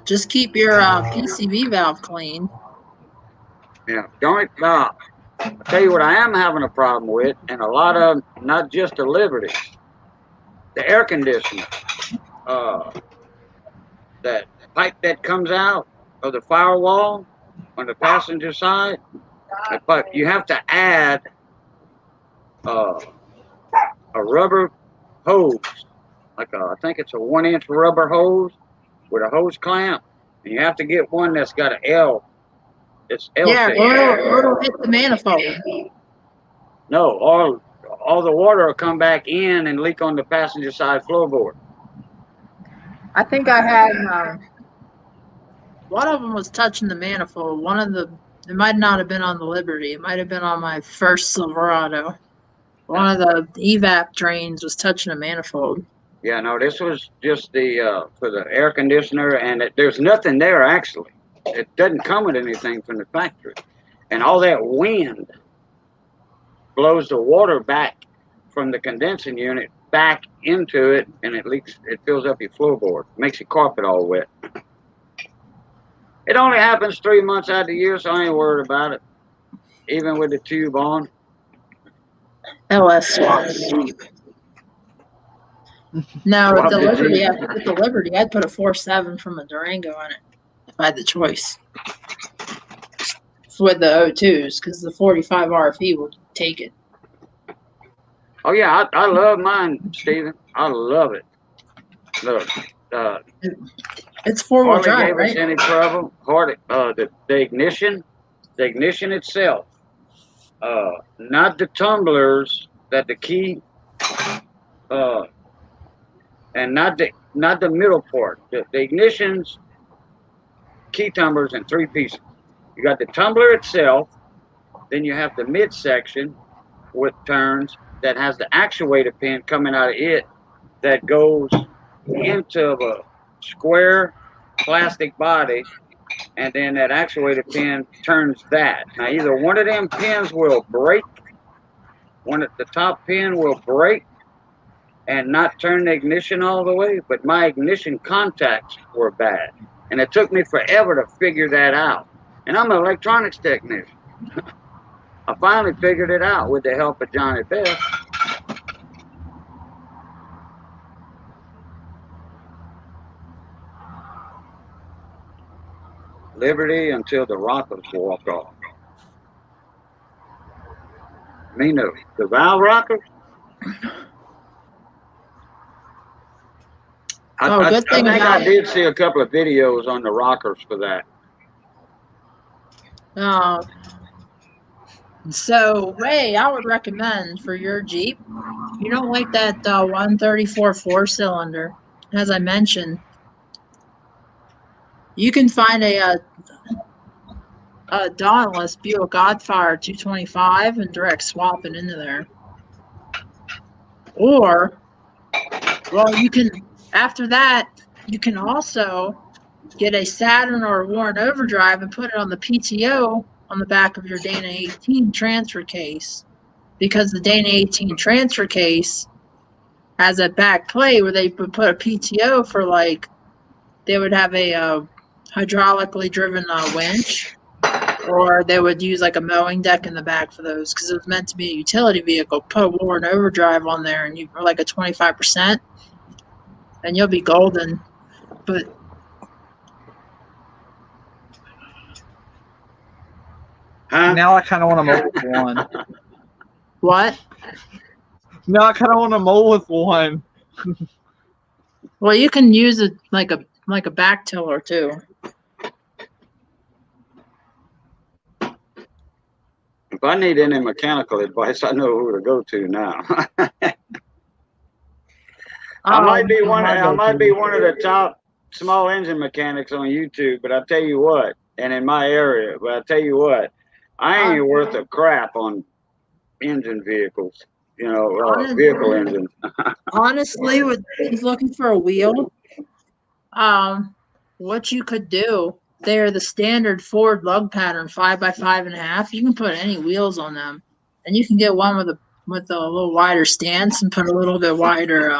Just keep your PCV valve clean. Yeah, don't. I'll tell you what I am having a problem with, and a lot of, not just the Liberty, the air conditioner. That pipe that comes out of the firewall on the passenger side, but you have to add a rubber hose, like I think it's a 1-inch rubber hose with a hose clamp, and you have to get one that's got an L. It's L Yeah, shape. or it'll hit the manifold. No, all the water will come back in and leak on the passenger side floorboard. I think I had one of them was touching the manifold. One of the, it might not have been on the Liberty. It might have been on my first Silverado. One of the evap drains was touching a manifold. Yeah, no, this was just the for the air conditioner, and there's nothing there actually. It doesn't come with anything from the factory, and all that wind blows the water back from the condensing unit back into it, and it leaks. It fills up your floorboard, makes your carpet all wet. It only happens 3 months out of the year, so I ain't worried about it, even with the tube on. LS swap. No, with Swap the the Liberty, Jeep. I'd put a 4.7 from a Durango in it if I had the choice. With the O2s, because the 45 RFE would take it. Oh yeah, I love mine, Steven. I love it. Look, It's four-wheel hardly drive, gave us right? any trouble. The ignition itself, not the tumblers that the key, and not the middle part. The ignition's key tumblers in 3 pieces. You got the tumbler itself, then you have the midsection with turns that has the actuator pin coming out of it that goes into a square plastic body, and then that actuator pin turns that. Now either one of them pins will break, one at the top pin will break and not turn the ignition all the way, but my ignition contacts were bad. And it took me forever to figure that out. And I'm an electronics technician. I finally figured it out with the help of Johnny Best. Liberty until the rockers walk off. Me no. The valve rockers? I think I did see a couple of videos on the rockers for that. So, Ray, I would recommend for your Jeep, you don't like that 134 4-cylinder, as I mentioned, you can find a Dauntless Buick Godfire 225 and direct swap it into there. Or, well, you can, after that, you can also get a Saturn or a Warren Overdrive and put it on the PTO on the back of your Dana 18 transfer case, because the Dana 18 transfer case has a back plate where they would put a PTO for, like, they would have a hydraulically driven winch, or they would use like a mowing deck in the back for those, because it was meant to be a utility vehicle. Put a Warren Overdrive on there and you are like a 25%, and you'll be golden. But now I kind of want to mow with one. what? Now I kind of want to mow with one. Well, you can use it like a like a back tiller too. If I need any mechanical advice, I know who to go to now. I might be one. I might be one of the top small engine mechanics on YouTube, but I tell you what, and in my area, but I tell you what, I ain't worth a crap on engine vehicles. You know, vehicle engines. Honestly, with he's looking for a wheel, what you could do, they're the standard Ford lug pattern 5x5.5. You can put any wheels on them, and you can get one with a little wider stance and put a little bit wider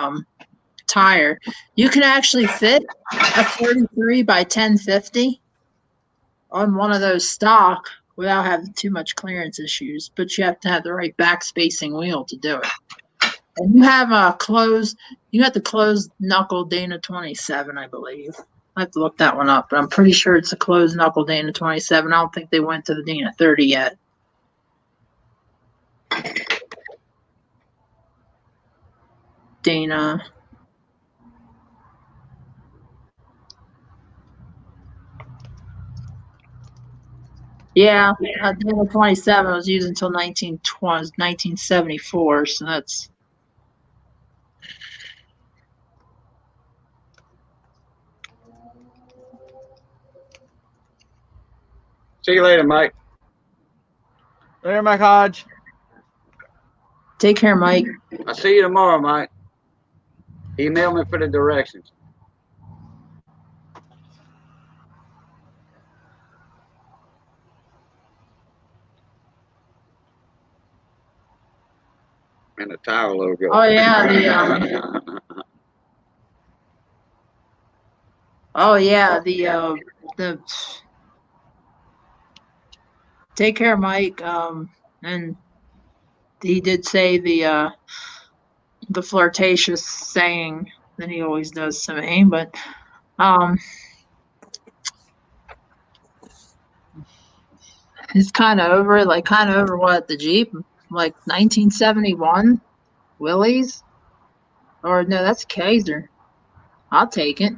tire. You can actually fit a 43 by 1050 on one of those stock without having too much clearance issues, but you have to have the right back spacing wheel to do it. And you have you got the closed knuckle Dana 27, I believe. I have to look that one up, but I'm pretty sure it's a closed knuckle Dana 27. I don't think they went to the Dana 30 yet. Dana. Yeah, Dana 27 was used until 1974, so that's. See you later, Mike. Later, Mike Hodge. Take care, Mike. I'll see you tomorrow, Mike. Email me for the directions. And the tire logo. Oh yeah, the take care, Mike. And he did say the flirtatious saying that he always does to me, but he's kind of over it, like kind of over what the Jeep, like 1971 Willys, or no, that's Kaiser. I'll take it.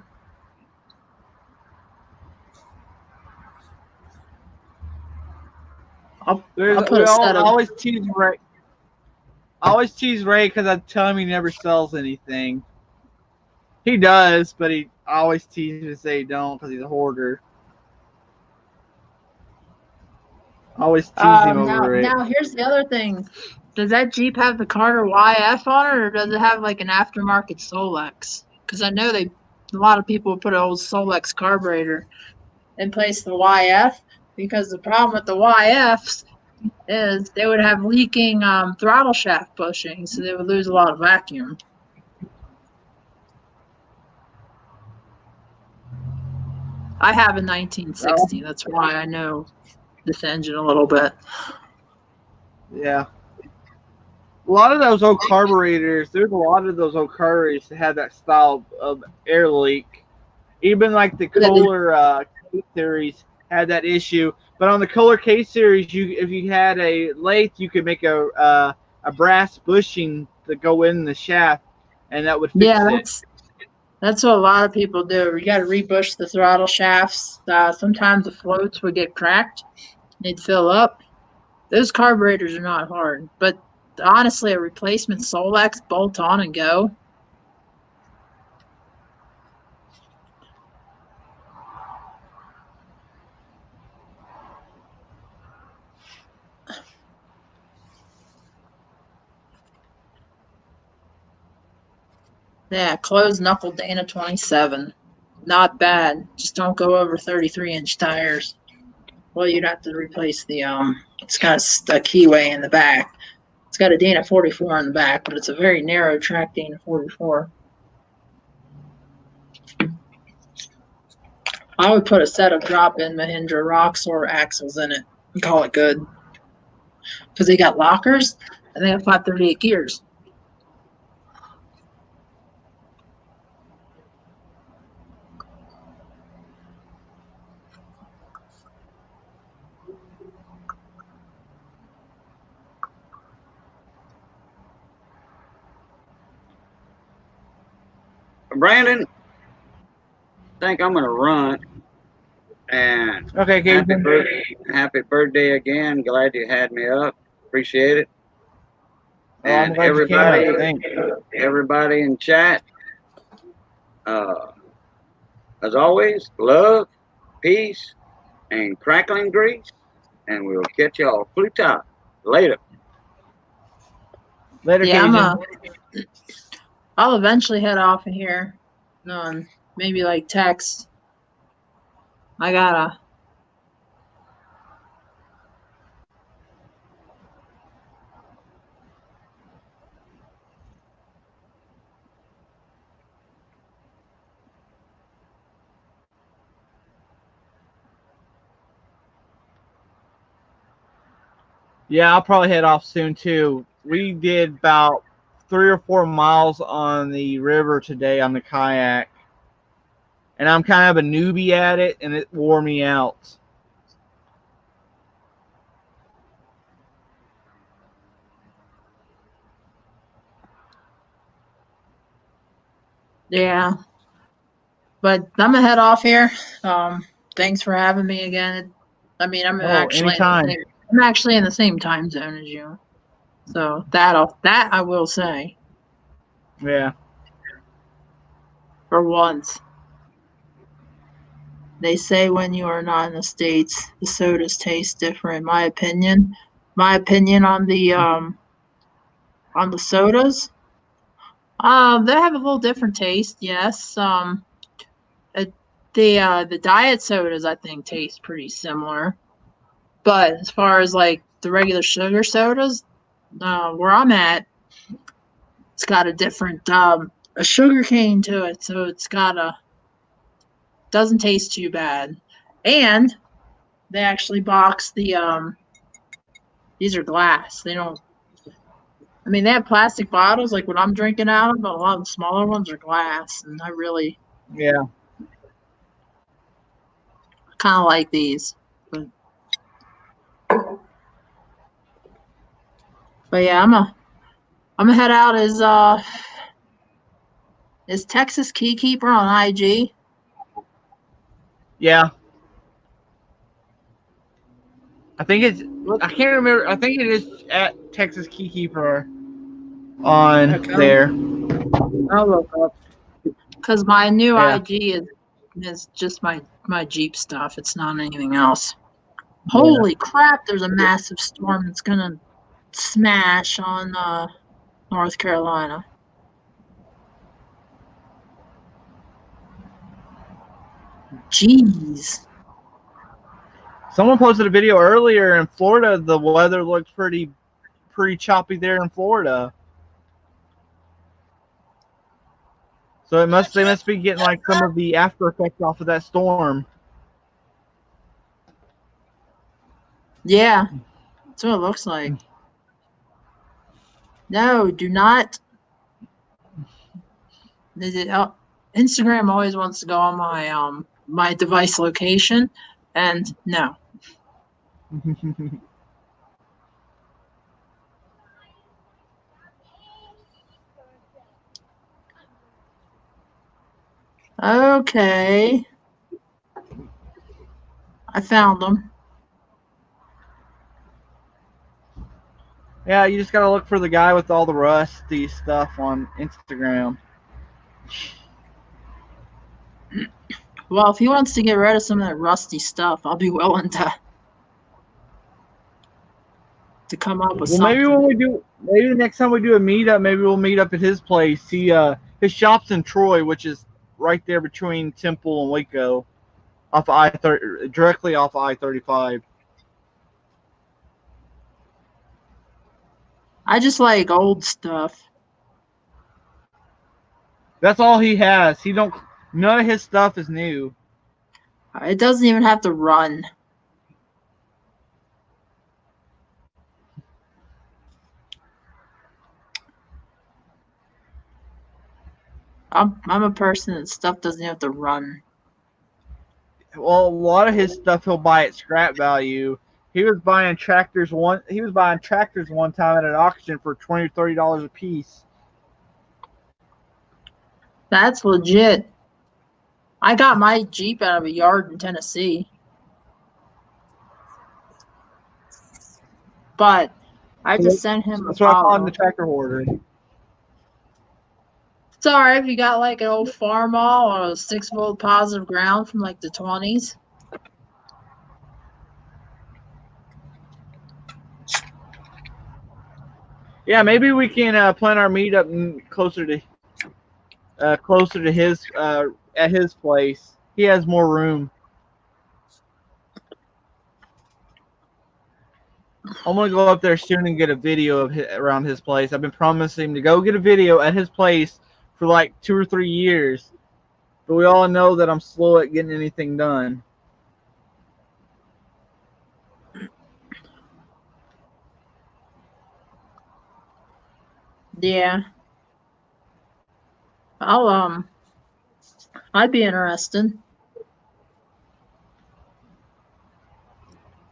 I'll put a set of. I always tease Ray. I always tease Ray because I tell him he never sells anything. He does, but I always tease him to say he don't because he's a hoarder. I always tease him over it. Now here's the other thing. Does that Jeep have the Carter YF on it, or does it have like an aftermarket Solex? Because I know a lot of people put an old Solex carburetor in place of the YF, because the problem with the YFs is they would have leaking throttle shaft bushing, so they would lose a lot of vacuum. I have a 1960. That's why I know this engine a little bit. Yeah. A lot of those old carburetors, there's a lot of those old carburetors that have that style of air leak. Even like the Kohler K series had that issue. But on the Kohler K series, if you had a lathe, you could make a brass bushing to go in the shaft, and that would fix it. That's what a lot of people do. You got to rebush the throttle shafts. Sometimes the floats would get cracked. They'd fill up. Those carburetors are not hard, but honestly, a replacement Solex, bolt on and go. Yeah, closed knuckle Dana 27. Not bad. Just don't go over 33-inch tires. Well, you'd have to replace the it's got a keyway in the back. It's got a Dana 44 in the back, but it's a very narrow track Dana 44. I would put a set of drop-in Mahindra Roxor axles in it and call it good. Because they got lockers and they have 538 gears. Brandon, think I'm gonna run. And Okay, Cajun. happy birthday again. Glad you had me up. Appreciate it. Oh, I'm And glad you came up. Thanks. everybody in chat, uh, as always, love, peace, and crackling grease. And we'll catch y'all Pluto later. Later, Yeah, Cajun. I'll eventually head off of here. Maybe like text. I gotta. Yeah, I'll probably head off soon too. We did about 3 or 4 miles on the river today on the kayak, and I'm kind of a newbie at it, and it wore me out. Yeah. But I'm gonna head off here. Thanks for having me again. I mean, Oh, anytime. I'm actually in the same time zone as you. So that I will say Yeah. for once. They say when you are not in the States, the sodas taste different. My opinion. My opinion on the sodas. They have a little different taste, yes. Uh, the diet sodas I think taste pretty similar. But as far as like the regular sugar sodas, where I'm at, it's got a different a sugar cane to it, so it's got a doesn't taste too bad. And they actually box the these are glass. They don't I mean they have plastic bottles like what I'm drinking out of, but a lot of the smaller ones are glass, and I really Yeah. kind of like these. But yeah, I'm gonna head out as is Texas Keykeeper on IG. Yeah. I think it's. I can't remember. I think it is at Texas Keykeeper on Okay, there. I'll look up because my new Yeah. IG is just my Jeep stuff. It's not anything else. Yeah. Holy crap! There's a massive storm that's gonna smash on North Carolina. Jeez. Someone posted a video earlier in Florida. The weather looked pretty choppy there in Florida. So they must be getting like some of the after effects off of that storm. Yeah, that's what it looks like. No, do not. Instagram always wants to go on my device location, and no. Okay, I found them. Yeah, you just gotta look for the guy with all the rusty stuff on Instagram. Well, if he wants to get rid of some of that rusty stuff, I'll be willing to come up with Well, maybe something. maybe the next time we do a meetup, maybe we'll meet up at his place. His shop's in Troy, which is right there between Temple and Waco, off I-30, directly off I-35. I just like old stuff. That's all he has. None of his stuff is new. It doesn't even have to run. I'm a person that stuff doesn't have to run. Well, a lot of his stuff he'll buy at scrap value. He was buying tractors one time at an auction for $20 or $30 a piece. That's legit. I got my Jeep out of a yard in Tennessee. But I just sent him a That's what I call him, the follow. tractor hoarder. It's alright if you got like an old farm all or a 6-volt positive ground from like the 20s. Yeah, maybe we can plan our meetup closer to his at his place. He has more room. I'm gonna go up there soon and get a video of around his place. I've been promising to go get a video at his place for like 2 or 3 years, but we all know that I'm slow at getting anything done. Yeah. I'd be interested.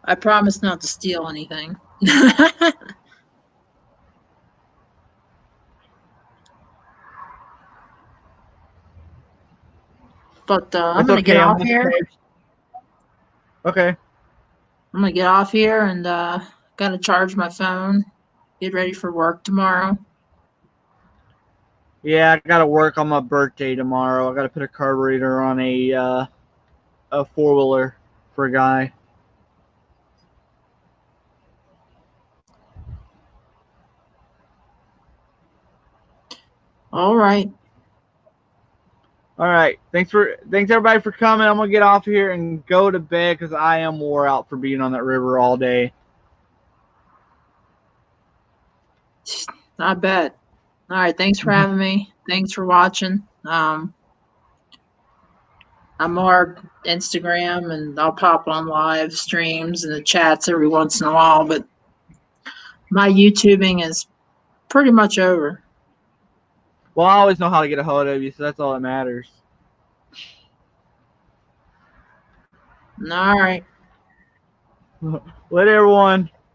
I promise not to steal anything. But I'm It's gonna get okay. off here. Okay. I'm gonna get off here and gotta charge my phone. Get ready for work tomorrow. Yeah, I gotta work on my birthday tomorrow. I gotta put a carburetor on a 4-wheeler for a guy. All right. All right. Thanks everybody for coming. I'm gonna get off here and go to bed because I am wore out for being on that river all day. I bet. All right. Thanks for having me. Thanks for watching. I'm more Instagram and I'll pop on live streams and the chats every once in a while, but my YouTubing is pretty much over. Well, I always know how to get a hold of you, so that's all that matters. All right. Let everyone.